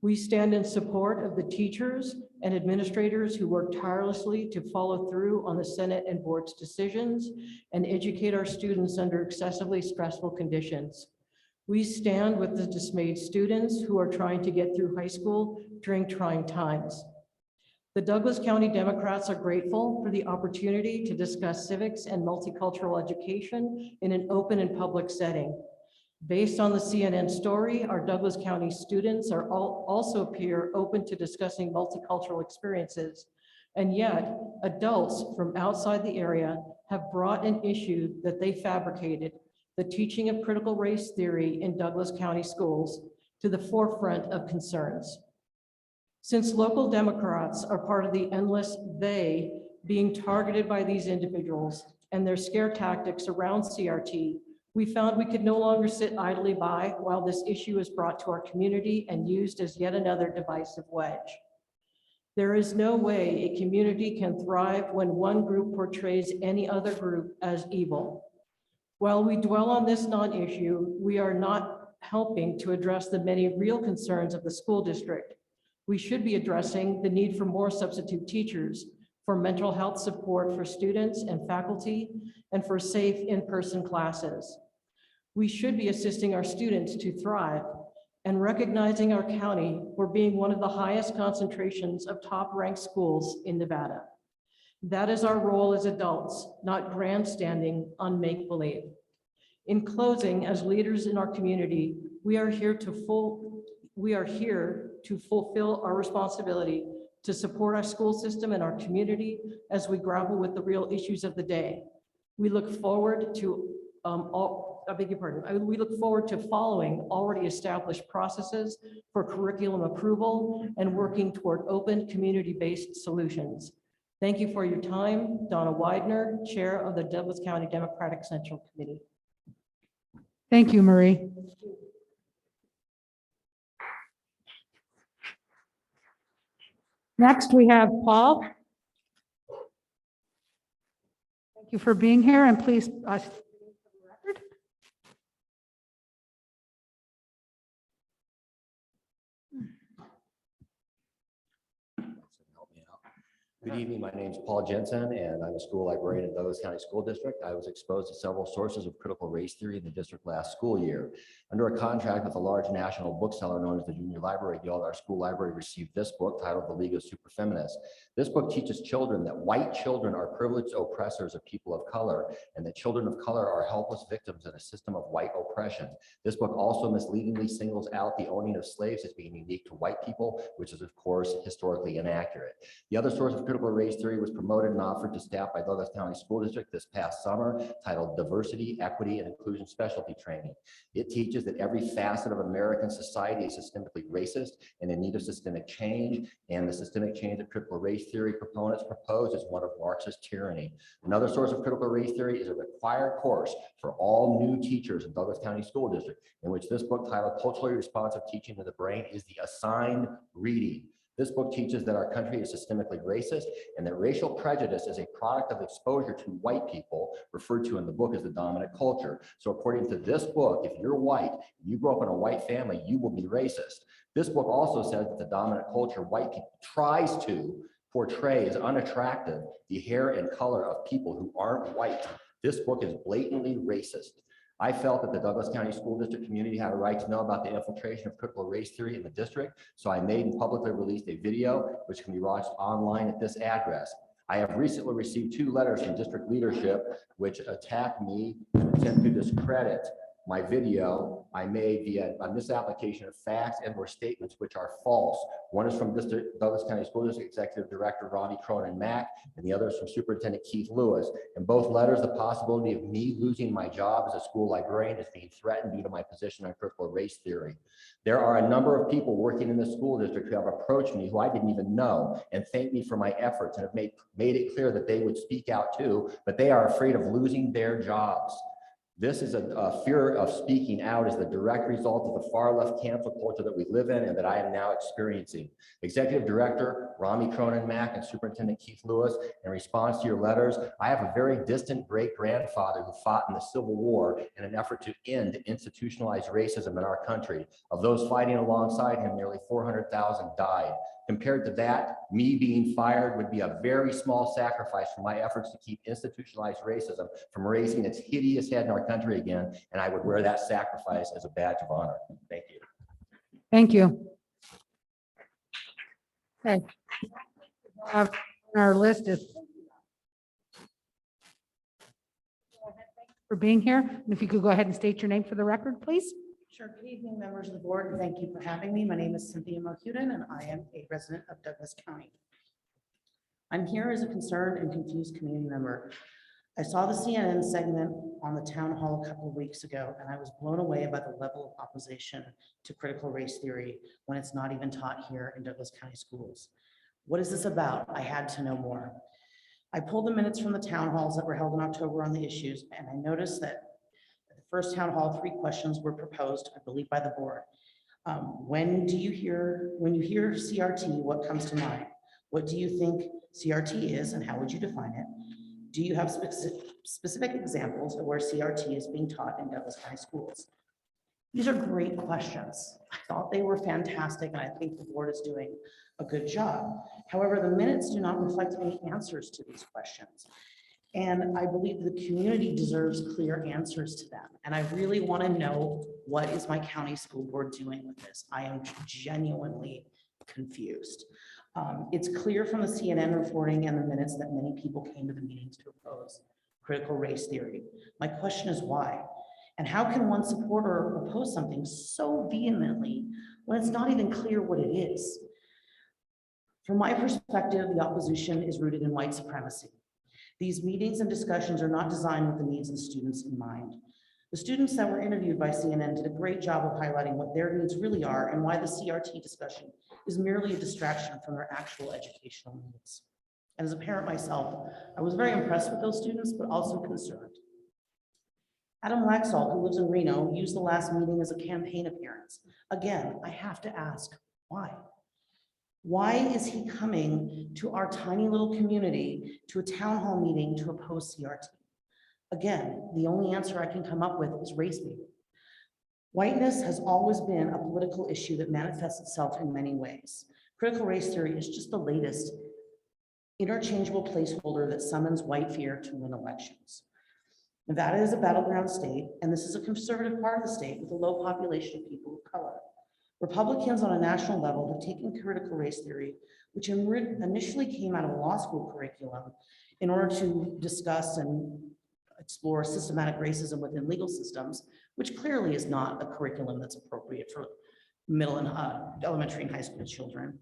S7: We stand in support of the teachers and administrators who work tirelessly to follow through on the Senate and board's decisions and educate our students under excessively stressful conditions. We stand with the dismayed students who are trying to get through high school during trying times. The Douglas County Democrats are grateful for the opportunity to discuss civics and multicultural education in an open and public setting. Based on the CNN story, our Douglas County students are also appear open to discussing multicultural experiences. And yet, adults from outside the area have brought an issue that they fabricated, the teaching of critical race theory in Douglas County schools, to the forefront of concerns. Since local Democrats are part of the endless they being targeted by these individuals and their scare tactics around CRT, we found we could no longer sit idly by while this issue is brought to our community and used as yet another divisive wedge. There is no way a community can thrive when one group portrays any other group as evil. While we dwell on this non-issue, we are not helping to address the many real concerns of the school district. We should be addressing the need for more substitute teachers, for mental health support for students and faculty, and for safe in-person classes. We should be assisting our students to thrive and recognizing our county for being one of the highest concentrations of top-ranked schools in Nevada. That is our role as adults, not grandstanding on make-believe. In closing, as leaders in our community, we are here to fulfill our responsibility to support our school system and our community as we grapple with the real issues of the day. We look forward to we look forward to following already established processes for curriculum approval and working toward open community-based solutions. Thank you for your time. Donna Widener, Chair of the Douglas County Democratic Central Committee.
S1: Thank you, Marie. Next, we have Paul. Thank you for being here, and please
S9: Good evening. My name is Paul Jensen, and I'm a school librarian in Douglas County School District. I was exposed to several sources of critical race theory in the district last school year. Under a contract with a large national bookseller known as the Junior Library Guild, our school library received this book titled The League of Superfeminists. This book teaches children that white children are privileged oppressors of people of color, and that children of color are helpless victims in a system of white oppression. This book also misleadingly singles out the owning of slaves as being unique to white people, which is of course historically inaccurate. The other source of critical race theory was promoted and offered to staff by Douglas County School District this past summer, titled Diversity, Equity, and Inclusion Specialty Training. It teaches that every facet of American society is systemically racist and in need of systemic change, and the systemic change that critical race theory proponents propose is one of Marxist tyranny. Another source of critical race theory is a required course for all new teachers in Douglas County School District, in which this book titled Culturally Responsive Teaching to the Brain is the assigned reading. This book teaches that our country is systemically racist and that racial prejudice is a product of exposure to white people, referred to in the book as the dominant culture. So according to this book, if you're white, you grew up in a white family, you will be racist. This book also says that the dominant culture, white people, tries to portray as unattractive the hair and color of people who aren't white. This book is blatantly racist. I felt that the Douglas County School District community had a right to know about the infiltration of critical race theory in the district, so I made and publicly released a video which can be watched online at this address. I have recently received 2 letters from district leadership which attack me and attempt to discredit my video I made via a misapplication of facts and/or statements which are false. One is from Douglas County School District Executive Director Robbie Cronin Mack, and the other is from Superintendent Keith Lewis. In both letters, the possibility of me losing my job as a school librarian is being threatened due to my position on critical race theory. There are a number of people working in the school district who have approached me who I didn't even know and thanked me for my efforts and have made it clear that they would speak out too, but they are afraid of losing their jobs. This is a fear of speaking out is the direct result of the far left cancel culture that we live in and that I am now experiencing. Executive Director Rami Cronin Mack and Superintendent Keith Lewis, in response to your letters, I have a very distant great-grandfather who fought in the Civil War in an effort to end institutionalized racism in our country. Of those fighting alongside him, nearly 400,000 died. Compared to that, me being fired would be a very small sacrifice for my efforts to keep institutionalized racism from raising its hideous head in our country again, and I would wear that sacrifice as a badge of honor. Thank you.
S1: Thank you. Okay. Our list is for being here. And if you could go ahead and state your name for the record, please.
S14: Sure. Good evening, members of the board, and thank you for having me. My name is Cynthia Mohuden, and I am a resident of Douglas County. I'm here as a concerned and confused community member. I saw the CNN segment on the town hall a couple of weeks ago, and I was blown away by the level of opposition to critical race theory when it's not even taught here in Douglas County schools. What is this about? I had to know more. I pulled the minutes from the town halls that were held in October on the issues, and I noticed that first town hall, 3 questions were proposed, I believe, by the board. When you hear CRT, what comes to mind? What do you think CRT is and how would you define it? Do you have specific examples of where CRT is being taught in Douglas County schools? These are great questions. I thought they were fantastic, and I think the board is doing a good job. However, the minutes do not reflect any answers to these questions. And I believe the community deserves clear answers to them. And I really want to know, what is my county school board doing with this? I am genuinely confused. It's clear from the CNN reporting and the minutes that many people came to the meetings to oppose critical race theory. My question is why? And how can one support or oppose something so vehemently when it's not even clear what it is? From my perspective, the opposition is rooted in white supremacy. These meetings and discussions are not designed with the needs of the students in mind. The students that were interviewed by CNN did a great job of highlighting what their needs really are and why the CRT discussion is merely a distraction from their actual educational needs. And as a parent myself, I was very impressed with those students, but also concerned. Adam Laxalt, who lives in Reno, used the last meeting as a campaign appearance. Again, I have to ask, why? Why is he coming to our tiny little community to a town hall meeting to oppose CRT? Again, the only answer I can come up with is race baiting. Whiteness has always been a political issue that manifests itself in many ways. Critical race theory is just the latest interchangeable placeholder that summons white fear to win elections. Nevada is a battleground state, and this is a conservative part of the state with a low population of people of color. Republicans on a national level have taken critical race theory, which initially came out of a law school curriculum, in order to discuss and explore systematic racism within legal systems, which clearly is not a curriculum that's appropriate for middle and elementary and high school children.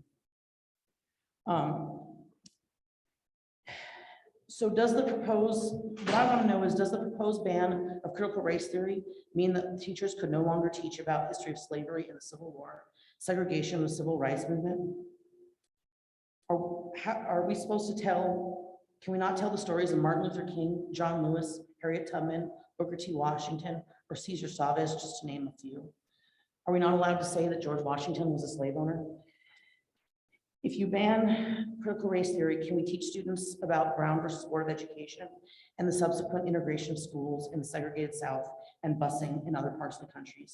S14: So what I want to know is, does the proposed ban of critical race theory mean that teachers could no longer teach about history of slavery and the Civil War, segregation and the Civil Rights Movement? Are we supposed to can we not tell the stories of Martin Luther King, John Lewis, Harriet Tubman, Booker T. Washington, or Cesar Chavez, just to name a few? Are we not allowed to say that George Washington was a slave owner? If you ban critical race theory, can we teach students about Brown versus Board of Education and the subsequent integration of schools in the segregated South and busing in other parts of the country?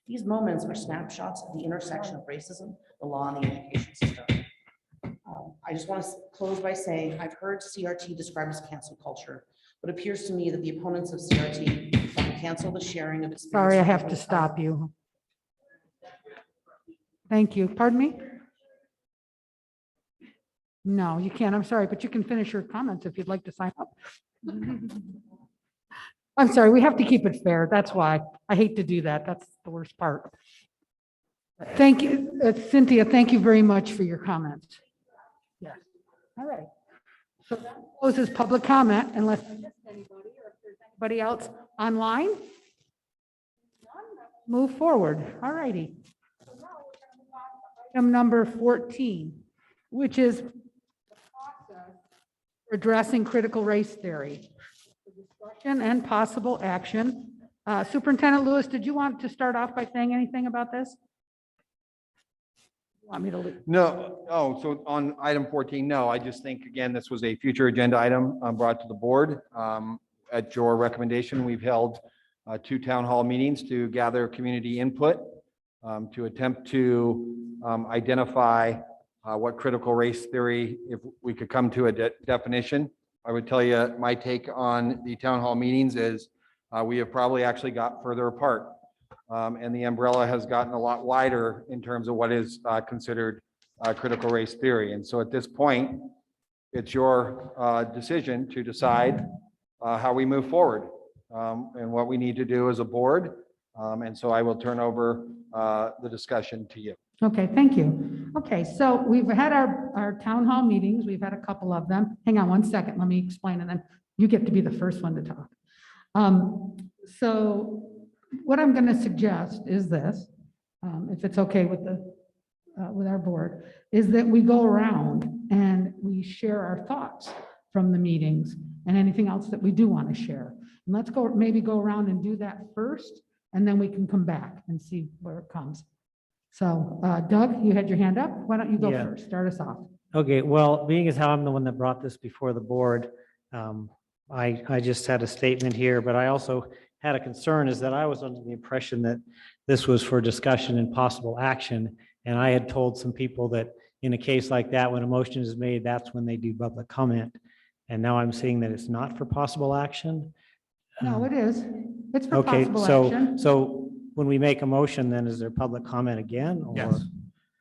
S14: These moments are snapshots of the intersection of racism, the law, and the education system. I just want to close by saying I've heard CRT described as cancel culture, but it appears to me that the opponents of CRT want to cancel the sharing of experience.
S1: Sorry, I have to stop you. Thank you. Pardon me? No, you can't. I'm sorry, but you can finish your comments if you'd like to sign up. I'm sorry, we have to keep it fair. That's why. I hate to do that. That's the worst part. Thank you, Cynthia, thank you very much for your comments. Yes. All right. So that closes public comment unless I missed anybody or if there's anybody else online. Move forward. All righty. Item number 14, which is the process for addressing critical race theory. Discussion and possible action. Superintendent Lewis, did you want to start off by saying anything about this? Want me to leave?
S4: No, oh, so on item 14, no, I just think, again, this was a future agenda item brought to the board. At your recommendation, we've held 2 town hall meetings to gather community input to attempt to identify what critical race theory, if we could come to a definition. I would tell you my take on the town hall meetings is we have probably actually got further apart. And the umbrella has gotten a lot wider in terms of what is considered critical race theory. And so at this point, it's your decision to decide how we move forward and what we need to do as a board. And so I will turn over the discussion to you.
S1: Okay, thank you. Okay, so we've had our town hall meetings. We've had a couple of them. Hang on one second. Let me explain and then you get to be the first one to talk. So what I'm going to suggest is this, if it's okay with with our board, is that we go around and we share our thoughts from the meetings and anything else that we do want to share. And let's maybe go around and do that first, and then we can come back and see where it comes. So Doug, you had your hand up. Why don't you go first? Start us off.
S17: Okay, well, being as how I'm the one that brought this before the board, I just had a statement here, but I also had a concern is that I was under the impression that this was for discussion and possible action. And I had told some people that in a case like that, when a motion is made, that's when they do public comment. And now I'm seeing that it's not for possible action.
S1: No, it is. It's for
S17: Okay,
S1: possible action.
S17: so when we make a motion, then is there public comment again? Or?
S4: Yes.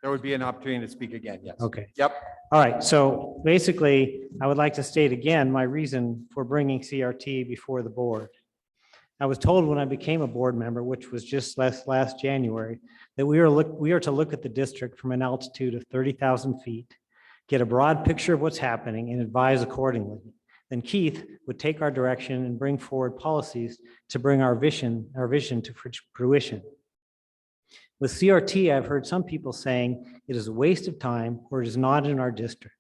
S4: There would be an opportunity to speak again, yes.
S17: Okay.
S4: Yep.
S17: All right, so basically, I would like to state again my reason for bringing CRT before the board. I was told when I became a board member, which was just last January, that we are to look at the district from an altitude of 30,000 feet, get a broad picture of what's happening and advise accordingly. Then Keith would take our direction and bring forward policies to bring our vision to fruition. With CRT, I've heard some people saying it is a waste of time or it is not in our district.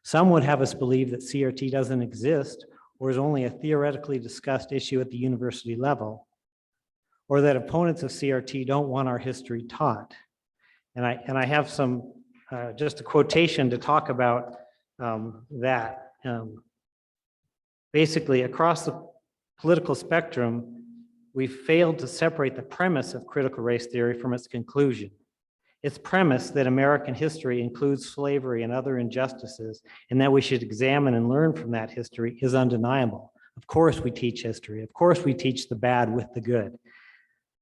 S17: Some would have us believe that CRT doesn't exist or is only a theoretically discussed issue at the university level, or that opponents of CRT don't want our history taught. And I have some, just a quotation to talk about that. Basically, across the political spectrum, we failed to separate the premise of critical race theory from its conclusion. Its premise that American history includes slavery and other injustices, and that we should examine and learn from that history is undeniable. Of course we teach history. Of course we teach the bad with the good.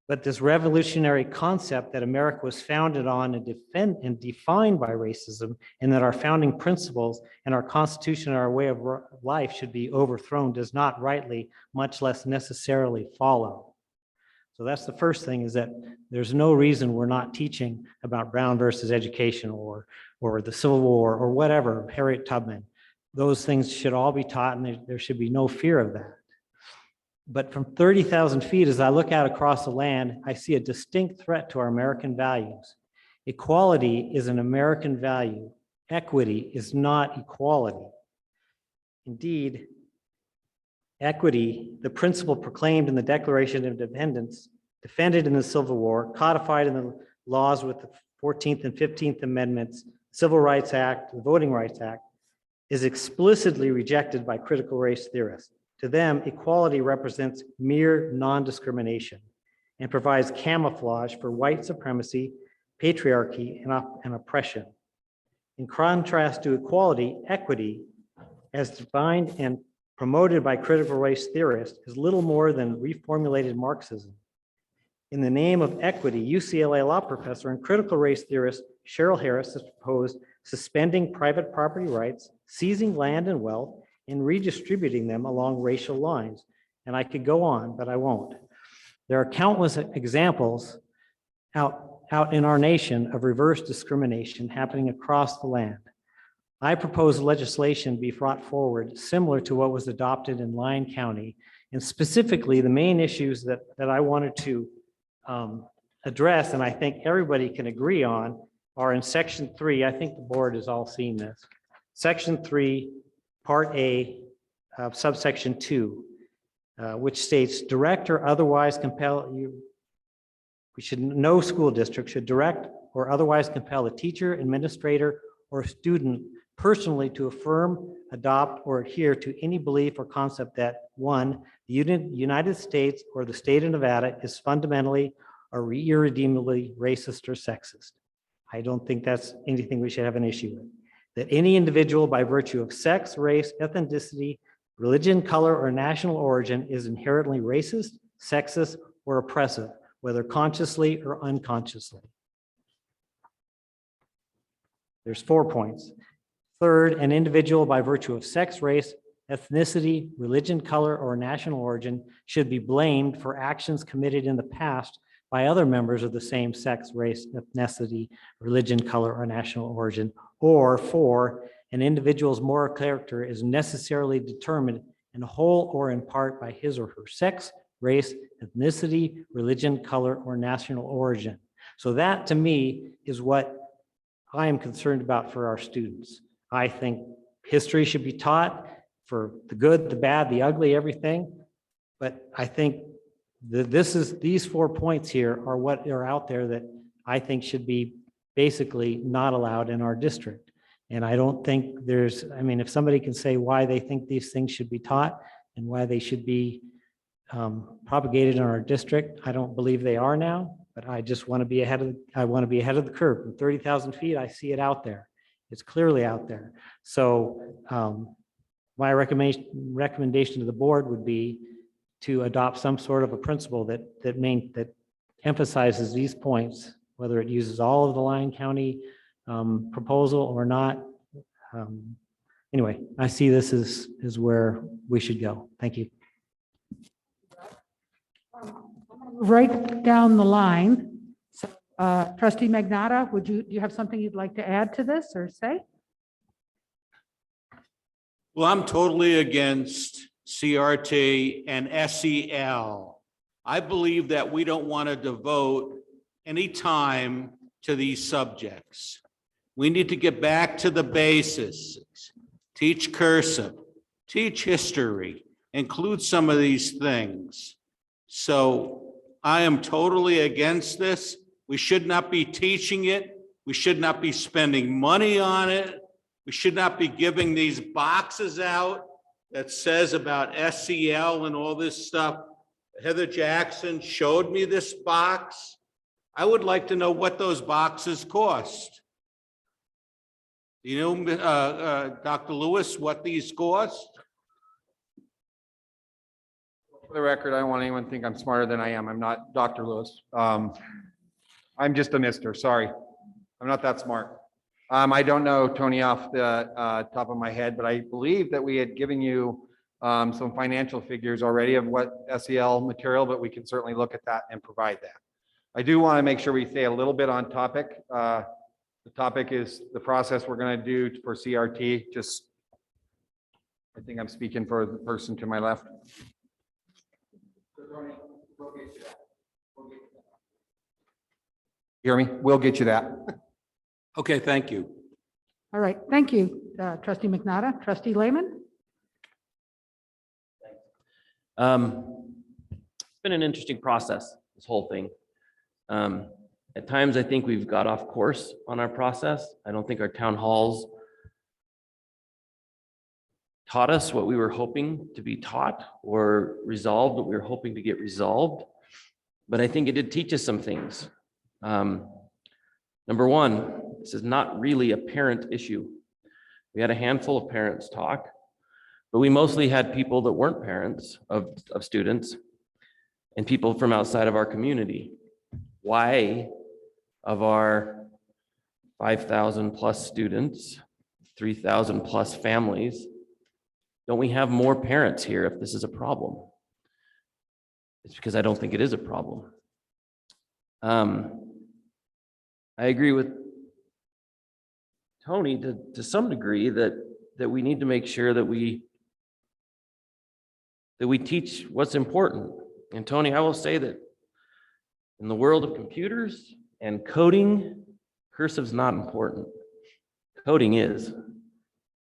S17: But this revolutionary concept that America was founded on and defined by racism, and that our founding principles and our Constitution and our way of life should be overthrown does not rightly, much less necessarily follow. So that's the first thing, is that there's no reason we're not teaching about Brown versus education or the Civil War or whatever, Harriet Tubman. Those things should all be taught, and there should be no fear of that. But from 30,000 feet, as I look out across the land, I see a distinct threat to our American values. Equality is an American value. Equity is not equality. Indeed, equity, the principle proclaimed in the Declaration of Independence, defended in the Civil War, codified in the laws with the 14th and 15th Amendments, Civil Rights Act, the Voting Rights Act, is explicitly rejected by critical race theorists. To them, equality represents mere non-discrimination and provides camouflage for white supremacy, patriarchy, and oppression. In contrast to equality, equity, as defined and promoted by critical race theorists is little more than reformulated Marxism. In the name of equity, UCLA law professor and critical race theorist Cheryl Harris has proposed suspending private property rights, seizing land and wealth, and redistributing them along racial lines. And I could go on, but I won't. There are countless examples out in our nation of reverse discrimination happening across the land. I propose legislation be brought forward similar to what was adopted in Lyon County, and specifically the main issues that I wanted to address, and I think everybody can agree on, are in section 3. I think the board has all seen this. Section 3, part A, subsection 2, which states direct or otherwise compel no school district should direct or otherwise compel a teacher, administrator, or student personally to affirm, adopt, or adhere to any belief or concept that, 1, the United States or the state of Nevada is fundamentally or irredeemably racist or sexist. I don't think that's anything we should have an issue with. That any individual by virtue of sex, race, ethnicity, religion, color, or national origin is inherently racist, sexist, or oppressive, whether consciously or unconsciously. There's 4 points. Third, an individual by virtue of sex, race, ethnicity, religion, color, or national origin should be blamed for actions committed in the past by other members of the same sex, race, ethnicity, religion, color, or national origin. Or 4, an individual's moral character is necessarily determined in whole or in part by his or her sex, race, ethnicity, religion, color, or national origin. So that, to me, is what I am concerned about for our students. I think history should be taught for the good, the bad, the ugly, everything. But I think these 4 points here are what are out there that I think should be basically not allowed in our district. And I don't think if somebody can say why they think these things should be taught and why they should be propagated in our district, I don't believe they are now, but I just want to be ahead of the curve. From 30,000 feet, I see it out there. It's clearly out there. So my recommendation to the board would be to adopt some sort of a principle that emphasizes these points, whether it uses all of the Lyon County proposal or not. Anyway, I see this is where we should go. Thank you.
S1: Right down the line. So, Trustee Magnata, do you have something you'd like to add to this or say?
S2: Well, I'm totally against CRT and SEL. I believe that we don't want to devote any time to these subjects. We need to get back to the basics. Teach cursive, teach history, include some of these things. So I am totally against this. We should not be teaching it. We should not be spending money on it. We should not be giving these boxes out that says about SEL and all this stuff. Heather Jackson showed me this box. I would like to know what those boxes cost. Do you know, Dr. Lewis, what these cost?
S4: For the record, I don't want anyone to think I'm smarter than I am. I'm not Dr. Lewis. I'm just a mister, sorry. I'm not that smart. I don't know, Tony, off the top of my head, but I believe that we had given you some financial figures already of what SEL material, but we can certainly look at that and provide that. I do want to make sure we stay a little bit on topic. The topic is the process we're going to do for CRT. I think I'm speaking for the person to my left. Hear me? We'll get you that.
S2: Okay, thank you.
S1: All right, thank you, Trustee McNaughton. Trustee Lehman?
S3: It's been an interesting process, this whole thing. At times, I think we've got off course on our process. I don't think our town halls taught us what we were hoping to be taught or resolved what we were hoping to get resolved. But I think it did teach us some things. Number one, this is not really a parent issue. We had a handful of parents talk. but we mostly had people that weren't parents of students and people from outside of our community. Why, of our 5,000 plus students, 3,000 plus families, don't we have more parents here if this is a problem? It's because I don't think it is a problem. I agree with Tony to some degree that we need to make sure that we teach what's important. And Tony, I will say that in the world of computers and coding, cursive's not important. Coding is,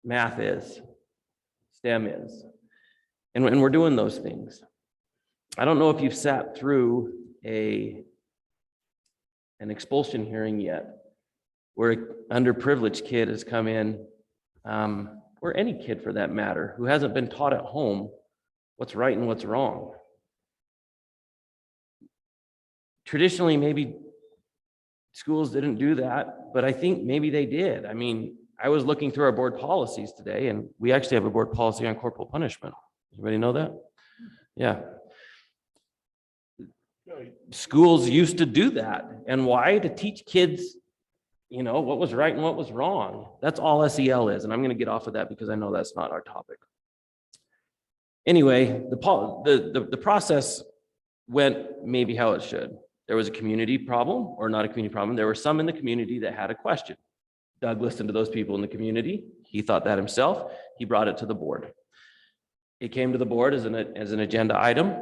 S3: math is, STEM is, and we're doing those things. I don't know if you've sat through an expulsion hearing yet, where an underprivileged kid has come in, or any kid for that matter, who hasn't been taught at home what's right and what's wrong. Traditionally, maybe schools didn't do that, but I think maybe they did. I mean, I was looking through our board policies today, and we actually have a board policy on corporal punishment. Anybody know that? Yeah. Schools used to do that. And why? To teach kids, you know, what was right and what was wrong. That's all SEL is. And I'm going to get off of that because I know that's not our topic. Anyway, the process went maybe how it should. There was a community problem, or not a community problem. There were some in the community that had a question. Doug listened to those people in the community. He thought that himself. He brought it to the board. It came to the board as an agenda item.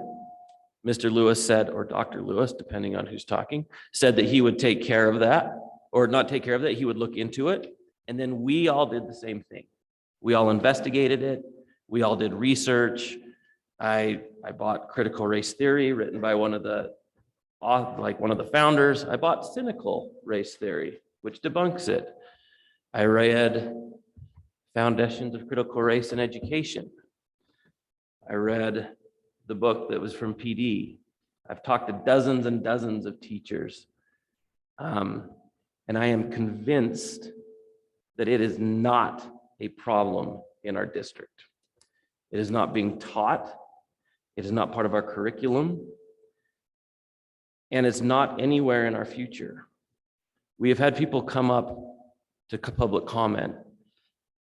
S3: Mr. Lewis said, or Dr. Lewis, depending on who's talking, said that he would take care of that, or not take care of that, he would look into it. And then we all did the same thing. We all investigated it. We all did research. I bought Critical Race Theory, written by one of the founders. I bought Cynical Race Theory, which debunks it. I read Foundations of Critical Race in Education. I read the book that was from PD. I've talked to dozens and dozens of teachers. And I am convinced that it is not a problem in our district. It is not being taught. It is not part of our curriculum. And it's not anywhere in our future. We have had people come up to public comment,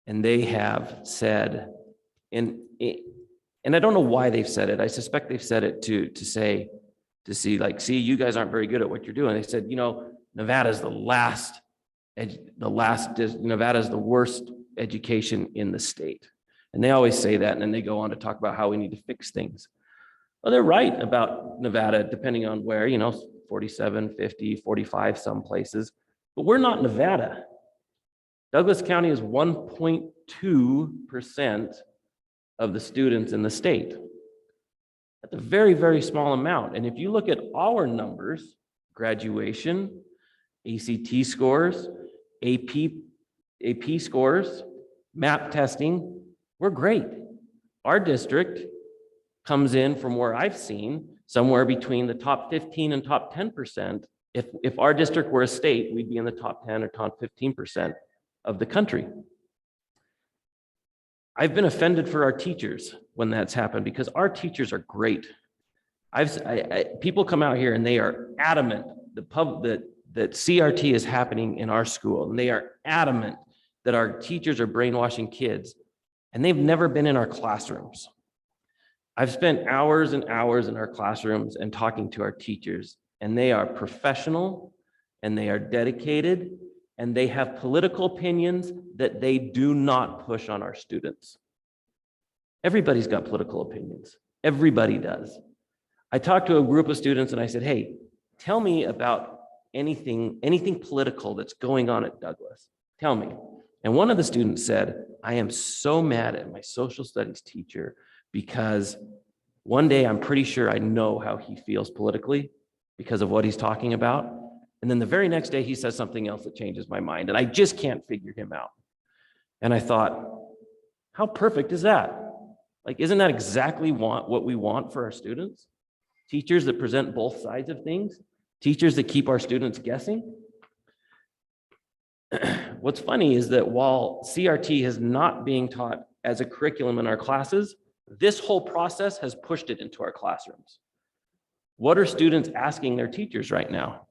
S3: and they have said, and I don't know why they've said it. I suspect they've said it to see, you guys aren't very good at what you're doing. They said, you know, Nevada's Nevada's the worst education in the state. And they always say that, and then they go on to talk about how we need to fix things. Well, they're right about Nevada, depending on where, 47, 50, 45, some places, but we're not Nevada. Douglas County is 1.2% of the students in the state. That's a very, very small amount. And if you look at our numbers, graduation, ACT scores, AP scores, MAP testing, we're great. Our district comes in, from where I've seen, somewhere between the top 15 and top 10%. If our district were a state, we'd be in the top 10 or top 15% of the country. I've been offended for our teachers when that's happened, because our teachers are great. People come out here and they are adamant that CRT is happening in our school, and they are adamant that our teachers are brainwashing kids, and they've never been in our classrooms. I've spent hours and hours in our classrooms and talking to our teachers, and they are professional, and they are dedicated, and they have political opinions that they do not push on our students. Everybody's got political opinions. Everybody does. I talked to a group of students and I said, hey, tell me about anything political that's going on at Douglas. Tell me. And one of the students said, I am so mad at my social studies teacher because one day I'm pretty sure I know how he feels politically because of what he's talking about. And then the very next day he says something else that changes my mind, and I just can't figure him out. And I thought, how perfect is that? Like, isn't that exactly what we want for our students? Teachers that present both sides of things, teachers that keep our students guessing. What's funny is that while CRT is not being taught as a curriculum in our classes, this whole process has pushed it into our classrooms. What are students asking their teachers right now?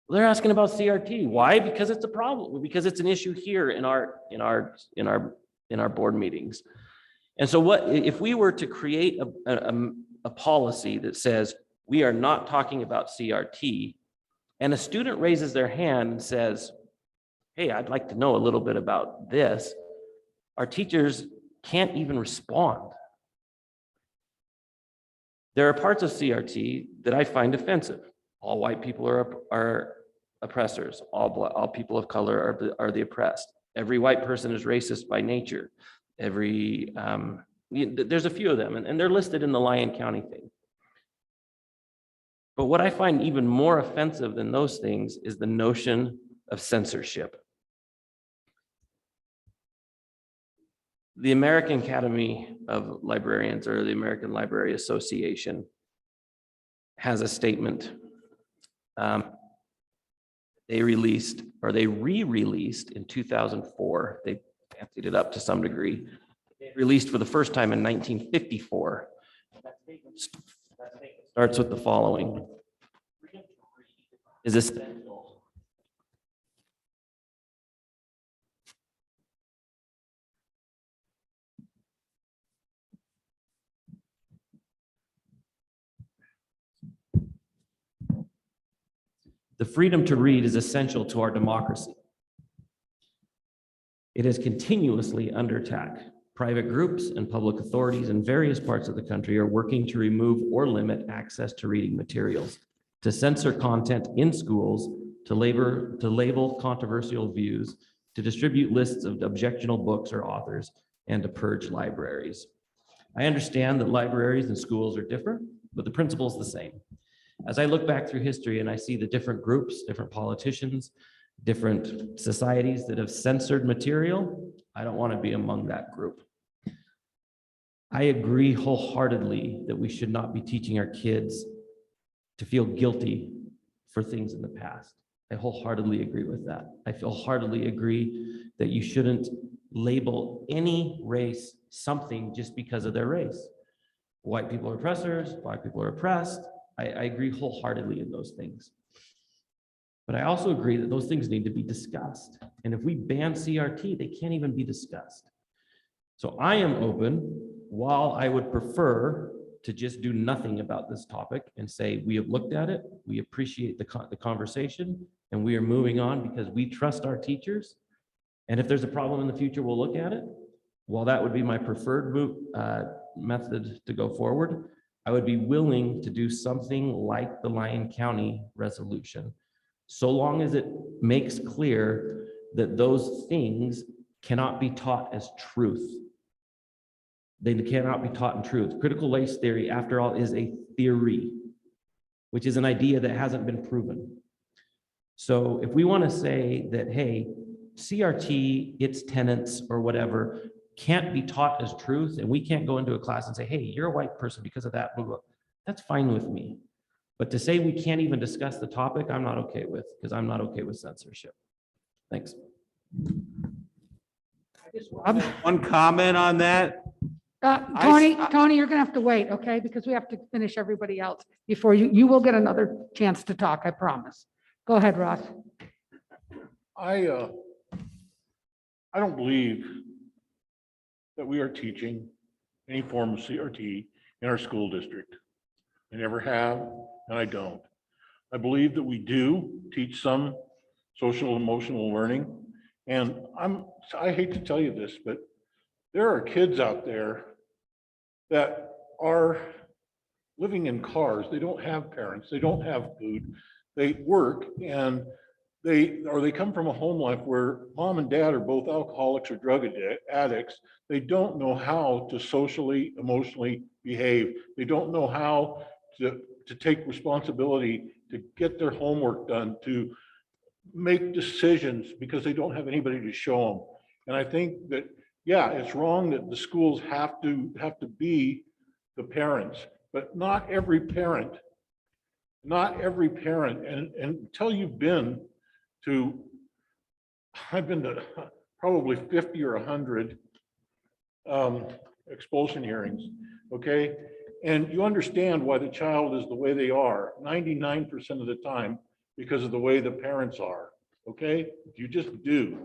S3: They're asking about CRT. Why? Because it's a problem, because it's an issue here in our board meetings. And so what if we were to create a policy that says we are not talking about CRT, and a student raises their hand and says, hey, I'd like to know a little bit about this, our teachers can't even respond. There are parts of CRT that I find offensive. All white people are oppressors. All people of color are the oppressed. Every white person is racist by nature. There's a few of them, and they're listed in the Lyon County thing. But what I find even more offensive than those things is the notion of censorship. The American Academy of Librarians, or the American Library Association, has a statement they re-released in 2004. They fancied it up to some degree. They released for the first time in 1954. That statement starts with the following: is essential. The freedom to read is essential to our democracy. It is continuously under attack. Private groups and public authorities in various parts of the country are working to remove or limit access to reading materials, to censor content in schools, to label controversial views, to distribute lists of objectionable books or authors, and to purge libraries. I understand that libraries and schools are different, but the principle is the same. As I look back through history and I see the different groups, different politicians, different societies that have censored material, I don't want to be among that group. I agree wholeheartedly that we should not be teaching our kids to feel guilty for things in the past. I wholeheartedly agree with that. I wholeheartedly agree that you shouldn't label any race something just because of their race. White people are oppressors, black people are oppressed. I agree wholeheartedly in those things. But I also agree that those things need to be discussed. And if we ban CRT, they can't even be discussed. So I am open, while I would prefer to just do nothing about this topic and say, we have looked at it, we appreciate the conversation, and we are moving on because we trust our teachers. And if there's a problem in the future, we'll look at it. While that would be my preferred method to go forward, I would be willing to do something like the Lyon County resolution, so long as it makes clear that those things cannot be taught as truth. They cannot be taught in truth. Critical race theory, after all, is a theory, which is an idea that hasn't been proven. So if we want to say that, hey, CRT, its tenets or whatever, can't be taught as truth, and we can't go into a class and say, hey, you're a white person because of that, blah, blah, that's fine with me. But to say we can't even discuss the topic, I'm not okay with, because I'm not okay with censorship. Thanks.
S2: One comment on that.
S1: Tony, you're gonna have to wait, okay? Because we have to finish everybody else before you will get another chance to talk, I promise. Go ahead, Ross.
S2: I don't believe that we are teaching any form of CRT in our school district. I never have, and I don't. I believe that we do teach some social and emotional learning. And I hate to tell you this, but there are kids out there that are living in cars. They don't have parents. They don't have food. They work, and they come from a home life where mom and dad are both alcoholics or drug addicts. They don't know how to socially, emotionally behave. They don't know how to take responsibility, to get their homework done, to make decisions, because they don't have anybody to show them. And I think that, yeah, it's wrong that the schools have to be the parents, but not every parent. And until you've been to, I've been to probably 50 or 100 expulsion hearings, okay? And you understand why the child is the way they are 99% of the time because of the way the parents are, okay? You just do.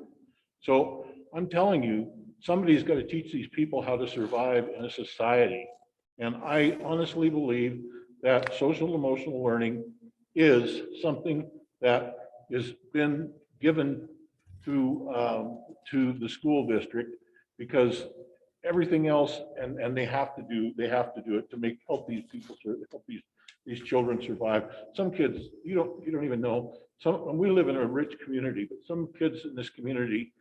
S2: So I'm telling you, somebody's got to teach these people how to survive in a society. And I honestly believe that social emotional learning is something that has been given to the school district because everything else, and they have to do it to help these people, help these children survive. Some kids, you don't even know. We live in a rich community, but some kids in this community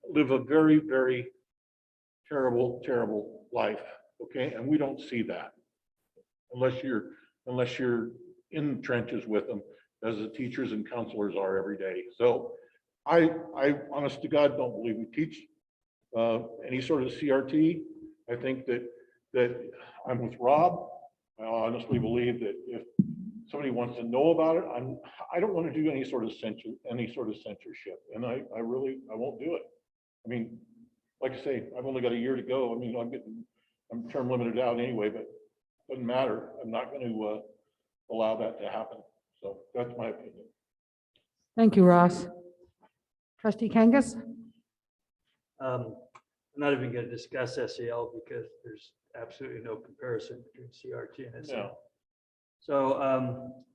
S2: live a very, very terrible, terrible life. Okay, and we don't see that unless you're in the trenches with them, as the teachers and counselors are every day. So I honest to God don't believe we teach any sort of CRT. I think that I'm with Rob. I honestly believe that if somebody wants to know about it, I don't want to do any sort of censorship, and I won't do it. I mean, like I say, I've only got a year to go. I mean, I'm term limited out anyway, but it doesn't matter. I'm not going to allow that to happen. So that's my opinion.
S1: Thank you, Ross. Trustee Kangas?
S18: I'm not even going to discuss SEL because there's absolutely no comparison between CRT and SEL.
S2: No.
S18: So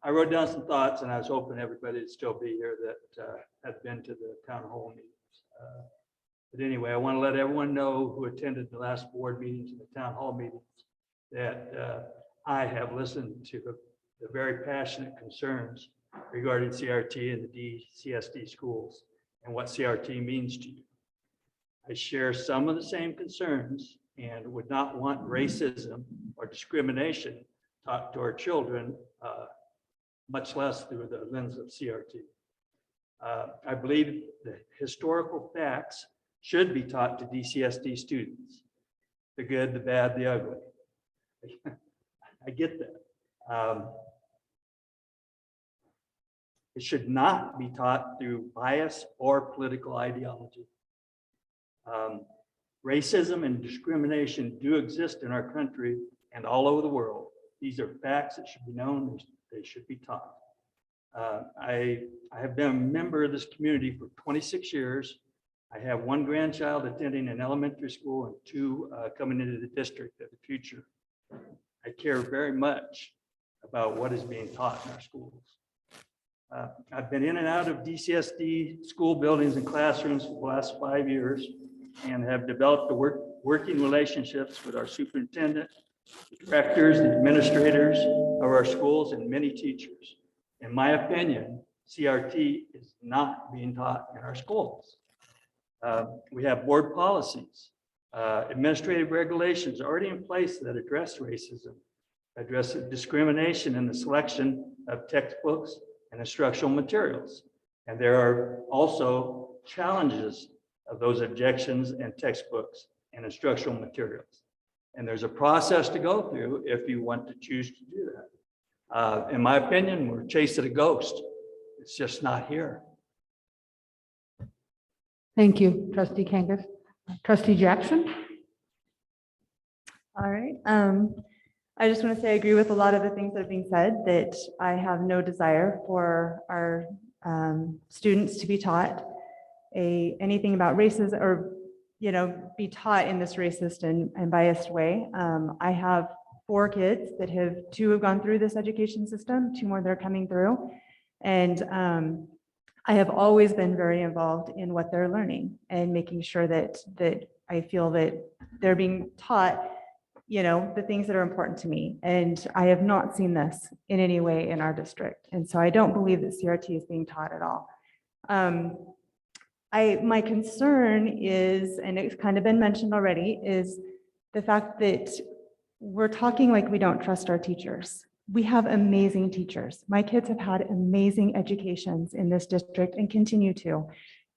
S18: I wrote down some thoughts, and I was hoping everybody would still be here that had been to the town hall meetings. But anyway, I want to let everyone know who attended the last board meetings and the town hall meetings that I have listened to the very passionate concerns regarding CRT and the Dcsd schools and what CRT means to you. I share some of the same concerns and would not want racism or discrimination taught to our children, much less through the lens of CRT. I believe the historical facts should be taught to DCSD students, the good, the bad, the ugly. I get that. It should not be taught through bias or political ideology. Racism and discrimination do exist in our country and all over the world. These are facts that should be known, they should be taught. I have been a member of this community for 26 years. I have one grandchild attending an elementary school and two coming into the district of the future. I care very much about what is being taught in our schools. I've been in and out of DCSD school buildings and classrooms for the last 5 years and have developed the working relationships with our superintendent, the directors, the administrators of our schools, and many teachers. In my opinion, CRT is not being taught in our schools. We have board policies, administrative regulations already in place that address racism, address discrimination in the selection of textbooks and instructional materials. And there are also challenges of those objections and textbooks and instructional materials. And there's a process to go through if you want to choose to do that. In my opinion, we're chasing a ghost. It's just not here.
S1: Thank you, Trustee Kangas. Trustee Jackson?
S12: All right. I just want to say I agree with a lot of the things that are being said, that I have no desire for our students to be taught anything about racism or, be taught in this racist and biased way. I have 4 kids that two have gone through this education system, 2 more that are coming through. And I have always been very involved in what they're learning and making sure that I feel that they're being taught, the things that are important to me. And I have not seen this in any way in our district. And so I don't believe that CRT is being taught at all. My concern is, and it's kind of been mentioned already, is the fact that we're talking like we don't trust our teachers. We have amazing teachers. My kids have had amazing educations in this district and continue to.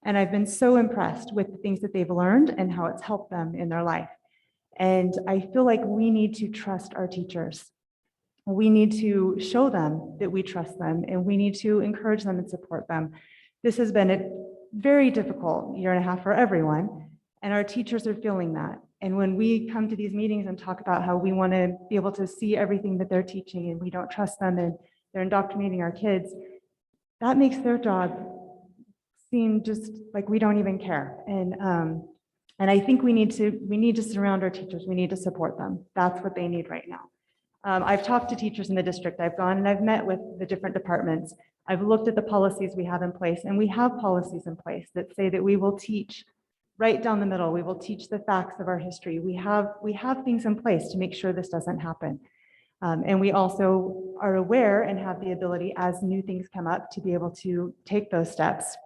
S12: And I've been so impressed with the things that they've learned and how it's helped them in their life. And I feel like we need to trust our teachers. We need to show them that we trust them, and we need to encourage them and support them. This has been a very difficult 1.5 years for everyone, and our teachers are feeling that. And when we come to these meetings and talk about how we want to be able to see everything that they're teaching and we don't trust them and they're indoctrinating our kids, that makes their job seem just like we don't even care. And I think we need to surround our teachers. We need to support them. That's what they need right now. I've talked to teachers in the district. I've gone and I've met with the different departments. I've looked at the policies we have in place, and we have policies in place that say that we will teach right down the middle. We will teach the facts of our history. We have things in place to make sure this doesn't happen. And we also are aware and have the ability, as new things come up, to be able to take those steps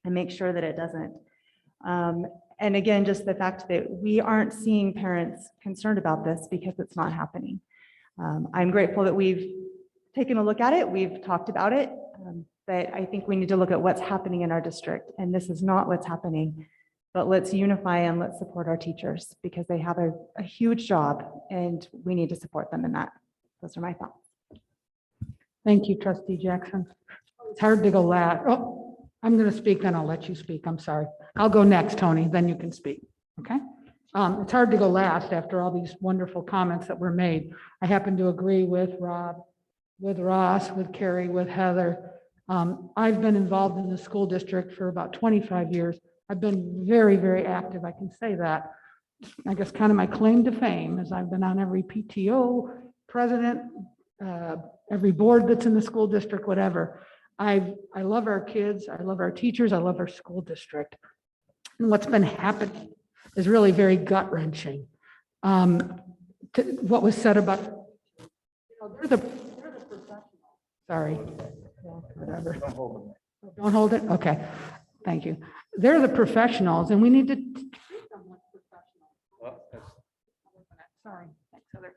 S12: and make sure that it doesn't. And again, just the fact that we aren't seeing parents concerned about this because it's not happening. I'm grateful that we've taken a look at it. We've talked about it, but I think we need to look at what's happening in our district. And this is not what's happening, but let's unify and let's support our teachers because they have a huge job and we need to support them in that. Those are my thoughts.
S1: Thank you, Trustee Jackson. It's hard to go last. Oh, I'm going to speak, then I'll let you speak. I'm sorry. I'll go next, Tony, then you can speak. Okay? It's hard to go last after all these wonderful comments that were made. I happen to agree with Rob, with Ross, with Carrie, with Heather. I've been involved in the school district for about 25 years. I've been very, very active. I can say that. I guess kind of my claim to fame is I've been on every PTO, president, every board that's in the school district, whatever. I love our kids. I love our teachers. I love our school district. And what's been happening is really very gut wrenching. What was said about, they're the professionals. Sorry. Whatever. Don't hold it. Okay. Thank you. They're the professionals and we need to treat them like professionals. Sorry. Thanks, Heather.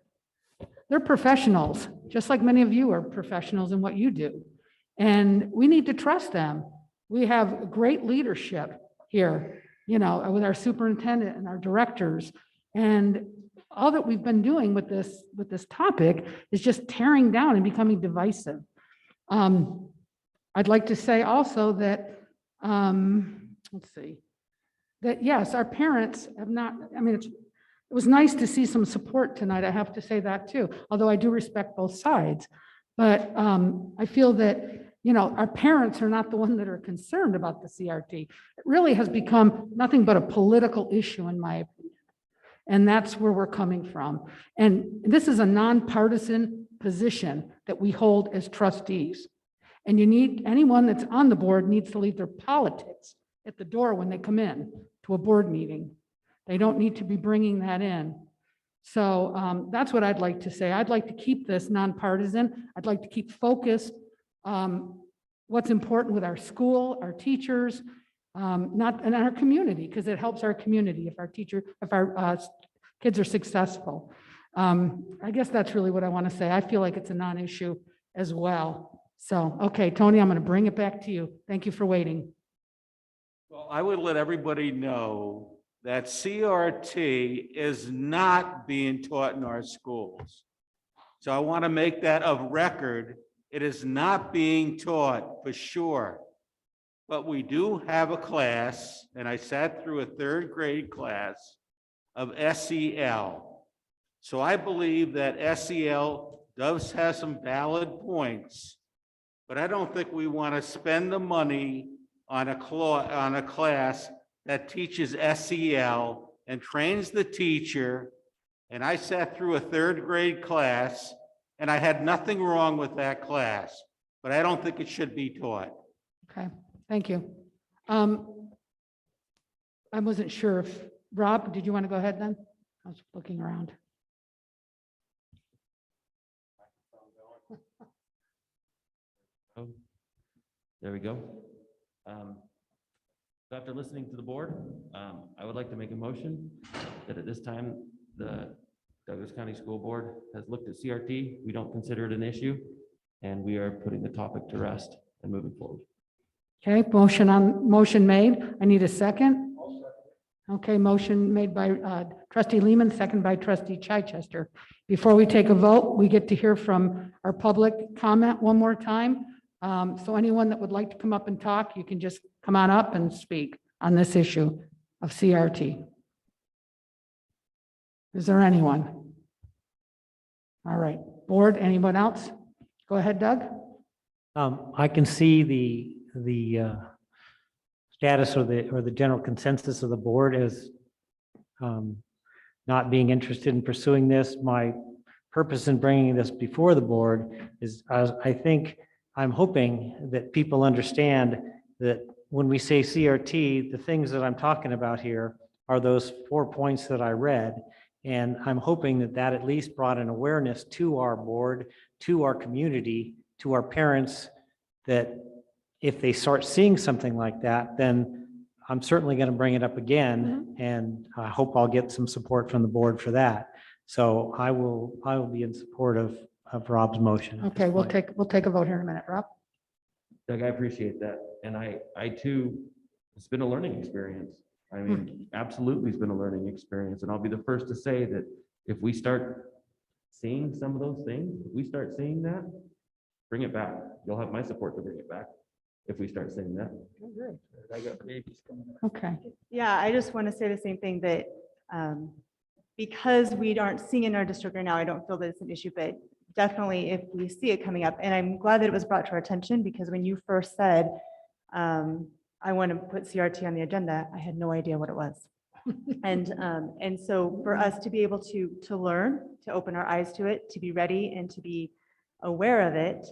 S1: They're professionals, just like many of you are professionals in what you do. And we need to trust them. We have great leadership here, with our superintendent and our directors. And all that we've been doing with this topic is just tearing down and becoming divisive. I'd like to say also that, that yes, our parents have not, it was nice to see some support tonight. I have to say that too, although I do respect both sides. But I feel that, our parents are not the ones that are concerned about the CRT. It really has become nothing but a political issue, in my opinion. And that's where we're coming from. And this is a nonpartisan position that we hold as trustees. And anyone that's on the board needs to leave their politics at the door when they come in to a board meeting. They don't need to be bringing that in. So that's what I'd like to say. I'd like to keep this nonpartisan. I'd like to keep focused what's important with our school, our teachers, not in our community, because it helps our community if our kids are successful. I guess that's really what I want to say. I feel like it's a non-issue as well. So, okay, Tony, I'm going to bring it back to you. Thank you for waiting.
S2: Well, I would let everybody know that CRT is not being taught in our schools. So I want to make that of record. It is not being taught for sure. But we do have a class, and I sat through a third grade class of SEL. So I believe that SEL does have some valid points, but I don't think we want to spend the money on a class that teaches SEL and trains the teacher. And I sat through a third grade class and I had nothing wrong with that class, but I don't think it should be taught.
S1: Okay, thank you. I wasn't sure if, Rob, did you want to go ahead then? I was looking around.
S3: Oh, there we go. So after listening to the board, I would like to make a motion that at this time, the Douglas County School Board has looked at CRT. We don't consider it an issue, and we are putting the topic to rest and moving forward.
S1: Okay, motion made. I need a second. Okay, motion made by Trustee Lehman, second by Trustee Chichester. Before we take a vote, we get to hear from our public comment one more time. So anyone that would like to come up and talk, you can just come on up and speak on this issue of CRT. Is there anyone? All right, board, anyone else? Go ahead, Doug.
S17: I can see the status or the general consensus of the board as not being interested in pursuing this. My purpose in bringing this before the board is, I'm hoping that people understand that when we say CRT, the things that I'm talking about here are those 4 points that I read. And I'm hoping that that at least brought an awareness to our board, to our community, to our parents, that if they start seeing something like that, then I'm certainly going to bring it up again. And I hope I'll get some support from the board for that. So I will be in support of Rob's motion.
S1: Okay, we'll take a vote here in a minute. Rob?
S3: Doug, I appreciate that. And I too, it's been a learning experience. I mean, absolutely it's been a learning experience. And I'll be the first to say that if we start seeing some of those things, if we start seeing that, bring it back. You'll have my support to bring it back if we start seeing that. I got babies coming up.
S1: Okay.
S12: Yeah, I just want to say the same thing, that because we aren't seeing in our district right now, I don't feel that it's an issue, but definitely if we see it coming up, and I'm glad that it was brought to our attention, because when you first said, I want to put CRT on the agenda, I had no idea what it was. And so for us to be able to learn, to open our eyes to it, to be ready and to be aware of it,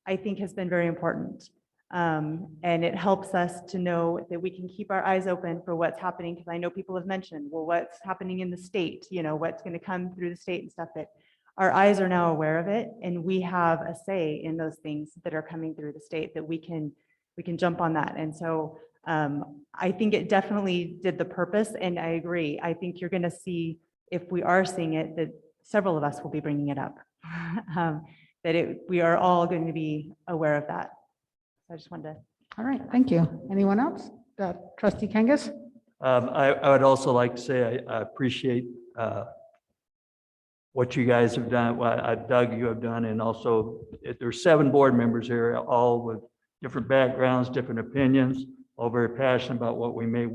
S12: I think has been very important. And it helps us to know that we can keep our eyes open for what's happening, because I know people have mentioned, well, what's happening in the state, what's going to come through the state and stuff, that our eyes are now aware of it, and we have a say in those things that are coming through the state, that we can jump on that. And so I think it definitely did the purpose, and I agree. I think you're going to see, if we are seeing it, that several of us will be bringing it up, that we are all going to be aware of that. I just wanted to.
S1: All right, thank you. Anyone else? Trustee Kangas?
S18: I would also like to say I appreciate what you guys have done, what Doug, you have done, and also there's 7 board members here, all with different backgrounds, different opinions, all very passionate about what we may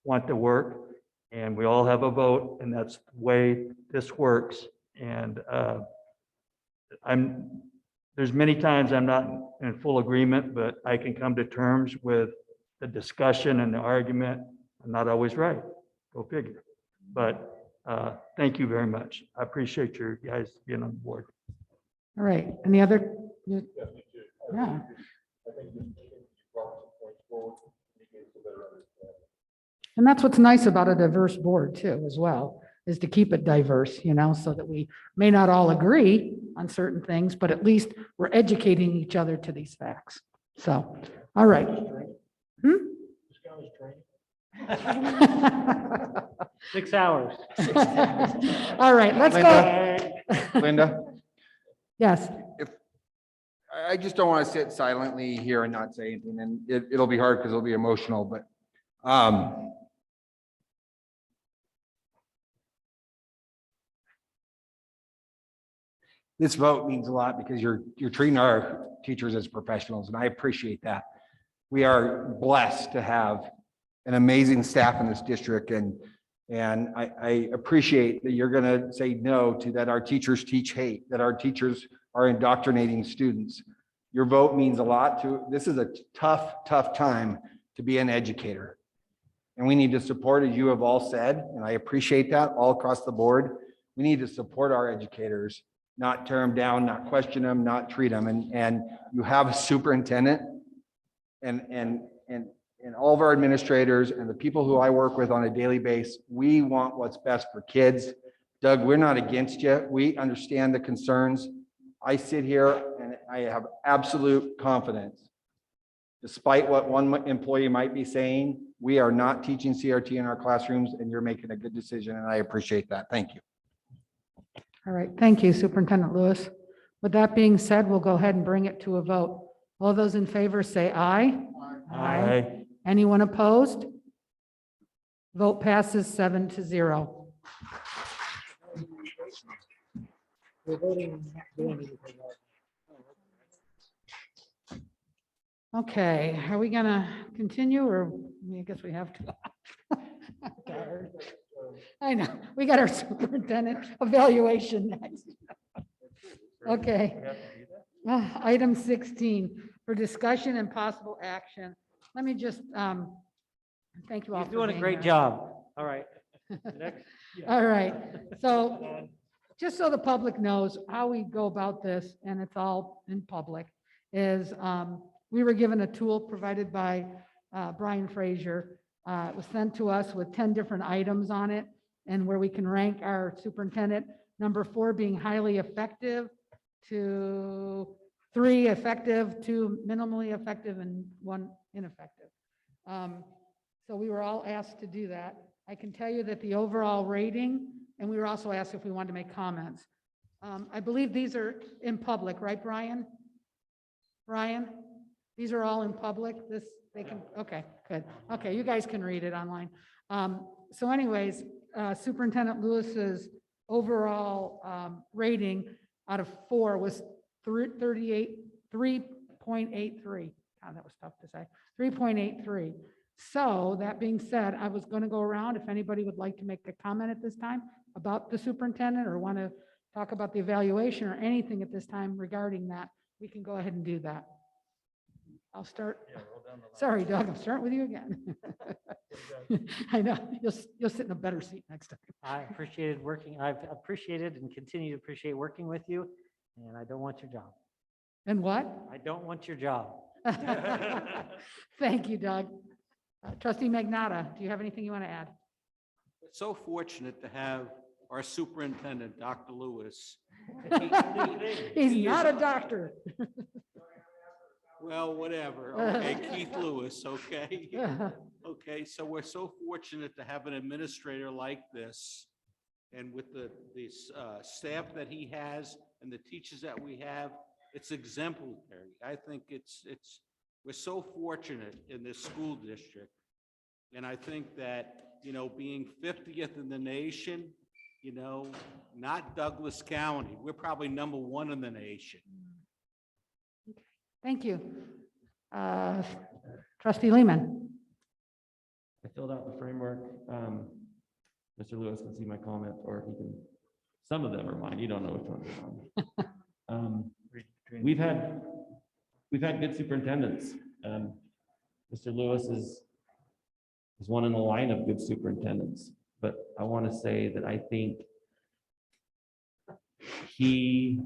S18: want to work, and we all have a vote, and that's the way this works. And there's many times I'm not in full agreement, but I can come to terms with the discussion and the argument. I'm not always right. Go figure. But thank you very much. I appreciate you guys being on board.
S1: All right. Any other? Yeah. And that's what's nice about a diverse board too, as well, is to keep it diverse, so that we may not all agree on certain things, but at least we're educating each other to these facts. So, all right.
S17: 6 hours.
S1: All right, let's go.
S4: Linda?
S1: Yes.
S4: I just don't want to sit silently here and not say anything, and it'll be hard because it'll be emotional, but this vote means a lot, because you're treating our teachers as professionals, and I appreciate that. We are blessed to have an amazing staff in this district, and I appreciate that you're going to say no to that our teachers teach hate, that our teachers are indoctrinating students. Your vote means a lot to, this is a tough time to be an educator. And we need to support, as you have all said, and I appreciate that all across the board. We need to support our educators, not tear them down, not question them, not treat them. And you have a superintendent and all of our administrators and the people who I work with on a daily basis. We want what's best for kids. Doug, we're not against you. We understand the concerns. I sit here and I have absolute confidence. Despite what one employee might be saying, we are not teaching CRT in our classrooms, and you're making a good decision, and I appreciate that. Thank you.
S1: All right, thank you, Superintendent Lewis. With that being said, we'll go ahead and bring it to a vote. All those in favor say aye.
S18: Aye.
S1: Anyone opposed? Vote passes 7-0. Okay, are we gonna continue, or I guess we have to? I know, we got our superintendent evaluation next. Okay. Item 16, for discussion and possible action. Let me just, thank you all.
S17: You're
S1: for
S17: doing a
S1: being
S17: great
S1: here.
S17: job. All right. Next.
S1: All right, so just so the public knows how we go about this, and it's all in public, is we were given a tool provided by Brian Frazier. It was sent to us with 10 different items on it, and where we can rank our superintendent, number 4 being highly effective, to 3 effective, 2 minimally effective, and 1 ineffective. So we were all asked to do that. I can tell you that the overall rating, and we were also asked if we wanted to make comments. I believe these are in public, right, Brian? Brian, these are all in public? They can, okay, good. Okay, you guys can read it online. So anyways, Superintendent Lewis's overall rating out of 4 was 3.83. God, that was tough to say. 3.83. So that being said, I was going to go around if anybody would like to make a comment at this time about the superintendent or want to talk about the evaluation or anything at this time regarding that, we can go ahead and do that. I'll start. Sorry, Doug, I'm starting with you again. I know, you'll sit in a better seat next time.
S17: I've appreciated and continue to appreciate working with you, and I don't want your job.
S1: And what?
S17: I don't want your job.
S1: Thank you, Doug. Trustee Magnata, do you have anything you want to add?
S19: We're so fortunate to have our superintendent, Dr. Lewis.
S1: He's not a doctor.
S19: Well, whatever. Okay, Keith Lewis, okay? Okay, so we're so fortunate to have an administrator like this. And with the staff that he has and the teachers that we have, it's exemplary. I think we're so fortunate in this school district. And I think that, being 50th in the nation, not Douglas County, we're probably number 1 in the nation.
S1: Thank you. Trustee Lehman.
S3: I filled out the framework. Mr. Lewis can see my comment, or he can, some of them are mine. You don't know which ones are mine. We've had good superintendents. Mr. Lewis is one in the line of good superintendents, but I want to say that I think he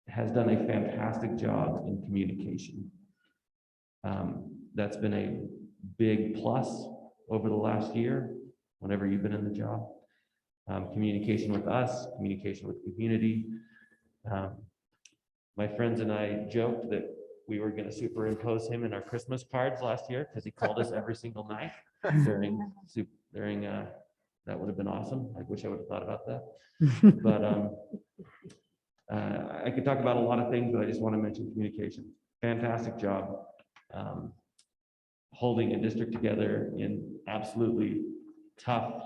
S3: has done a fantastic job in communication. That's been a big plus over the last year, whenever you've been in the job. Communication with us, communication with the community. My friends and I joked that we were going to superimpose him in our Christmas cards last year because he called us every single night during that would have been awesome. I wish I would have thought about that. But I could talk about a lot of things, but I just want to mention communication. Fantastic job holding a district together in absolutely tough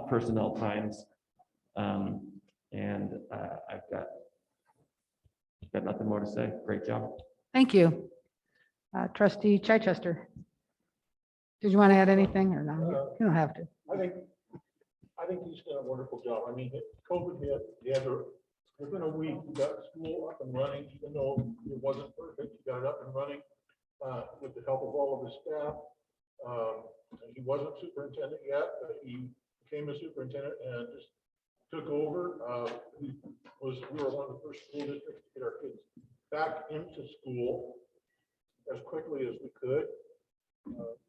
S3: personnel times. And I've got nothing more to say. Great job.
S1: Thank you. Trustee Chichester. Did you want to add anything or no? You don't have to.
S2: I think he's done a wonderful job. I mean, COVID hit, within a week, he got school up and running, even though it wasn't perfect, he got it up and running with the help of all of his staff. He wasn't superintendent yet, but he became a superintendent and just took over. We were one of the first school districts to get our kids back into school as quickly as we could.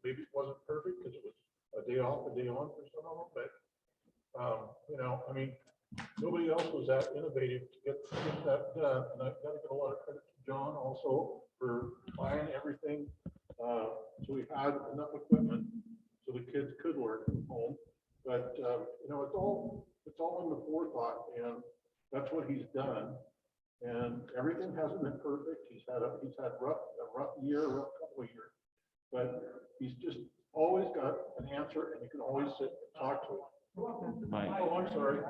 S2: Maybe it wasn't perfect because it was a day off, a day on for some of them, but I mean, nobody else was that innovative to get that done. And I've got to give a lot of credit to John also for buying everything. So we had enough equipment so the kids could learn from home. But it's all in the forethought, and that's what he's done. And everything hasn't been perfect. He's had a rough year, a rough couple of years, but he's just always got an answer, and you can always sit and talk to him. Oh, I'm sorry.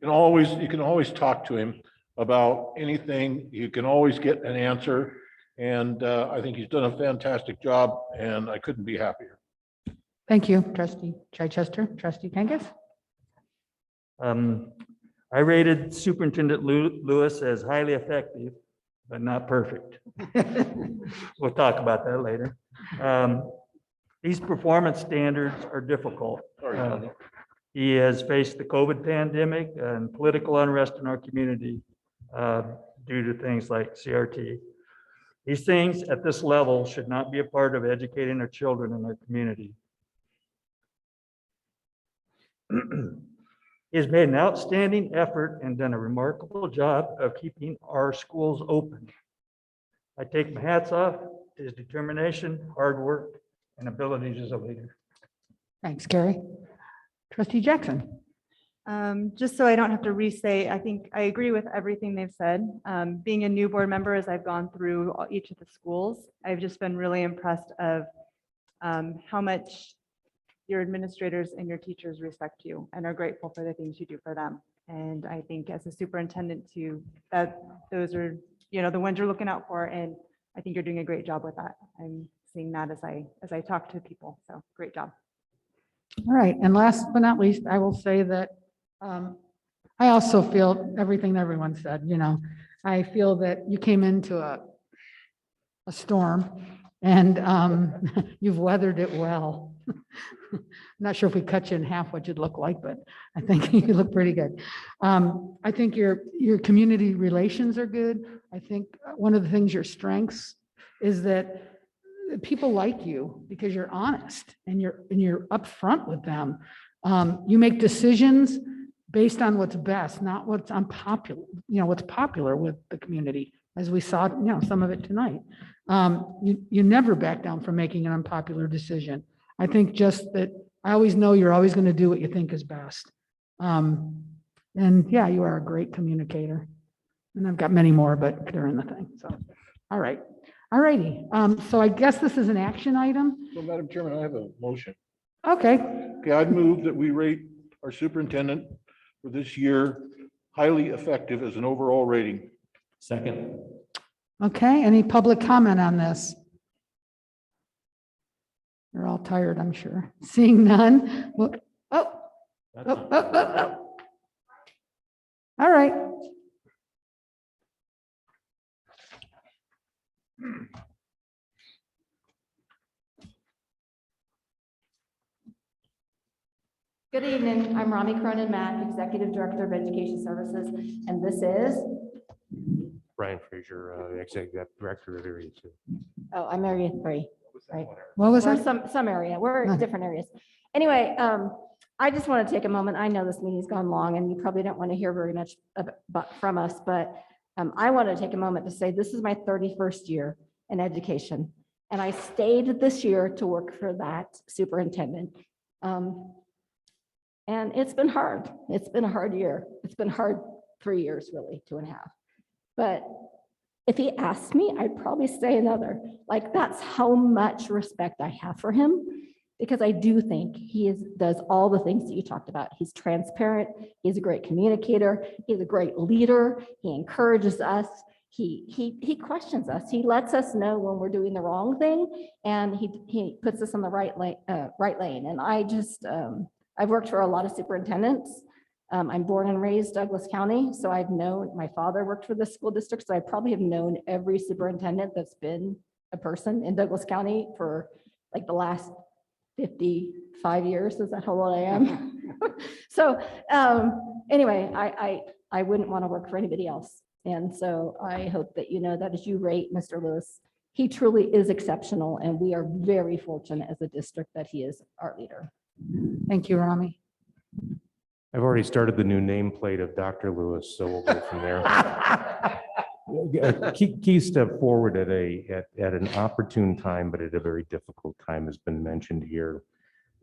S2: You can always talk to him about anything. You can always get an answer, and I think he's done a fantastic job, and I couldn't be happier.
S1: Thank you, trustee Chichester, trustee Kangas.
S18: I rated Superintendent Lewis as highly effective, but not perfect. We'll talk about that later. These performance standards are difficult. He has faced the COVID pandemic and political unrest in our community due to things like CRT. These things at this level should not be a part of educating our children in our community. He has made an outstanding effort and done a remarkable job of keeping our schools open. I take my hats off to his determination, hard work, and abilities as a leader.
S1: Thanks, Gary. Trustee Jackson.
S20: Just so I don't have to re-say, I think I agree with everything they've said. Being a new board member, as I've gone through each of the schools, I've just been really impressed of how much your administrators and your teachers respect you and are grateful for the things you do for them. And I think as a superintendent too, that those are, the ones you're looking out for. And I think you're doing a great job with that. I'm seeing that as I talk to people. So great job.
S1: All right. And last but not least, I will say that I also feel everything that everyone said. I feel that you came into a storm and you've weathered it well. I'm not sure if we cut you in half what you'd look like, but I think you look pretty good. I think your community relations are good. I think one of the things, your strengths, is that people like you because you're honest and you're upfront with them. You make decisions based on what's best, not what's unpopular, what's popular with the community, as we saw, some of it tonight. You never back down from making an unpopular decision. I think just that I always know you're always going to do what you think is best. And yeah, you are a great communicator. And I've got many more, but they're in the thing. So, all right. All righty. So I guess this is an action item.
S2: So, Madam Chairman, I have a motion.
S1: Okay.
S2: Okay, I'd move that we rate our superintendent for this year highly effective as an overall rating.
S3: Second.
S1: Okay. Any public comment on this? You're all tired, I'm sure. Seeing none. Well, All right.
S21: Good evening. I'm Rami Cronin-Mack, Executive Director of Education Services, and this is
S23: Brian Fraser, Executive Director of Area 2.
S21: Oh, I'm Area 3. Right.
S1: What was
S21: Or
S1: that?
S21: some area. We're in different areas. Anyway, I just want to take a moment. I know this meeting's gone long and you probably don't want to hear very much from us, but I want to take a moment to say this is my 31st year in education. And I stayed this year to work for that superintendent. And it's been hard. It's been a hard year. It's been hard 3 years, really, 2.5. But if he asked me, I'd probably say another. Like, that's how much respect I have for him, because I do think he does all the things that you talked about. He's transparent. He's a great communicator. He's a great leader. He encourages us. He questions us. He lets us know when we're doing the wrong thing, and he puts us on the right lane. And I just, I've worked for a lot of superintendents. I'm born and raised Douglas County, so I've known, my father worked for the school district, so I probably have known every superintendent that's been a person in Douglas County for like the last 55 years. Is that how old I am? So anyway, I wouldn't want to work for anybody else. And so I hope that you know that as you rate Mr. Lewis, he truly is exceptional, and we are very fortunate as a district that he is our leader.
S1: Thank you, Rami.
S23: I've already started the new nameplate of Dr. Lewis, so we'll go from there. Key step forward at an opportune time, but at a very difficult time has been mentioned here.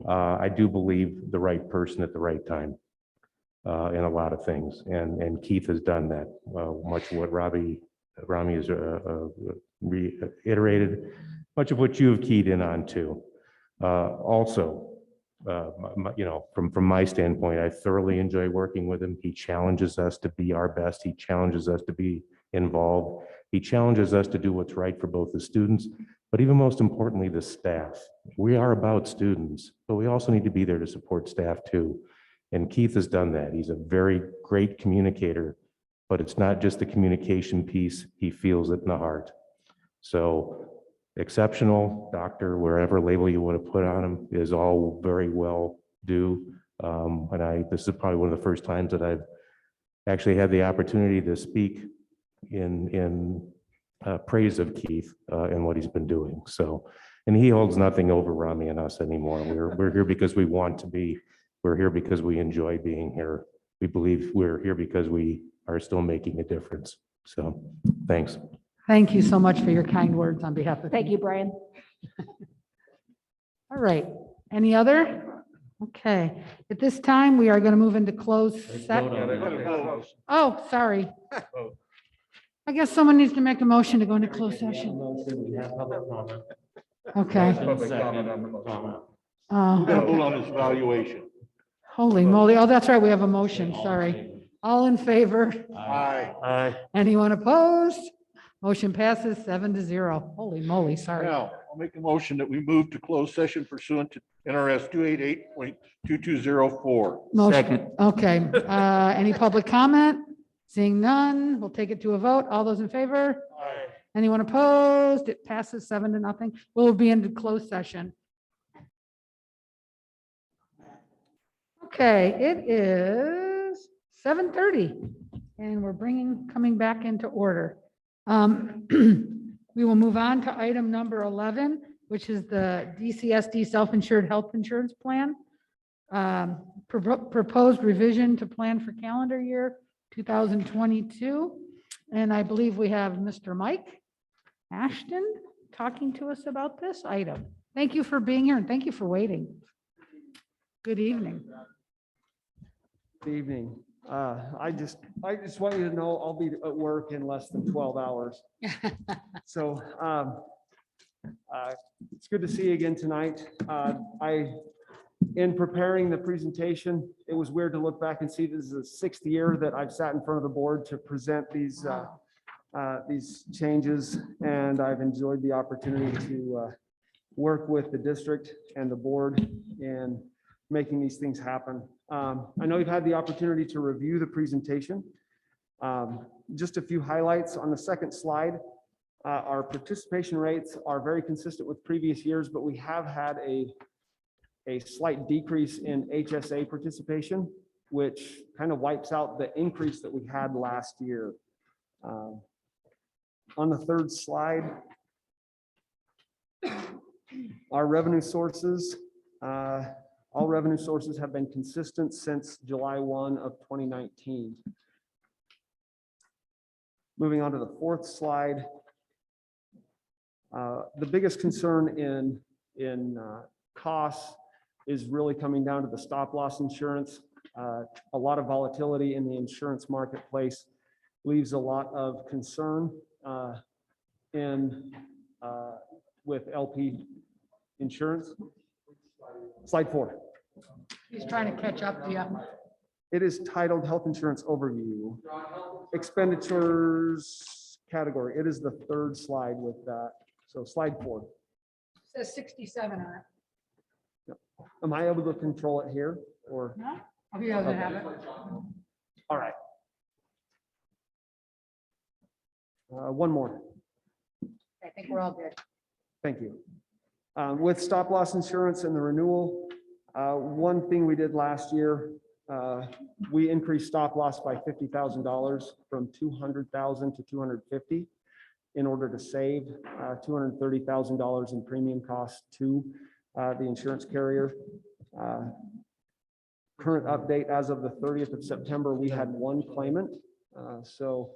S23: I do believe the right person at the right time in a lot of things, and Keith has done that. Much of what Rami has reiterated, much of what you have keyed in on too. Also, from my standpoint, I thoroughly enjoy working with him. He challenges us to be our best. He challenges us to be involved. He challenges us to do what's right for both the students, but even most importantly, the staff. We are about students, but we also need to be there to support staff too. And Keith has done that. He's a very great communicator, but it's not just the communication piece. He feels it in the heart. So exceptional doctor, wherever label you want to put on him, is all very well due. This is probably one of the first times that I've actually had the opportunity to speak in praise of Keith and what he's been doing. So, and he holds nothing over Rami and us anymore. We're here because we want to be. We're here because we enjoy being here. We believe we're here because we are still making a difference. So, thanks.
S1: Thank you so much for your kind words on behalf of.
S21: Thank you, Brian.
S1: All right. Any other? Okay. At this time, we are going to move into closed session. Oh, sorry. I guess someone needs to make a motion to go into closed session. Okay.
S2: We're gonna vote on this evaluation.
S1: Holy moly. Oh, that's right. We have a motion. Sorry. All in favor?
S2: Aye.
S1: Anyone opposed? Motion passes 7-0. Holy moly, sorry.
S2: Now, I'll make a motion that we move to closed session pursuant to NRS 288.2204.
S1: Motion. Okay. Any public comment? Seeing none, we'll take it to a vote. All those in favor?
S2: Aye.
S1: Anyone opposed? It passes 7-0. We'll be into closed session. Okay, it is 7:30 and we're coming back into order. We will move on to item number 11, which is the DCSD self-insured health insurance plan. Proposed revision to plan for calendar year 2022. And I believe we have Mr. Mike Ashton talking to us about this item. Thank you for being here and thank you for waiting. Good evening.
S8: Good evening. I just want you to know I'll be at work in less than 12 hours. So it's good to see you again tonight. In preparing the presentation, it was weird to look back and see this is the 6th year that I've sat in front of the board to present these changes, and I've enjoyed the opportunity to work with the district and the board in making these things happen. I know you've had the opportunity to review the presentation. Just a few highlights on the second slide. Our participation rates are very consistent with previous years, but we have had a slight decrease in HSA participation, which kind of wipes out the increase that we had last year. On the third slide, our revenue sources, all revenue sources have been consistent since July 1 of 2019. Moving on to the fourth slide. The biggest concern in costs is really coming down to the stop loss insurance. A lot of volatility in the insurance marketplace leaves a lot of concern with LP insurance. Slide 4.
S1: He's trying to catch up to you.
S8: It is titled Health Insurance Overview. Expenditures category. It is the third slide with that. So slide 4.
S1: It says 67 on it.
S8: Am I able to control it here or?
S1: No? I'll be able to have it.
S8: All right. One more.
S1: I think we're all good.
S8: Thank you. With stop loss insurance and the renewal, one thing we did last year, we increased stop loss by $50,000 from $200,000 to $250,000 in order to save $230,000 in premium costs to the insurance carrier. Current update as of the 30th of September, we had 1 claimant. So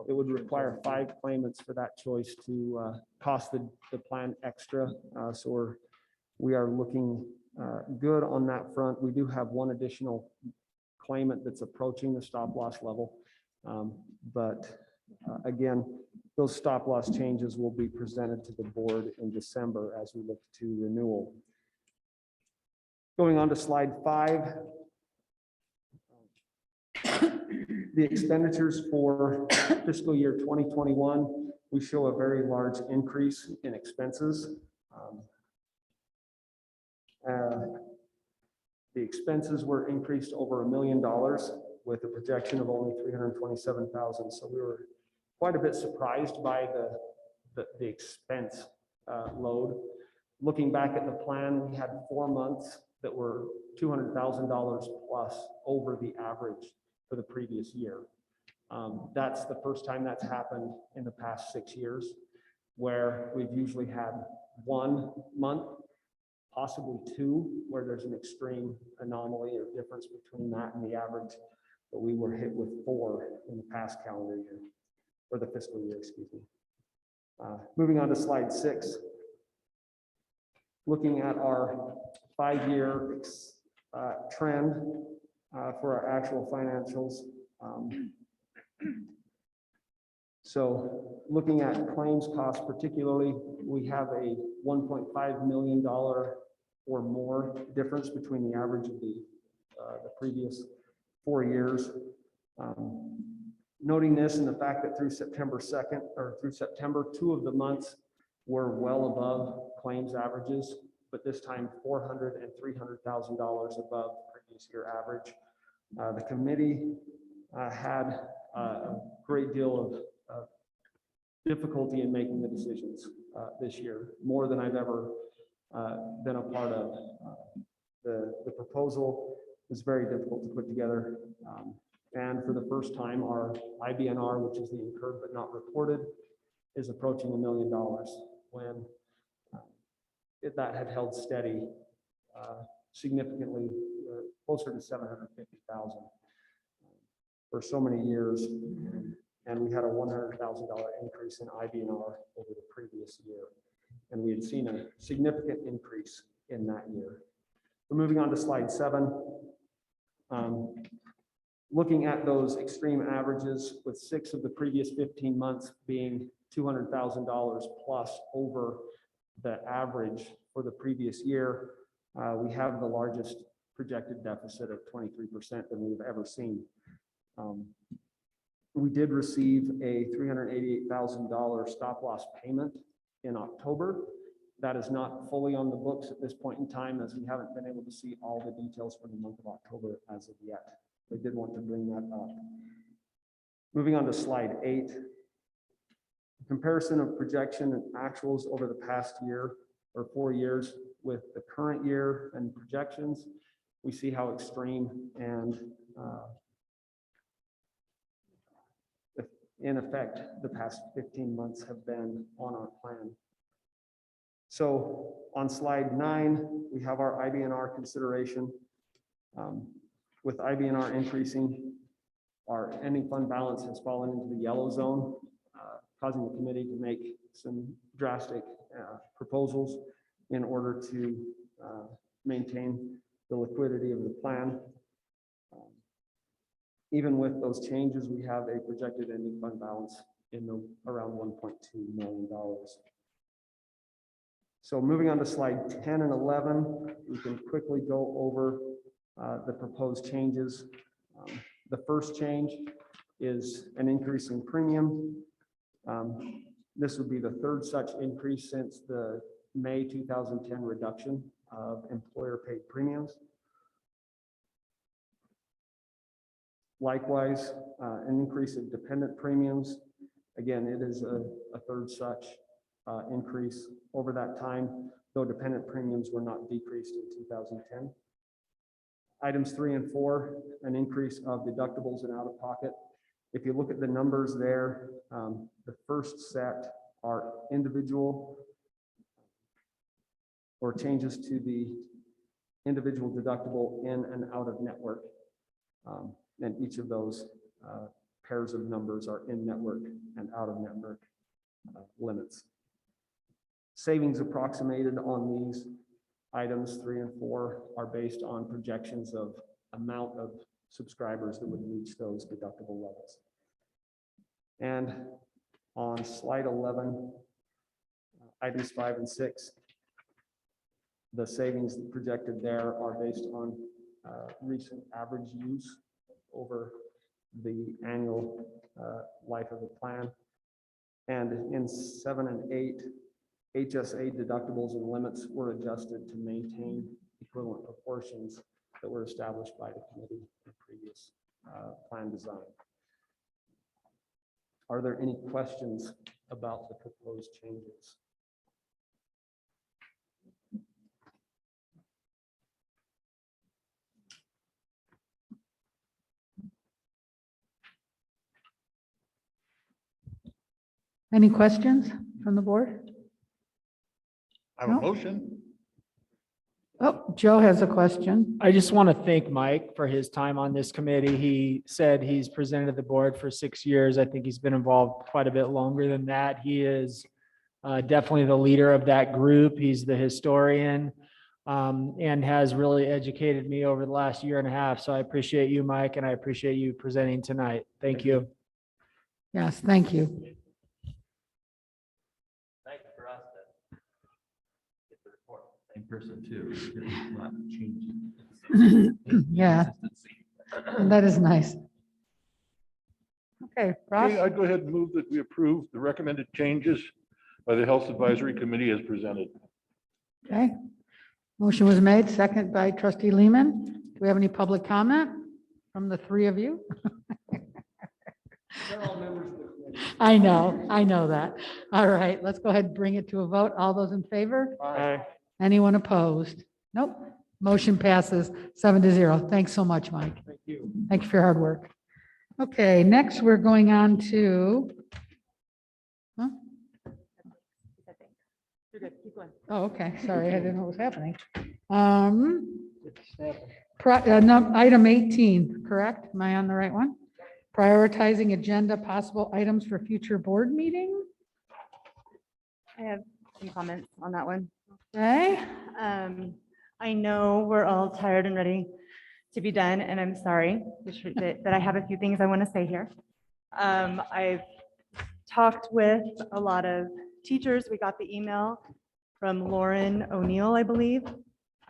S8: it would require 5 claimants for that choice to cost the plan extra. So we are looking good on that front. We do have 1 additional claimant that's approaching the stop loss level. But again, those stop loss changes will be presented to the board in December as we look to renewal. Going on to slide 5. The expenditures for fiscal year 2021 we show a very large increase in expenses. The expenses were increased over $1 million with a projection of only 327,000. So we were quite a bit surprised by the expense load. Looking back at the plan, we had 4 months that were $200,000 plus over the average for the previous year. That's the first time that's happened in the past 6 years, where we've usually had 1 month, possibly 2, where there's an extreme anomaly or difference between that and the average. But we were hit with 4 in the past calendar year, or the fiscal year, excuse me. Moving on to slide 6. Looking at our 5-year trend for our actual financials. So looking at claims costs particularly, we have a $1.5 million or more difference between the average of the previous 4 years. Noting this and the fact that through September 2nd or through September, 2 of the months were well above claims averages, but this time $400,000 and $300,000 above previous year average. The committee had a great deal of difficulty in making the decisions this year, more than I've ever been a part of. The proposal was very difficult to put together. And for the first time, our IBNR, which is the incurred but not reported, is approaching $1 million when that had held steady significantly closer to 750,000 for so many years. And we had a $100,000 increase in IBNR over the previous year. And we had seen a significant increase in that year. We're moving on to slide 7. Looking at those extreme averages with 6 of the previous 15 months being $200,000 plus over the average for the previous year, we have the largest projected deficit of 23% than we've ever seen. We did receive a $388,000 stop loss payment in October. That is not fully on the books at this point in time, as we haven't been able to see all the details for the month of October as of yet. I did want to bring that up. Moving on to slide 8. Comparison of projection and actuals over the past year or 4 years with the current year and projections. We see how extreme and in effect the past 15 months have been on our plan. So on slide 9, we have our IBNR consideration. With IBNR increasing, our ending fund balance has fallen into the yellow zone, causing the committee to make some drastic proposals in order to maintain the liquidity of the plan. Even with those changes, we have a projected ending fund balance in the around $1.2 million. So moving on to slide 10 and 11, we can quickly go over the proposed changes. The first change is an increase in premium. This would be the 3rd such increase since the May 2010 reduction of employer paid premiums. Likewise, an increase in dependent premiums. Again, it is a 3rd such increase over that time, though dependent premiums were not decreased in 2010. Items 3 and 4, an increase of deductibles and out-of-pocket. If you look at the numbers there, the first set are individual or changes to the individual deductible in and out of network. And each of those pairs of numbers are in network and out of network limits. Savings approximated on these items 3 and 4 are based on projections of amount of subscribers that would reach those deductible levels. And on slide 11, items 5 and 6, the savings projected there are based on recent average use over the annual life of the plan. And in 7 and 8, HSA deductibles and limits were adjusted to maintain equivalent proportions that were established by the committee in previous plan design. Are there any questions about the proposed changes?
S1: Any questions from the board?
S2: I have a
S1: No?
S2: motion.
S1: Oh, Joe has a question.
S10: I just want to thank Mike for his time on this committee. He said he's presented to the board for 6 years. I think he's been involved quite a bit longer than that. He is definitely the leader of that group. He's the historian and has really educated me over the last year and a half. So I appreciate you, Mike, and I appreciate you presenting tonight. Thank you.
S1: Yes, thank you.
S3: Nice for us to get the report, same person too. It's not changing.
S1: Yeah, that is nice. Okay, Ross?
S2: Okay, I'd go ahead and move that we approve the recommended changes by the Health Advisory Committee as presented.
S1: Okay. Motion was made, second by trustee Lehman. Do we have any public comment from the three of you? I know that. All right, let's go ahead and bring it to a vote. All those in favor?
S8: Aye.
S1: Anyone opposed? Nope. Motion passes 7-0. Thanks so much, Mike.
S8: Thank you.
S1: Thank you for your hard work. Okay, next we're going on to. Huh?
S12: You're good, keep going.
S1: Oh, okay. Sorry, I didn't know what was happening. Item 18, correct? Am I on the right one? Prioritizing agenda possible items for future board meeting.
S20: I have some comments on that one.
S1: Okay.
S20: I know we're all tired and ready to be done, and I'm sorry that I have a few things I want to say here. I've talked with a lot of teachers. We got the email from Lauren O'Neill, I believe,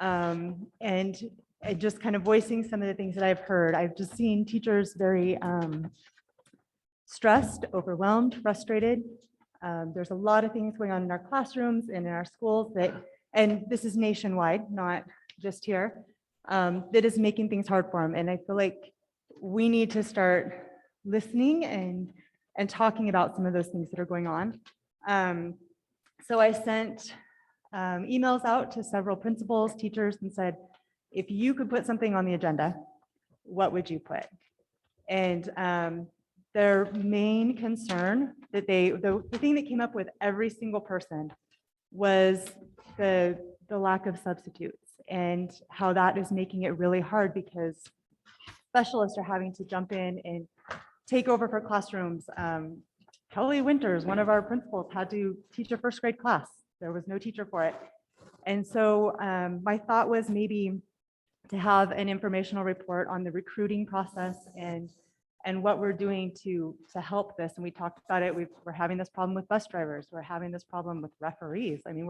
S20: and just kind of voicing some of the things that I've heard. I've just seen teachers very stressed, overwhelmed, frustrated. There's a lot of things going on in our classrooms and in our schools and this is nationwide, not just here, that is making things hard for them. And I feel like we need to start listening and talking about some of those things that are going on. So I sent emails out to several principals, teachers, and said, if you could put something on the agenda, what would you put? And their main concern that the thing that came up with every single person was the lack of substitutes and how that is making it really hard because specialists are having to jump in and take over for classrooms. Kelly Winters, one of our principals, had to teach a first grade class. There was no teacher for it. And so my thought was maybe to have an informational report on the recruiting process and what we're doing to help this. And we talked about it. We're having this problem with bus drivers. We're having this problem with referees. I mean,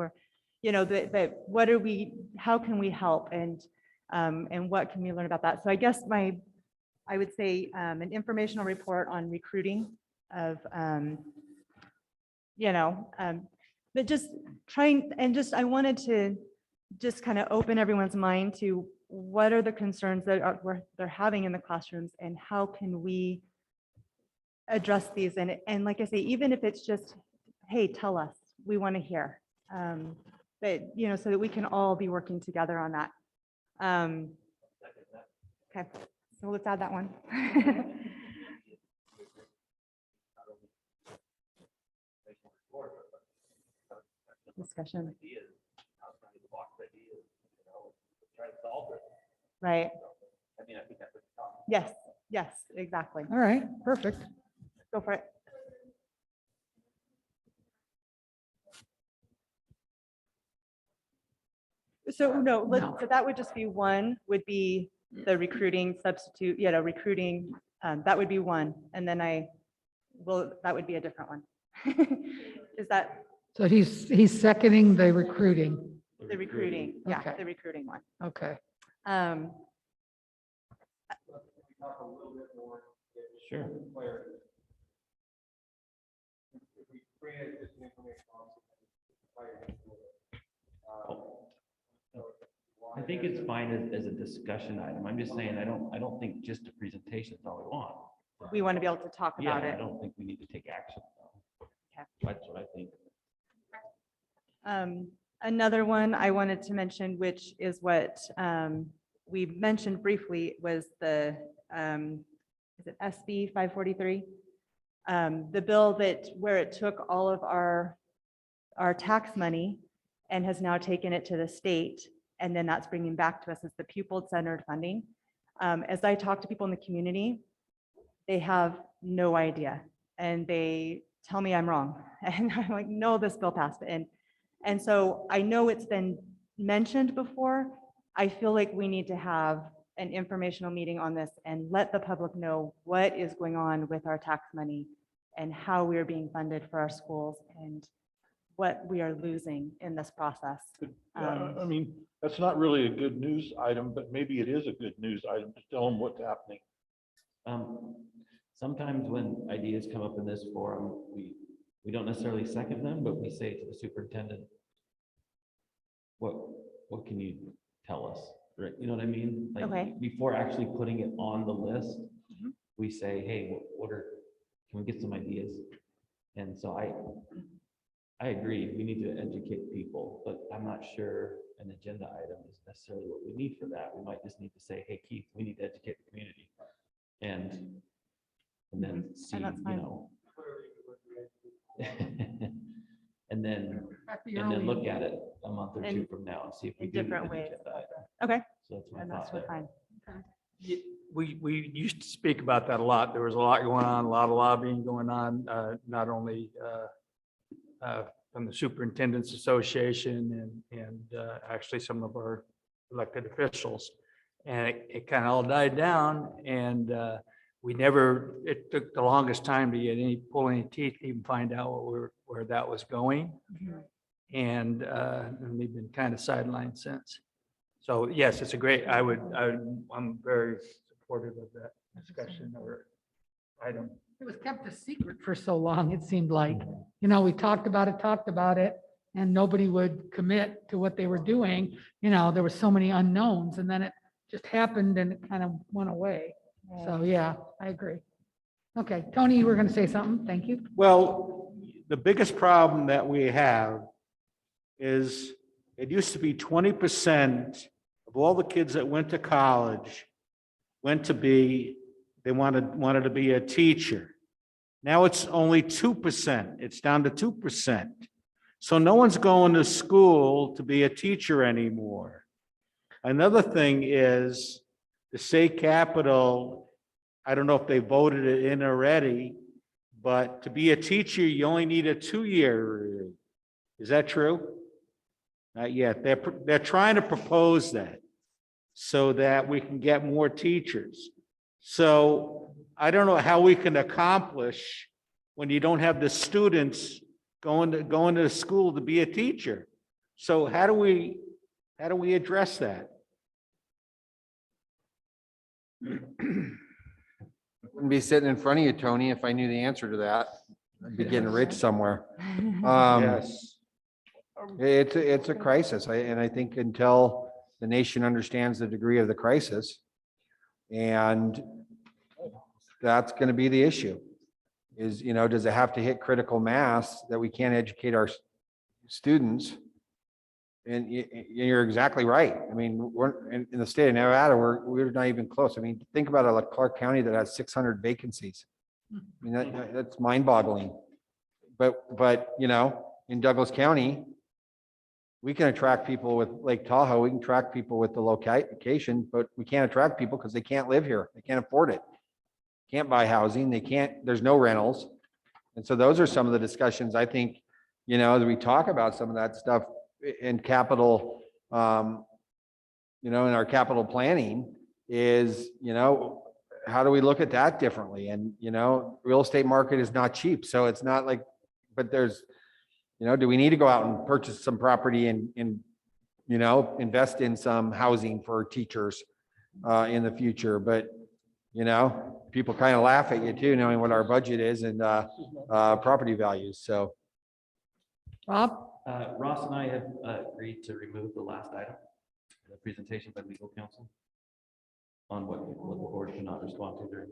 S20: how can we help and what can we learn about that? So I guess I would say an informational report on recruiting of, but just trying and I wanted to just kind of open everyone's mind to what are the concerns that they're having in the classrooms and how can we address these? And like I say, even if it's just, hey, tell us, we want to hear, but so that we can all be working together on that. Okay, so let's add that one. Discussion. Right. Yes, exactly.
S1: All right, perfect.
S20: Go for it. So no, so that would just be one, would be the recruiting substitute, recruiting, that would be one. And then that would be a different one. Is that?
S1: So he's seconding the recruiting.
S20: The recruiting, yeah,
S1: Okay.
S20: the recruiting one.
S1: Okay.
S3: Sure. I think it's fine as a discussion item. I'm just saying, I don't think just a presentation is all we want.
S20: We want to be able to talk
S3: Yeah,
S20: about
S3: I
S20: it.
S3: don't think we need to take action.
S20: Okay.
S3: That's what I think.
S20: Another one I wanted to mention, which is what we mentioned briefly, was the, is it SB 543? The bill that, where it took all of our tax money and has now taken it to the state, and then that's bringing back to us as the pupil-centered funding. As I talk to people in the community, they have no idea, and they tell me I'm wrong. And I'm like, no, this bill passed. And so I know it's been mentioned before. I feel like we need to have an informational meeting on this and let the public know what is going on with our tax money and how we are being funded for our schools and what we are losing in this process.
S2: I mean, that's not really a good news item, but maybe it is a good news item to tell them what's happening.
S3: Sometimes when ideas come up in this forum, we don't necessarily second them, but we say to the superintendent, what can you tell us? Right? You know what I mean? Like,
S20: Okay.
S3: before actually putting it on the list, we say, hey, can we get some ideas? And so I agree, we need to educate people, but I'm not sure an agenda item is necessarily what we need for that. We might just need to say, hey, Keith, we need to educate the community. And then see,
S20: And that's
S3: you
S20: fine.
S3: know. and then look at it a month or two from now and see if we
S20: in
S3: do.
S20: different
S3: need an
S20: ways.
S3: agenda item.
S20: Okay.
S3: So that's my
S20: And
S3: thought
S20: that's
S3: there.
S20: fine.
S18: We used to speak about that a lot. There was a lot going on, a lot of lobbying going on, not only from the Superintendent's Association and actually some of our elected officials. And it kind of all died down, and it took the longest time to pull any teeth, to even find out where that was going. And they've been kind of sidelined since. So yes, it's a great, I'm very supportive of that discussion or item.
S1: It was kept a secret for so long, it seemed like. We talked about it, and nobody would commit to what they were doing. There were so many unknowns, and then it just happened and it kind of went away. So, yeah, I agree. Okay, Tony, you were going to say something? Thank you.
S6: Well, the biggest problem that we have is it used to be 20% of all the kids that went to college they wanted to be a teacher. Now it's only 2%. It's down to 2%. So no one's going to school to be a teacher anymore. Another thing is the state capitol, I don't know if they voted it in already, but to be a teacher, you only need a 2-year. Is that true? Not yet. They're trying to propose that so that we can get more teachers. So I don't know how we can accomplish when you don't have the students going to school to be a teacher. So how do we address that?
S4: Wouldn't be sitting in front of you, Tony, if I knew the answer to that. I'd be getting rich somewhere.
S6: Yes.
S4: It's a crisis, and I think until the nation understands the degree of the crisis, and that's going to be the issue, is, does it have to hit critical mass that we can't educate our students? And you're exactly right. I mean, we're in the state of Nevada, we're not even close. I mean, think about it, like Clark County that has 600 vacancies. I mean, that's mind-boggling. But in Douglas County, we can attract people with Lake Tahoe. We can attract people with the location, but we can't attract people because they can't live here. They can't afford it. Can't buy housing. There's no rentals. And so those are some of the discussions, I think, as we talk about some of that stuff in capital, in our capital planning is, how do we look at that differently? And, real estate market is not cheap. So it's not like, but there's, do we need to go out and purchase some property and invest in some housing for teachers in the future? But, people kind of laugh at you too, knowing what our budget is and property values. So
S1: Rob?
S3: Ross and I have agreed to remove the last item, the presentation by legal counsel on what the board cannot respond to during,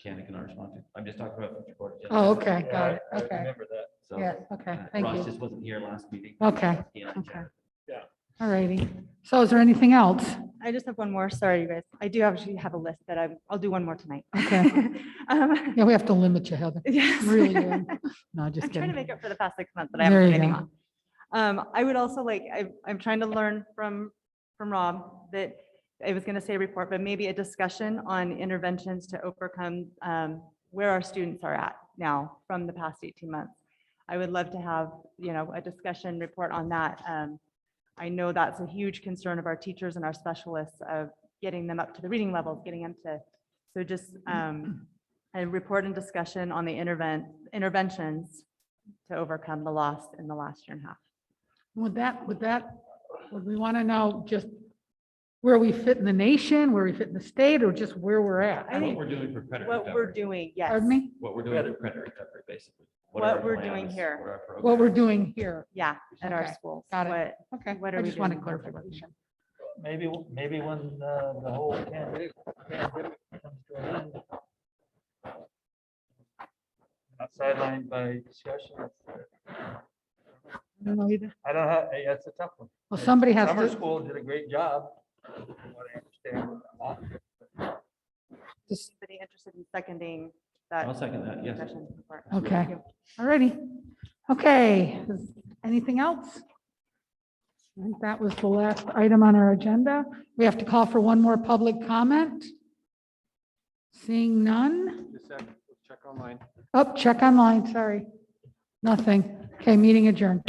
S3: can and cannot respond to. I'm just talking about future board agenda.
S1: Oh, okay,
S3: Yeah,
S1: got it,
S3: I
S1: okay.
S3: remember that. So,
S1: Yeah, okay, thank
S3: Ross
S1: you.
S3: just wasn't here last meeting.
S1: Okay,
S3: He only
S1: okay.
S3: chatted.
S2: Yeah.
S1: All righty. So is there anything else?
S20: I just have one more. Sorry, you guys. I do actually have a list that I'll do one more tonight.
S1: Okay. Yeah, we have to limit you, Heather.
S20: Yes.
S1: Really, do. No, just
S20: I'm trying to
S1: kidding.
S20: make it for the past 6 months that I
S1: There
S20: haven't
S1: you
S20: put anything
S1: go.
S20: on. I would also like, I'm trying to learn from Rob that I was going to say a report, but maybe a discussion on interventions to overcome where our students are at now from the past 18 months. I would love to have, a discussion report on that. I know that's a huge concern of our teachers and our specialists of getting them up to the reading levels, getting them to, so just a report and discussion on the interventions to overcome the loss in the last year and a half.
S1: Would we want to know just where we fit in the nation, where we fit in the state, or just where we're at?
S20: I
S3: What
S20: think
S3: we're doing for credit
S20: what we're
S3: recovery.
S20: doing, yes.
S1: Pardon me?
S3: What we're doing for credit recovery, basically. are
S20: What
S3: our
S20: we're doing
S3: plans?
S20: here.
S3: What are our
S1: What we're
S3: programs?
S1: doing here.
S20: Yeah, at our
S1: Okay,
S20: schools.
S1: got it.
S20: What,
S1: Okay,
S20: what are
S1: I
S20: we
S1: just wanted
S20: doing?
S1: clarification.
S18: Maybe when the whole pandemic comes to an end. Not sidelined by discussion.
S1: I don't know either.
S18: I don't have, that's a tough one.
S1: Well, somebody has
S18: Summer
S1: to-
S18: school did a great job. From what I understand.
S20: Anybody interested in seconding that?
S3: I'll second that, yes.
S20: discussion report?
S1: Okay,
S20: Thank you.
S1: all righty. Okay, is anything else? I think that was the last item on our agenda. We have to call for one more public comment. Seeing none.
S8: Just a second, let's check online.
S1: Oh, check online, sorry. Nothing. Okay, meeting adjourned.